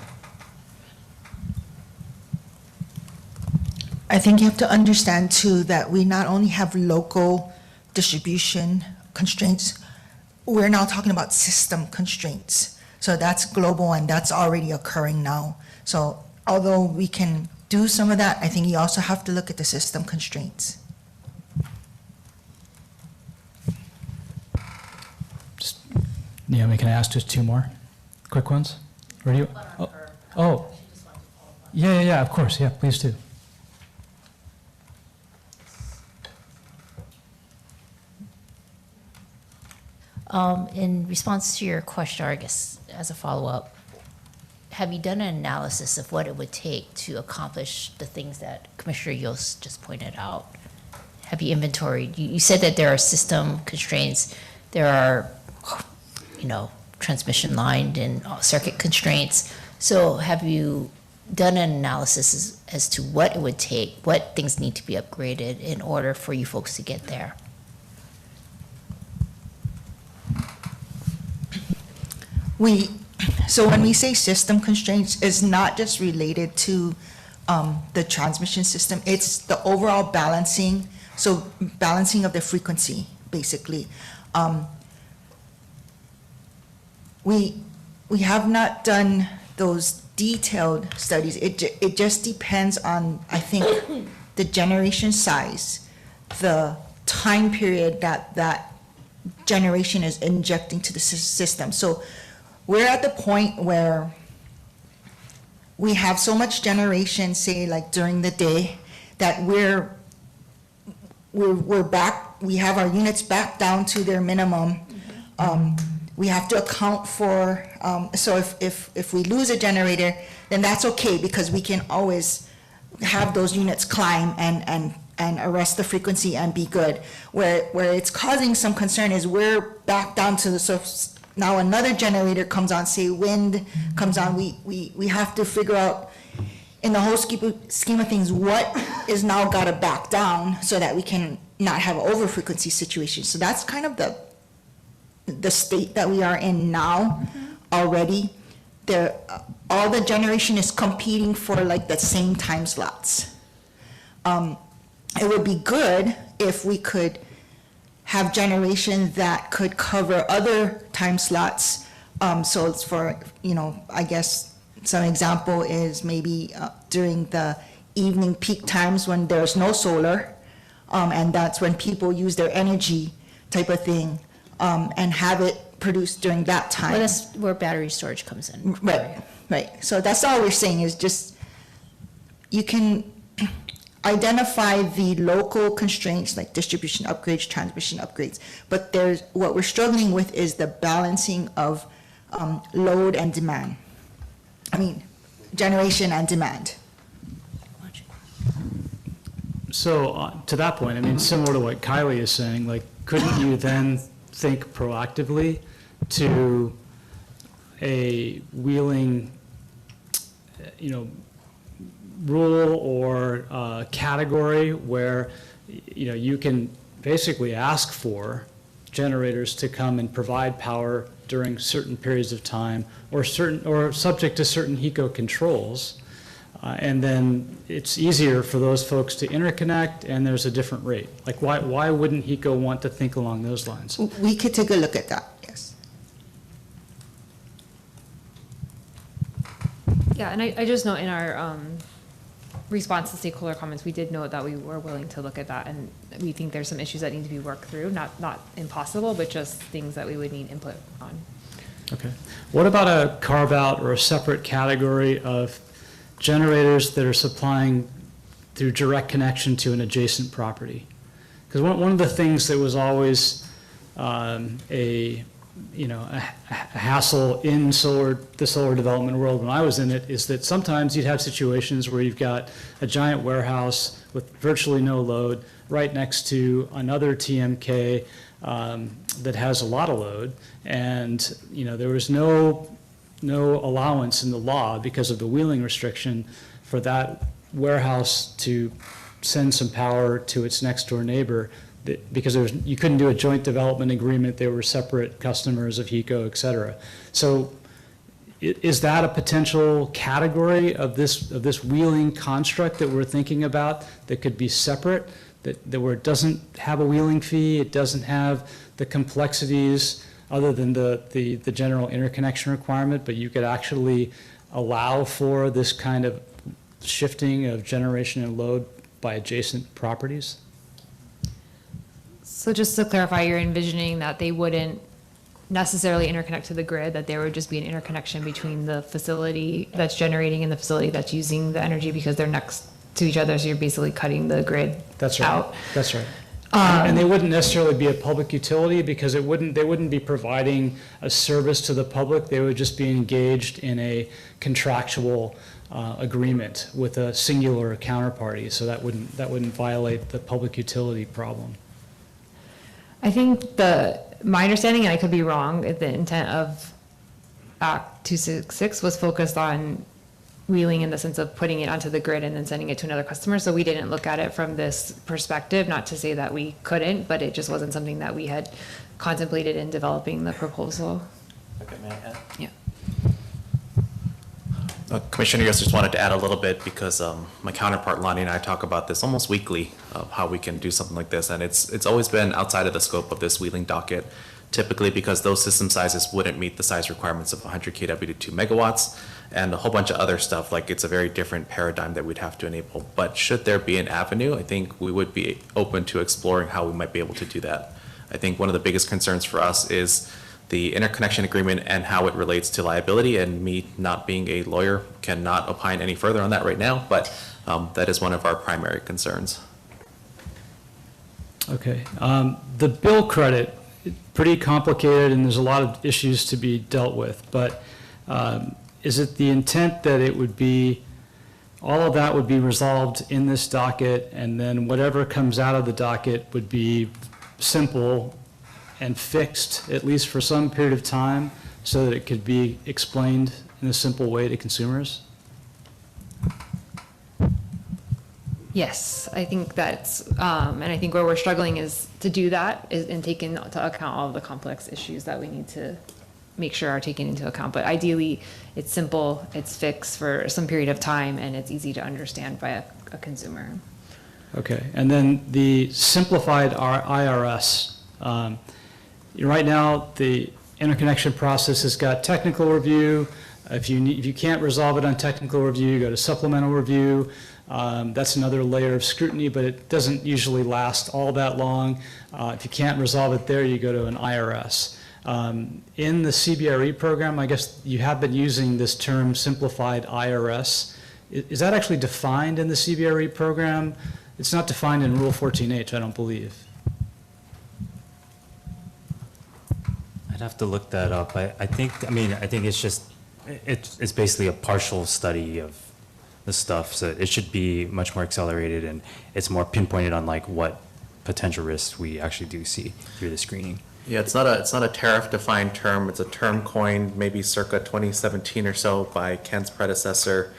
I think you have to understand too that we not only have local distribution constraints, we're now talking about system constraints. So that's global and that's already occurring now. So although we can do some of that, I think you also have to look at the system constraints. Naomi, can I ask just two more quick ones? Or do you? Yeah, of course. Yeah, please do. In response to your question, or I guess as a follow-up, have you done an analysis of what it would take to accomplish the things that Commissioner Yost just pointed out? Have you inventoried? You said that there are system constraints, there are, transmission line and circuit constraints. So have you done an analysis as to what it would take, what things need to be upgraded in order for you folks to get there? So when we say system constraints, it's not just related to the transmission system, it's the overall balancing, so balancing of the frequency, basically. We have not done those detailed studies. It just depends on, I think, the generation size, the time period that generation is injecting to the system. So we're at the point where we have so much generation, say like during the day, that we're back, we have our units back down to their minimum. We have to account for, so if we lose a generator, then that's okay, because we can always have those units climb and arrest the frequency and be good. Where it's causing some concern is we're back down to the, so now another generator comes on, say wind comes on, we have to figure out in the whole scheme of things, what is now gotta back down so that we can not have an over frequency situation. So that's kind of the state that we are in now already. All the generation is competing for like the same time slots. It would be good if we could have generation that could cover other time slots. So it's for, I guess some example is maybe during the evening peak times when there's no solar, and that's when people use their energy type of thing, and have it produced during that time. Well, that's where battery storage comes in. Right. So that's all we're saying is just, you can identify the local constraints like distribution upgrades, transmission upgrades, but what we're struggling with is the balancing of load and demand. Generation and demand. So to that point, similar to what Kylie is saying, like, couldn't you then think proactively to a wheeling, rule or category where, you can basically ask for generators to come and provide power during certain periods of time, or subject to certain HECO controls, and then it's easier for those folks to interconnect, and there's a different rate. Like, why wouldn't HECO want to think along those lines? We could take a look at that, yes. Yeah, and I just note in our response to stakeholder comments, we did note that we were willing to look at that, and we think there's some issues that need to be worked through, not impossible, but just things that we would need input on. Okay. What about a carve out or a separate category of generators that are supplying through direct connection to an adjacent property? Because one of the things that was always a hassle in the solar development world when I was in it is that sometimes you'd have situations where you've got a giant warehouse with virtually no load right next to another TMK that has a lot of load, and there was no allowance in the law because of the wheeling restriction for that warehouse to send some power to its next door neighbor, because you couldn't do a joint development agreement. They were separate customers of HECO, et cetera. So is that a potential category of this wheeling construct that we're thinking about that could be separate, that where it doesn't have a wheeling fee, it doesn't have the complexities other than the general interconnection requirement, but you could actually allow for this kind of shifting of generation and load by adjacent properties? So just to clarify, you're envisioning that they wouldn't necessarily interconnect to the grid, that there would just be an interconnection between the facility that's generating and the facility that's using the energy because they're next to each other, so you're basically cutting the grid out. That's right. And they wouldn't necessarily be a public utility because they wouldn't be providing a service to the public. They would just be engaged in a contractual agreement with a singular counterparty. So that wouldn't violate the public utility problem. I think my understanding, and I could be wrong, the intent of Act 266 was focused on wheeling in the sense of putting it onto the grid and then sending it to another customer. So we didn't look at it from this perspective, not to say that we couldn't, but it just wasn't something that we had contemplated in developing the proposal. Okay, may I add? Yeah. Commissioner, I just wanted to add a little bit because my counterpart Lonnie and I talk about this almost weekly of how we can do something like this, and it's always been outside of the scope of this wheeling docket, typically because those system sizes wouldn't meet the size requirements of 100 kW to 2 megawatts and a whole bunch of other stuff. Like, it's a very different paradigm that we'd have to enable. But should there be an avenue, I think we would be open to exploring how we might be able to do that. I think one of the biggest concerns for us is the interconnection agreement and how it relates to liability, and me not being a lawyer cannot opine any further on that right now, but that is one of our primary concerns. Okay. The bill credit, pretty complicated, and there's a lot of issues to be dealt with, but is it the intent that it would be, all of that would be resolved in this docket, and then whatever comes out of the docket would be simple and fixed, at least for some period of time, so that it could be explained in a simple way to consumers? Yes, I think that's, and I think where we're struggling is to do that and take into account all of the complex issues that we need to make sure are taken into account. But ideally, it's simple, it's fixed for some period of time, and it's easy to understand by a consumer. Okay, and then the simplified IRS. Right now, the interconnection process has got technical review. If you can't resolve it on technical review, you go to supplemental review. That's another layer of scrutiny, but it doesn't usually last all that long. If you can't resolve it there, you go to an IRS. In the CBRE program, I guess you have been using this term simplified IRS. Is that actually defined in the CBRE program? It's not defined in Rule 14H, I don't believe. I'd have to look that up. I think it's just, it's basically a partial study of the stuff, so it should be much more accelerated, and it's more pinpointed on like what potential risks we actually do see through the screening. Yeah, it's not a tariff-defined term. It's a term coined maybe circa 2017 or so by Ken's predecessor,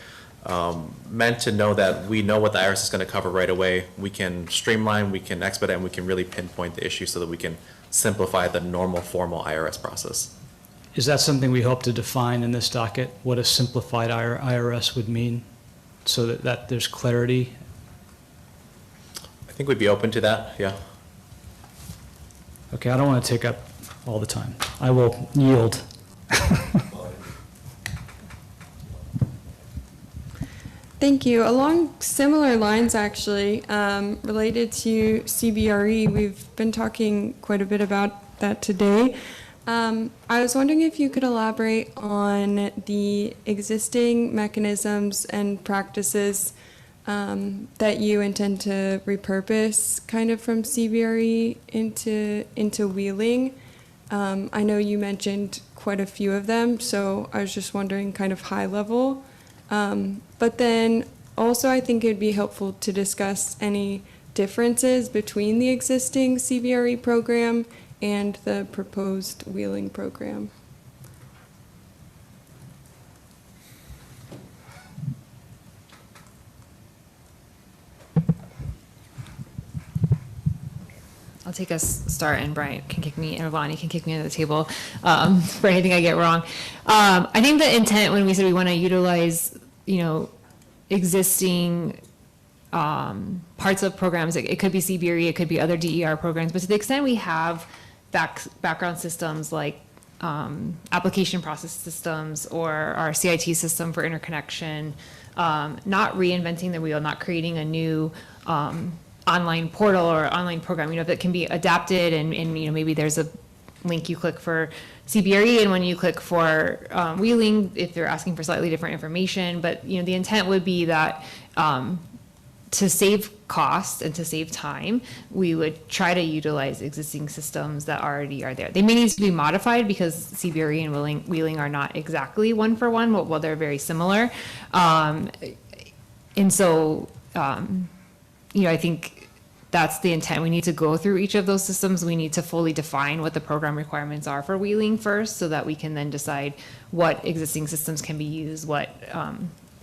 meant to know that we know what the IRS is going to cover right away. We can streamline, we can expedite, and we can really pinpoint the issue so that we can simplify the normal formal IRS process. Is that something we hope to define in this docket, what a simplified IRS would mean, so that there's clarity? I think we'd be open to that, yeah. Okay, I don't want to take up all the time. I will yield. Thank you. Along similar lines, actually, related to CBRE, we've been talking quite a bit about that today. I was wondering if you could elaborate on the existing mechanisms and practices that you intend to repurpose kind of from CBRE into wheeling. I know you mentioned quite a few of them, so I was just wondering kind of high level. But then also I think it'd be helpful to discuss any differences between the existing CBRE program and the proposed wheeling program. I'll take a start, and Bryant can kick me, and Ravani can kick me under the table for anything I get wrong. I think the intent when we said we want to utilize, existing parts of programs, it could be CBRE, it could be other DER programs, but to the extent we have background systems like application process systems or our CIT system for interconnection, not reinventing the wheel, not creating a new online portal or online program, that can be adapted, and maybe there's a link you click for CBRE, and when you click for wheeling, if they're asking for slightly different information. But the intent would be that to save cost and to save time, we would try to utilize existing systems that already are there. They may need to be modified because CBRE and wheeling are not exactly one for one, while they're very similar. And so I think that's the intent. We need to go through each of those systems. We need to fully define what the program requirements are for wheeling first, so that we can then decide what existing systems can be used, what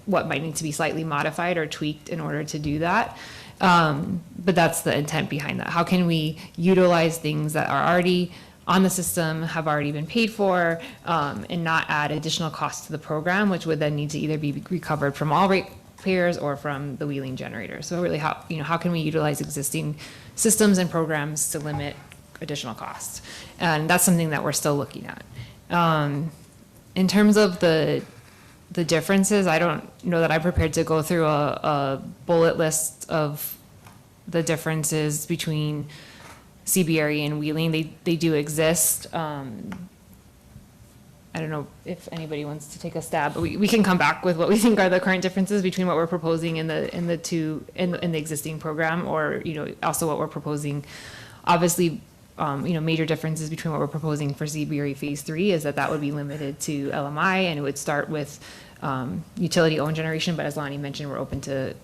might need to be slightly modified or tweaked in order to do that. But that's the intent behind that. How can we utilize things that are already on the system, have already been paid for, and not add additional costs to the program, which would then need to either be recovered from all ratepayers or from the wheeling generator. So really, how can we utilize existing systems and programs to limit additional costs? And that's something that we're still looking at. In terms of the differences, I don't know that I'm prepared to go through a bullet list of the differences between CBRE and wheeling. They do exist. I don't know if anybody wants to take a stab, but we can come back with what we think are the current differences between what we're proposing in the existing program, or, you know, also what we're proposing. Obviously, you know, major differences between what we're proposing for CBRE Phase 3 is that would be limited to LMI, and it would start with utility-owned generation, but as Lonnie mentioned, we're open to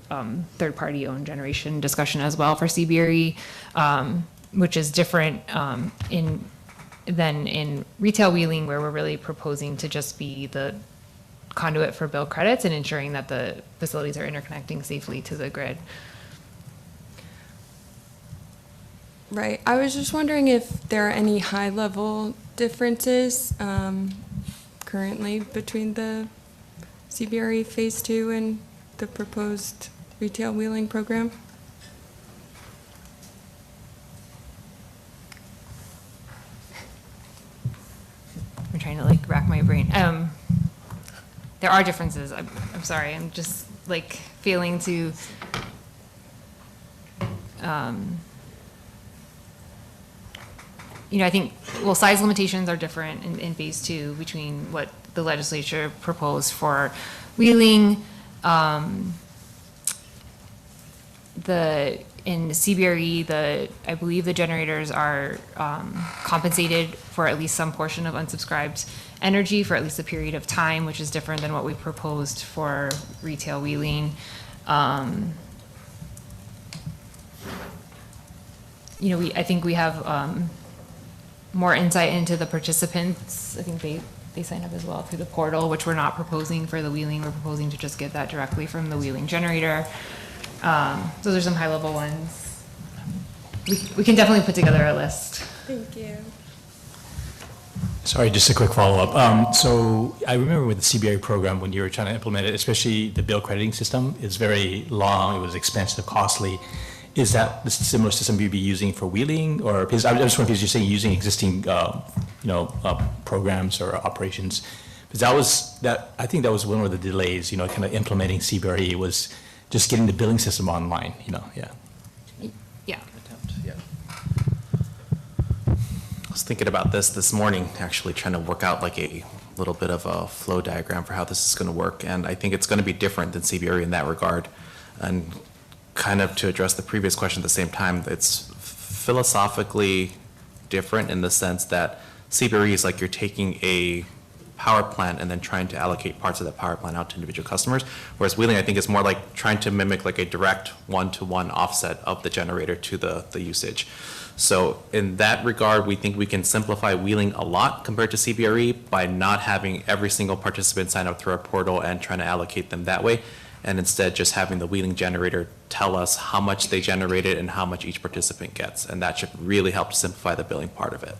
third-party owned generation discussion as well for CBRE, which is different than in retail wheeling, where we're really proposing to just be the conduit for bill credits and ensuring that the facilities are interconnecting safely to the grid. Right. I was just wondering if there are any high-level differences currently between the CBRE Phase 2 and the proposed retail wheeling program? I'm trying to like rack my brain. There are differences. I'm sorry. I'm just like failing to. You know, I think, well, size limitations are different in Phase 2 between what the legislature proposed for wheeling. In CBRE, I believe the generators are compensated for at least some portion of unsubscribed energy for at least a period of time, which is different than what we proposed for retail wheeling. You know, I think we have more insight into the participants. I think they sign up as well through the portal, which we're not proposing for the wheeling. We're proposing to just get that directly from the wheeling generator. Those are some high-level ones. We can definitely put together a list. Thank you. Sorry, just a quick follow-up. So I remember with the CBRE program, when you were trying to implement it, especially the bill crediting system, is very long, it was expensive, costly. Is that the similar system you'd be using for wheeling? Or, because I just wonder if you're saying using existing, programs or operations. Because I think that was one of the delays, you know, kind of implementing CBRE was just getting the billing system online, you know, yeah. Yeah. Yeah. I was thinking about this morning, actually trying to work out like a little bit of a flow diagram for how this is going to work. And I think it's going to be different than CBRE in that regard. And kind of to address the previous question at the same time, it's philosophically different in the sense that CBRE is like you're taking a power plant and then trying to allocate parts of that power plant out to individual customers. Whereas wheeling, I think, is more like trying to mimic like a direct one-to-one offset of the generator to the usage. So in that regard, we think we can simplify wheeling a lot compared to CBRE by not having every single participant sign up through our portal and trying to allocate them that way, and instead just having the wheeling generator tell us how much they generated and how much each participant gets. And that should really help to simplify the billing part of it.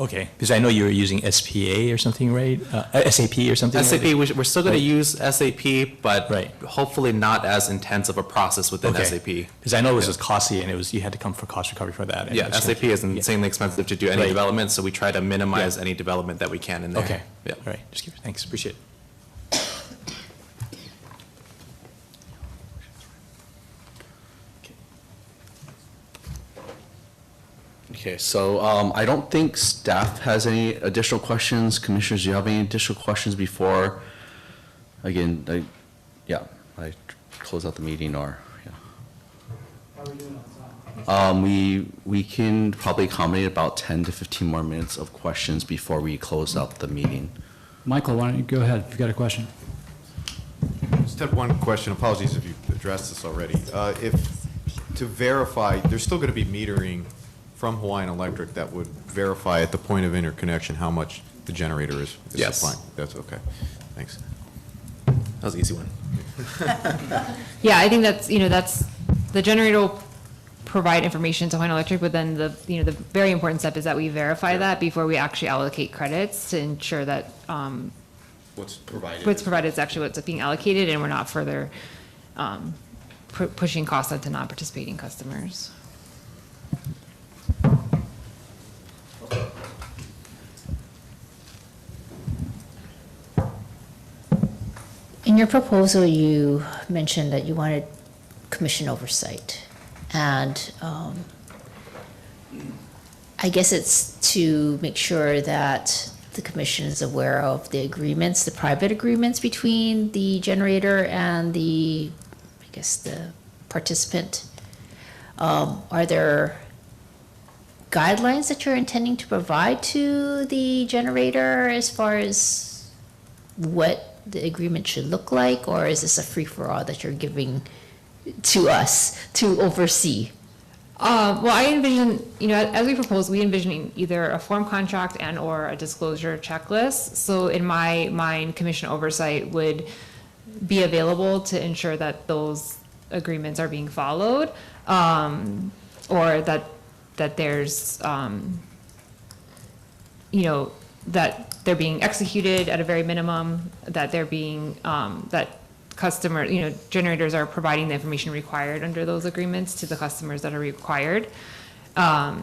Okay, because I know you were using SPA or something, right? SAP or something? SAP, right? we're still going to use SAP, but hopefully not as intense of a process within SAP. Because I know it was just costly, and you had to come for cost recovery for that. Yeah, SAP is insanely expensive to do any development, so we try to minimize any development that we can in there. Okay, yeah. All right, just curious. Thanks, appreciate it. Okay, so I don't think staff has any additional questions. Commissioners, do you have any additional questions before, again, I close out the meeting or, yeah. How are we doing on time? We can probably accommodate about 10 to 15 more minutes of questions before we close out the meeting. Michael, why don't you go ahead if you've got a question? Just have one question. Apologies if you've addressed this already. To verify, there's still going to be metering from Hawaiian Electric that would verify at the point of interconnection how much the generator is supplying. That's okay. Thanks. That was an easy one. Yeah, I think that's the generator will provide information to Hawaiian Electric, but then the very important step is that we verify that before we actually allocate credits to ensure that what's provided is actually what's being allocated, and we're not further pushing costs onto non-participating customers. In your proposal, you mentioned that you wanted commission oversight. And I guess it's to make sure that the commission is aware of the agreements, the private agreements between the generator and the, I guess, the participant. Are there guidelines that you're intending to provide to the generator as far as what the agreement should look like, or is this a free-for-all that you're giving to us to oversee? Well, I envision, as we propose, we envision either a form contract and or a disclosure checklist. So in my mind, commission oversight would be available to ensure that those agreements are being followed, or that there's, that they're being executed at a very minimum, that they're being, that generators are providing the information required under those agreements to the customers that are required. I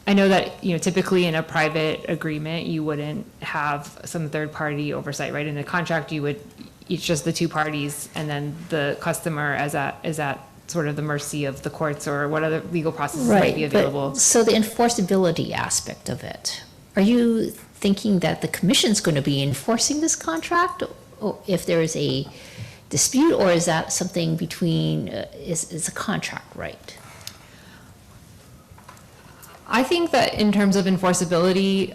know that, typically in a private agreement, you wouldn't have some third-party oversight, right? In a contract, it's just the two parties, and then the customer is at sort of the mercy of the courts or what other legal processes might be available. So the enforceability aspect of it, are you thinking that the commission's going to be enforcing this contract if there is a dispute, or is that something between, is a contract right? I think that in terms of enforceability,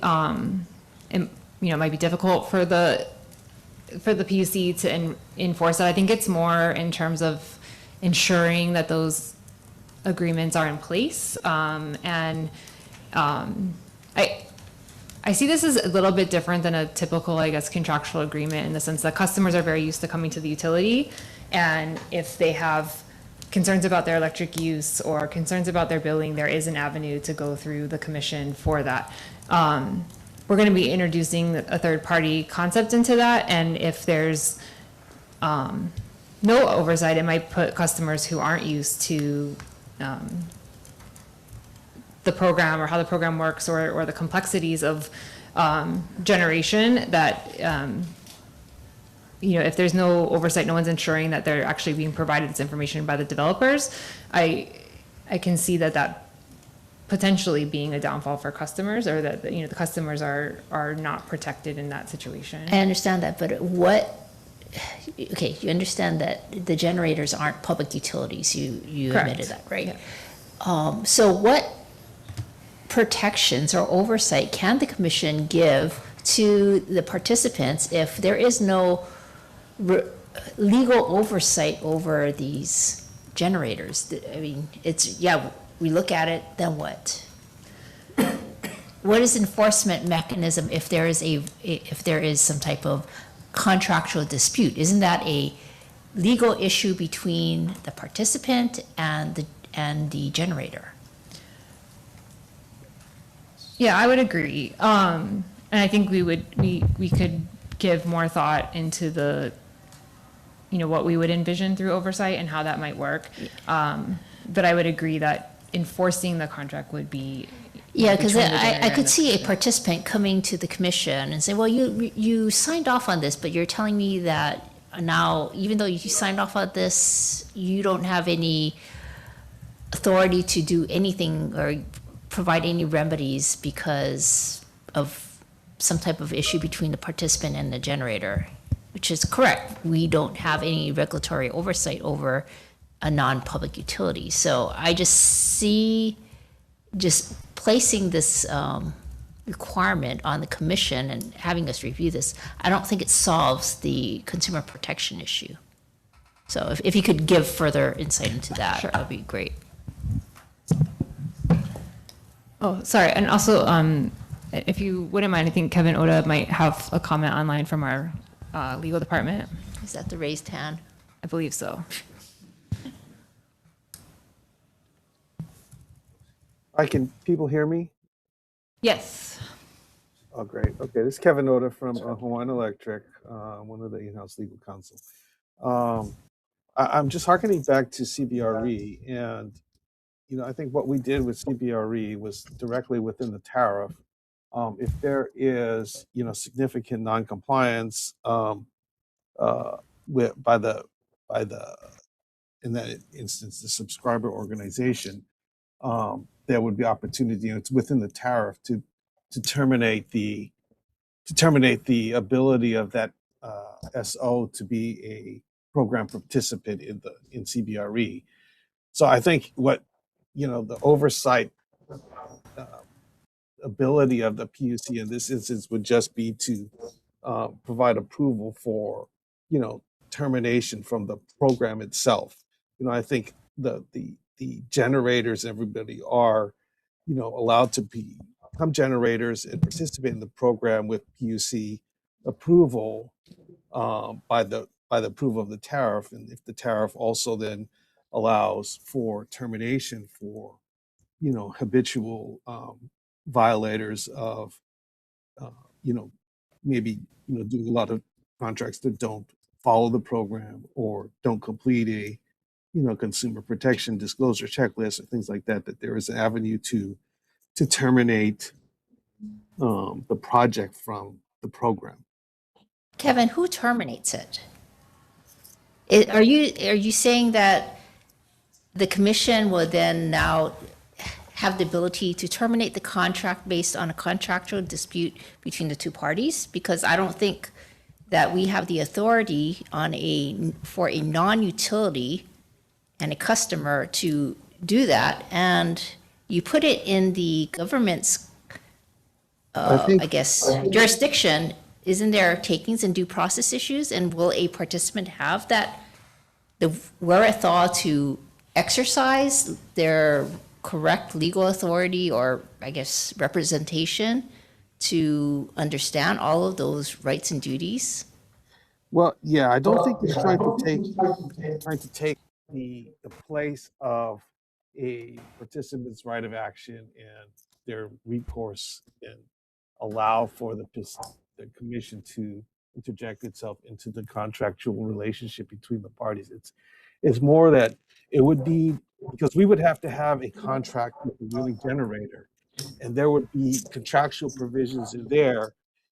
it might be difficult for the PUC to enforce that. I think it's more in terms of ensuring that those agreements are in place. I see this as a little bit different than a typical, I guess, contractual agreement in the sense that customers are very used to coming to the utility, and if they have concerns about their electric use or concerns about their billing, there is an avenue to go through the commission for that. We're going to be introducing a third-party concept into that, and if there's no oversight, it might put customers who aren't used to the program or how the program works or the complexities of generation that, if there's no oversight, no one's ensuring that they're actually being provided this information by the developers, I can see that potentially being a downfall for customers, or that, the customers are not protected in that situation. I understand that, but you understand that the generators aren't public utilities. You Correct. admitted that, right? Yeah. So what protections or oversight can the commission give to the participants if there is no legal oversight over these generators? I mean, we look at it, then what? What is enforcement mechanism if there is some type of contractual dispute? Isn't that a legal issue between the participant and the generator? Yeah, I would agree. And I think we could give more thought into the, what we would envision through oversight and how that might work. But I would agree that enforcing the contract would be. Yeah, because I could see a participant coming to the commission and say, well, you signed off on this, but you're telling me that now, even though you signed off on this, you don't have any authority to do anything or provide any remedies because of some type of issue between the participant and the generator, which is correct. We don't have any regulatory oversight over a non-public utility. So I just see placing this requirement on the commission and having us review this, I don't think it solves the consumer protection issue. So if you could give further insight into that, Sure. that would be great. Oh, sorry. And also, if you wouldn't mind, I think Kevin Oda might have a comment online from our legal department. Is that the raised hand? I believe so. Can people hear me? Yes. Oh, great. Okay, this is Kevin Oda from Hawaiian Electric, one of the in-house legal counsel. I'm just hearkening back to CBRE, and I think what we did with CBRE was directly within the tariff. If there is significant noncompliance by the in that instance the subscriber organization, there would be opportunity. It's within the tariff to terminate the terminate the ability of that SO to be a program participant in CBRE. So I think what the oversight ability of the PUC in this instance would just be to provide approval for termination from the program itself. I think the generators, everybody are allowed to become generators and participate in the program with PUC approval by the approval of the tariff, and if the tariff also then allows for termination for habitual violators of uh, you know maybe doing a lot of contracts that don't follow the program or don't complete a consumer protection disclosure checklist or things like that, that there is an avenue to terminate the project from the program. Kevin, who terminates it? Are you saying that the commission will then now have the ability to terminate the contract based on a contractual dispute between the two parties? Because I don't think that we have the authority for a non-utility and a customer to do that. And you put it in the government's, I guess, jurisdiction. Isn't there takings and due process issues? And will a participant have the wherewithal to exercise their correct legal authority or, I guess, representation to understand all of those rights and duties? Well, yeah, I don't think it's trying to take the place of a participant's right of action and their recourse and allow for the commission to interject itself into the contractual relationship between the parties. It's more that it would be, because we would have to have a contract with the wheeling generator, and there would be contractual provisions in there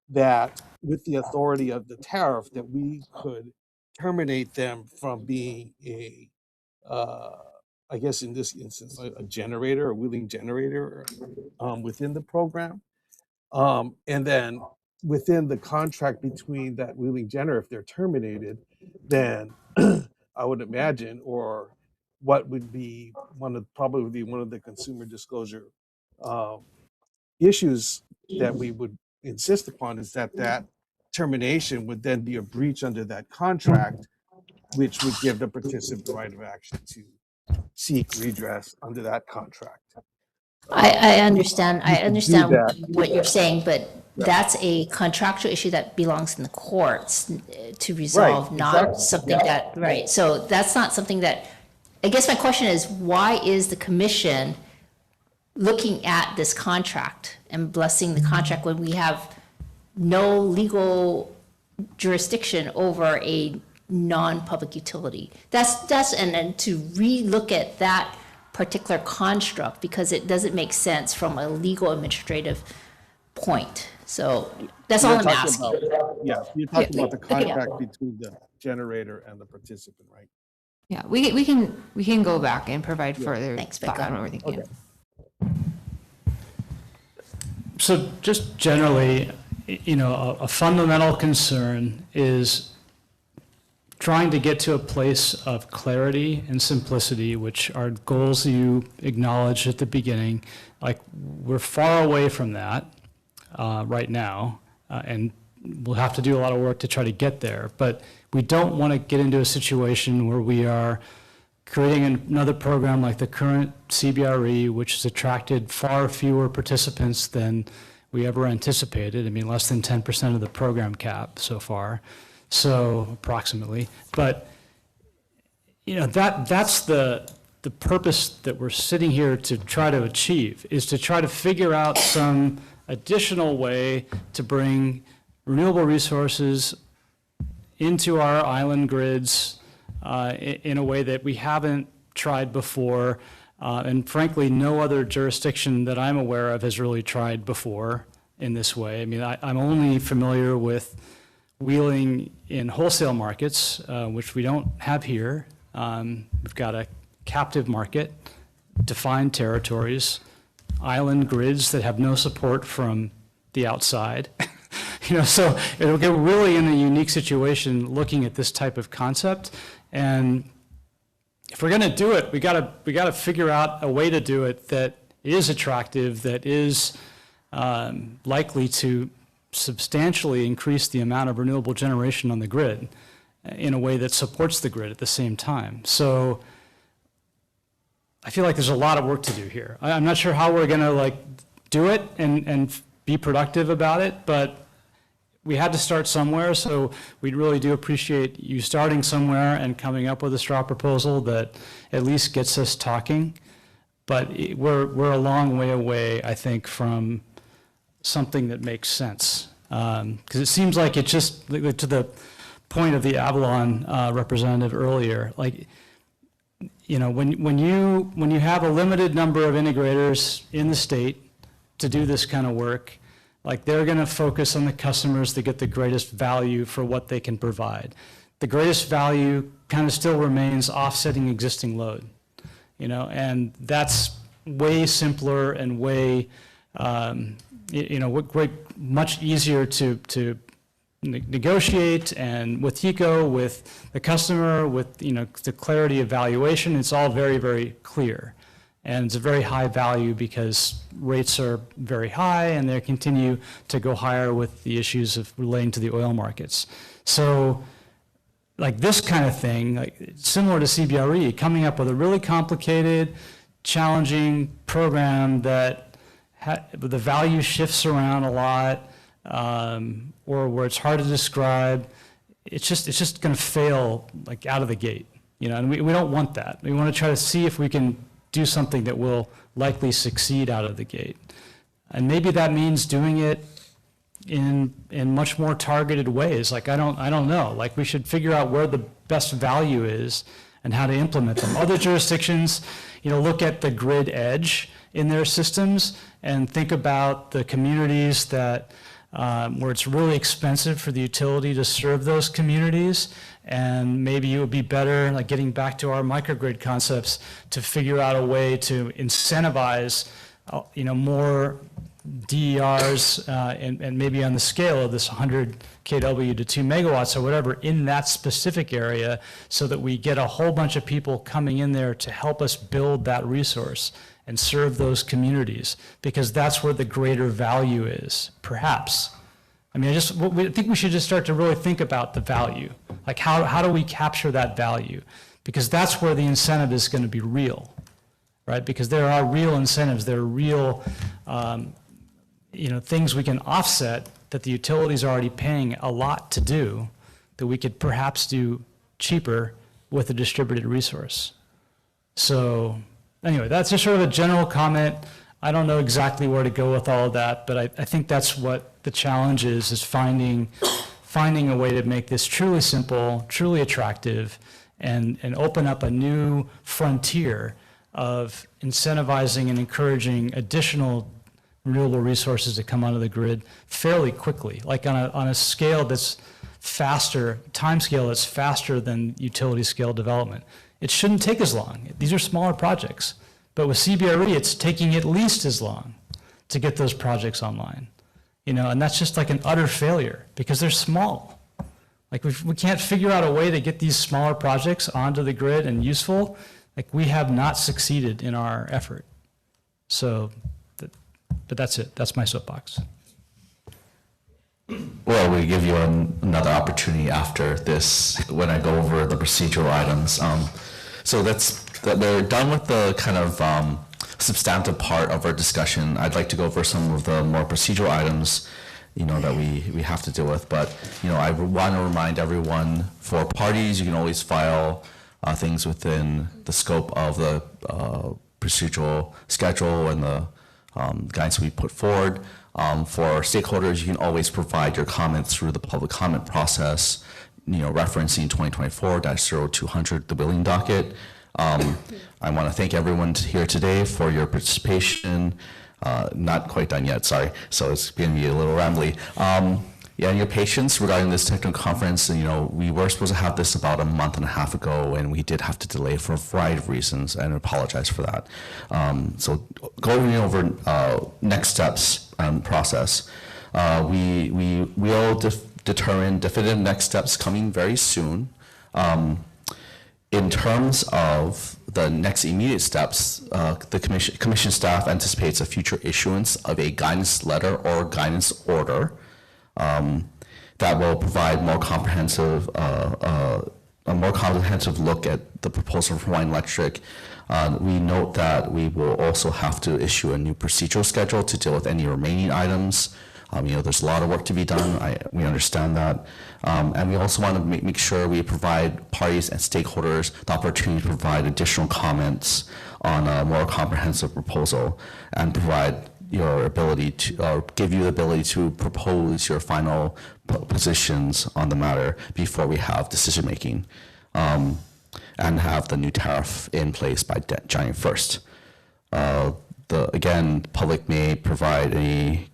that, with the authority of the tariff, that we could terminate them from being I guess in this instance, a generator, a wheeling generator within the program. And then within the contract between that wheeling generator, if they're terminated, then I would imagine, or what would be probably one of the consumer disclosure issues that we would insist upon, is that termination would then be a breach under that contract, which would give the participant the right of action to seek redress under that contract. I understand. I understand that. what you're saying, but that's a contractual issue that belongs in the courts to resolve, Right, not exactly. something Yeah. that, right. So that's not something that, I guess my question is, why is the commission looking at this contract and blessing the contract when we have no legal jurisdiction over a non-public utility? And then to relook at that particular construct, because it doesn't make sense from a legal administrative point. So that's all I'm asking. You're talking about the contract between the generator and the participant, right? Yeah, we can go back and provide further Thanks, thought Becca. on what we're thinking. So just generally, a fundamental concern is trying to get to a place of clarity and simplicity, which are goals you acknowledged at the beginning. Like, we're far away from that right now, and we'll have to do a lot of work to try to get there. But we don't want to get into a situation where we are creating another program like the current CBRE, which has attracted far fewer participants than we ever anticipated. I mean, less than 10% of the program cap so far. So approximately, but that's the purpose that we're sitting here to try to achieve, is to try to figure out some additional way to bring renewable resources into our island grids in a way that we haven't tried before, and frankly, no other jurisdiction that I'm aware of has really tried before in this way. I mean, I'm only familiar with wheeling in wholesale markets, which we don't have here. We've got a captive market, defined territories, island grids that have no support from the outside, So it'll get really in a unique situation looking at this type of concept. And if we're going to do it, we got to figure out a way to do it that is attractive, that is likely to substantially increase the amount of renewable generation on the grid in a way that supports the grid at the same time. So I feel like there's a lot of work to do here. I'm not sure how we're going to do it and be productive about it, but we had to start somewhere, so we really do appreciate you starting somewhere and coming up with a straw proposal that at least gets us talking. But we're a long way away, I think, from something that makes sense. Because it seems like it just, to the point of the Avalon representative earlier, when you have a limited number of integrators in the state to do this kind of work, they're going to focus on the customers that get the greatest value for what they can provide. The greatest value kind of still remains offsetting existing load, and that's way simpler and way, much easier to negotiate, and with HECO, with the customer, with the clarity of valuation, it's all very, very clear. And it's a very high value because rates are very high and they continue to go higher with the issues of relating to the oil markets. So this kind of thing, similar to CBRE, coming up with a really complicated, challenging program that the value shifts around a lot, or where it's hard to describe, it's just going to fail out of the gate, and we don't want that. We want to try to see if we can do something that will likely succeed out of the gate. And maybe that means doing it in much more targeted ways. I don't know. We should figure out where the best value is and how to implement them. Other jurisdictions, look at the grid edge in their systems and think about the communities that where it's really expensive for the utility to serve those communities, and maybe it would be better, getting back to our microgrid concepts, to figure out a way to incentivize, more DERs, and maybe on the scale of this 100 kW to 2 megawatts or whatever in that specific area, so that we get a whole bunch of people coming in there to help us build that resource and serve those communities, because that's where the greater value is, perhaps. I think we should just start to really think about the value. How do we capture that value? Because that's where the incentive is going to be real, right? Because there are real incentives, there are real, things we can offset that the utilities are already paying a lot to do, that we could perhaps do cheaper with a distributed resource. So anyway, that's just sort of a general comment. I don't know exactly where to go with all of that, but I think that's what the challenge is finding a way to make this truly simple, truly attractive, and open up a new frontier of incentivizing and encouraging additional renewable resources to come onto the grid fairly quickly, on a scale that's faster, time scale that's faster than utility scale development. It shouldn't take as long. These are smaller projects. But with CBRE, it's taking at least as long to get those projects online. And that's just an utter failure because they're small. We can't figure out a way to get these smaller projects onto the grid and useful. We have not succeeded in our effort. So, but that's it. That's my soapbox. Well, we give you another opportunity after this when I go over the procedural items. So we're done with the kind of substantive part of our discussion. I'd like to go over some of the more procedural items, that we have to deal with. But, I want to remind everyone, for parties, you can always file things within the scope of the procedural schedule and the guidance we put forward. For stakeholders, you can always provide your comments through the public comment process, referencing 2024-0200, the billing docket. I want to thank everyone here today for your participation. Not quite done yet, sorry. So it's going to be a little rambly. And your patience regarding this technical conference. We were supposed to have this about a month and a half ago, and we did have to delay for a variety of reasons, and I apologize for that. So going over next steps and process. We will determine definitive next steps coming very soon. In terms of the next immediate steps, the commission staff anticipates a future issuance of a guidance letter or guidance order that will provide more comprehensive, a more comprehensive look at the proposal from Hawaiian Electric. We note that we will also have to issue a new procedural schedule to deal with any remaining items. There's a lot of work to be done. We understand that. And we also want to make sure we provide parties and stakeholders the opportunity to provide additional comments on a more comprehensive proposal and provide your ability to, or give you the ability to propose your final positions on the matter before we have decision making and have the new tariff in place by January 1st. Again, public may provide any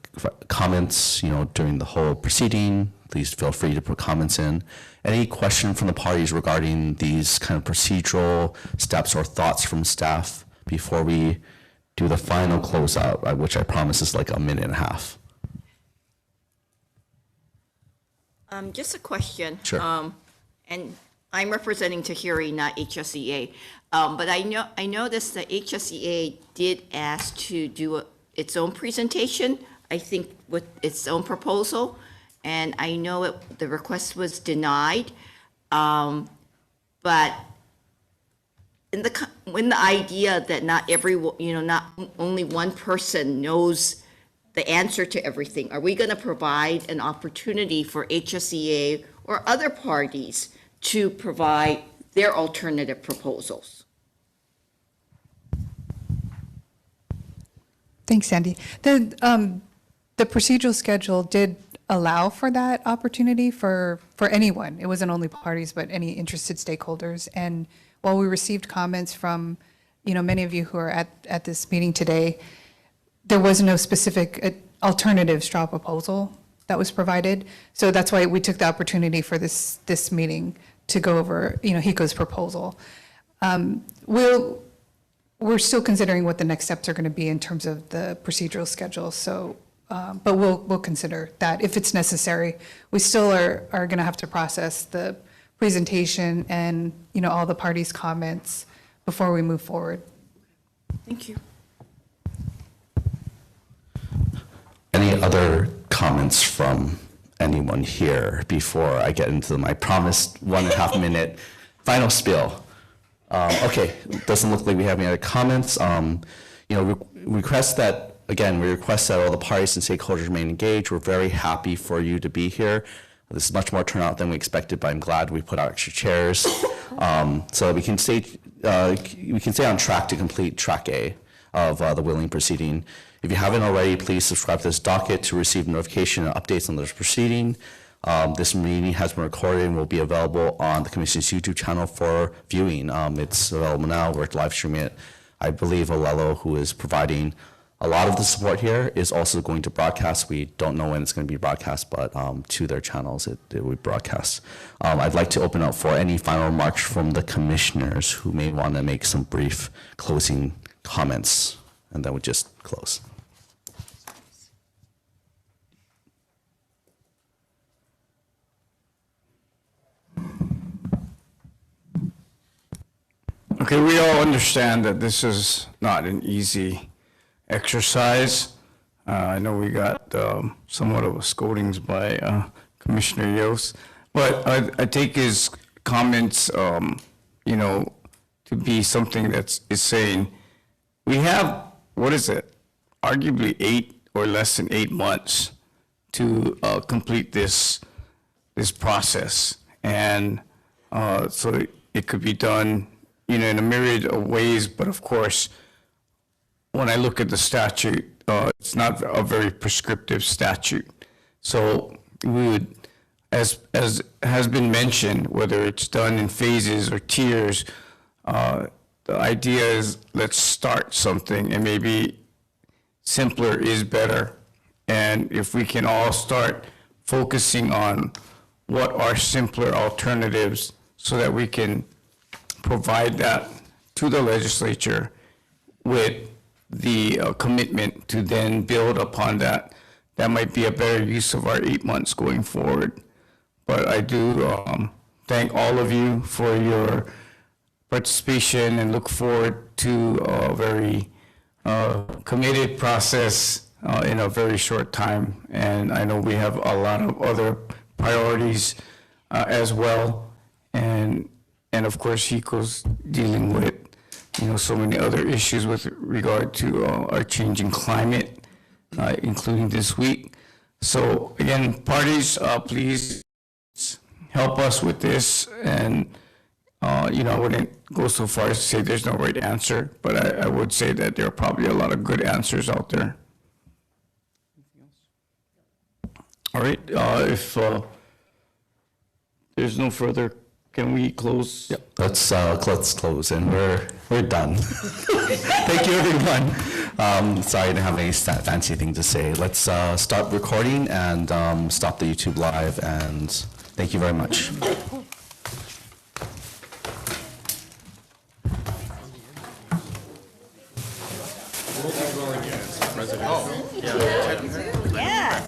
comments, during the whole proceeding. Please feel free to put comments in. Any question from the parties regarding these kind of procedural steps or thoughts from staff before we do the final closeout, which I promise is like a minute and a half. Just a question. Sure. And I'm representing Tahiri, not HSEA. But I noticed that HSEA did ask to do its own presentation, I think with its own proposal. And I know the request was denied. But when the idea that not only one person knows the answer to everything, are we going to provide an opportunity for HSEA or other parties to provide their alternative proposals? Thanks, Sandy. The procedural schedule did allow for that opportunity for anyone. It wasn't only parties, but any interested stakeholders. And while we received comments from, many of you who are at this meeting today, there was no specific alternative straw proposal that was provided. So that's why we took the opportunity for this meeting to go over, HECO's proposal. We're still considering what the next steps are going to be in terms of the procedural schedule. So, but we'll consider that if it's necessary. We still are going to have to process the presentation and, all the parties' comments before we move forward. Thank you. Any other comments from anyone here before I get into my promised 1.5 minute final spiel? Okay, doesn't look like we have any other comments. Request that all the parties and stakeholders remain engaged. We're very happy for you to be here. This is much more turnout than we expected, but I'm glad we put out extra chairs. So we can stay on track to complete track A of the wheeling proceeding. If you haven't already, please subscribe to this docket to receive notification and updates on this proceeding. This meeting has been recorded and will be available on the Commission's YouTube channel for viewing. It's available now. We're live streaming it. I believe Olelo, who is providing a lot of the support here, is also going to broadcast. We don't know when it's going to be broadcast, but to their channels, it will be broadcast. I'd like to open up for any final remarks from the commissioners who may want to make some brief closing comments, and then we just close. Okay, we all understand that this is not an easy exercise. I know we got somewhat of a scoldings by Commissioner Yost, but I take his comments, to be something that is saying we have, arguably 8 or less than 8 months to complete this process, and so it could be done in a myriad of ways. But of course, when I look at the statute, it's not a very prescriptive statute. So we would, as has been mentioned, whether it's done in phases or tiers, the idea is let's start something, and maybe simpler is better. And if we can all start focusing on what are simpler alternatives so that we can provide that to the legislature with the commitment to then build upon that that might be a better use of our 8 months going forward. But I do thank all of you for your participation and look forward to a very committed process in a very short time. And I know we have a lot of other priorities as well. And of course, HECO's dealing with, so many other issues with regard to our changing climate, including this week. So again, parties, please help us with this. And, I wouldn't go so far as to say there's no right answer, but I would say that there are probably a lot of good answers out there. All right, if there's no further, can we close? Yep. Let's close, and we're done. Thank you, everyone. Sorry, I didn't have any fancy thing to say. Let's stop recording and stop the YouTube live, and thank you very much. Yeah.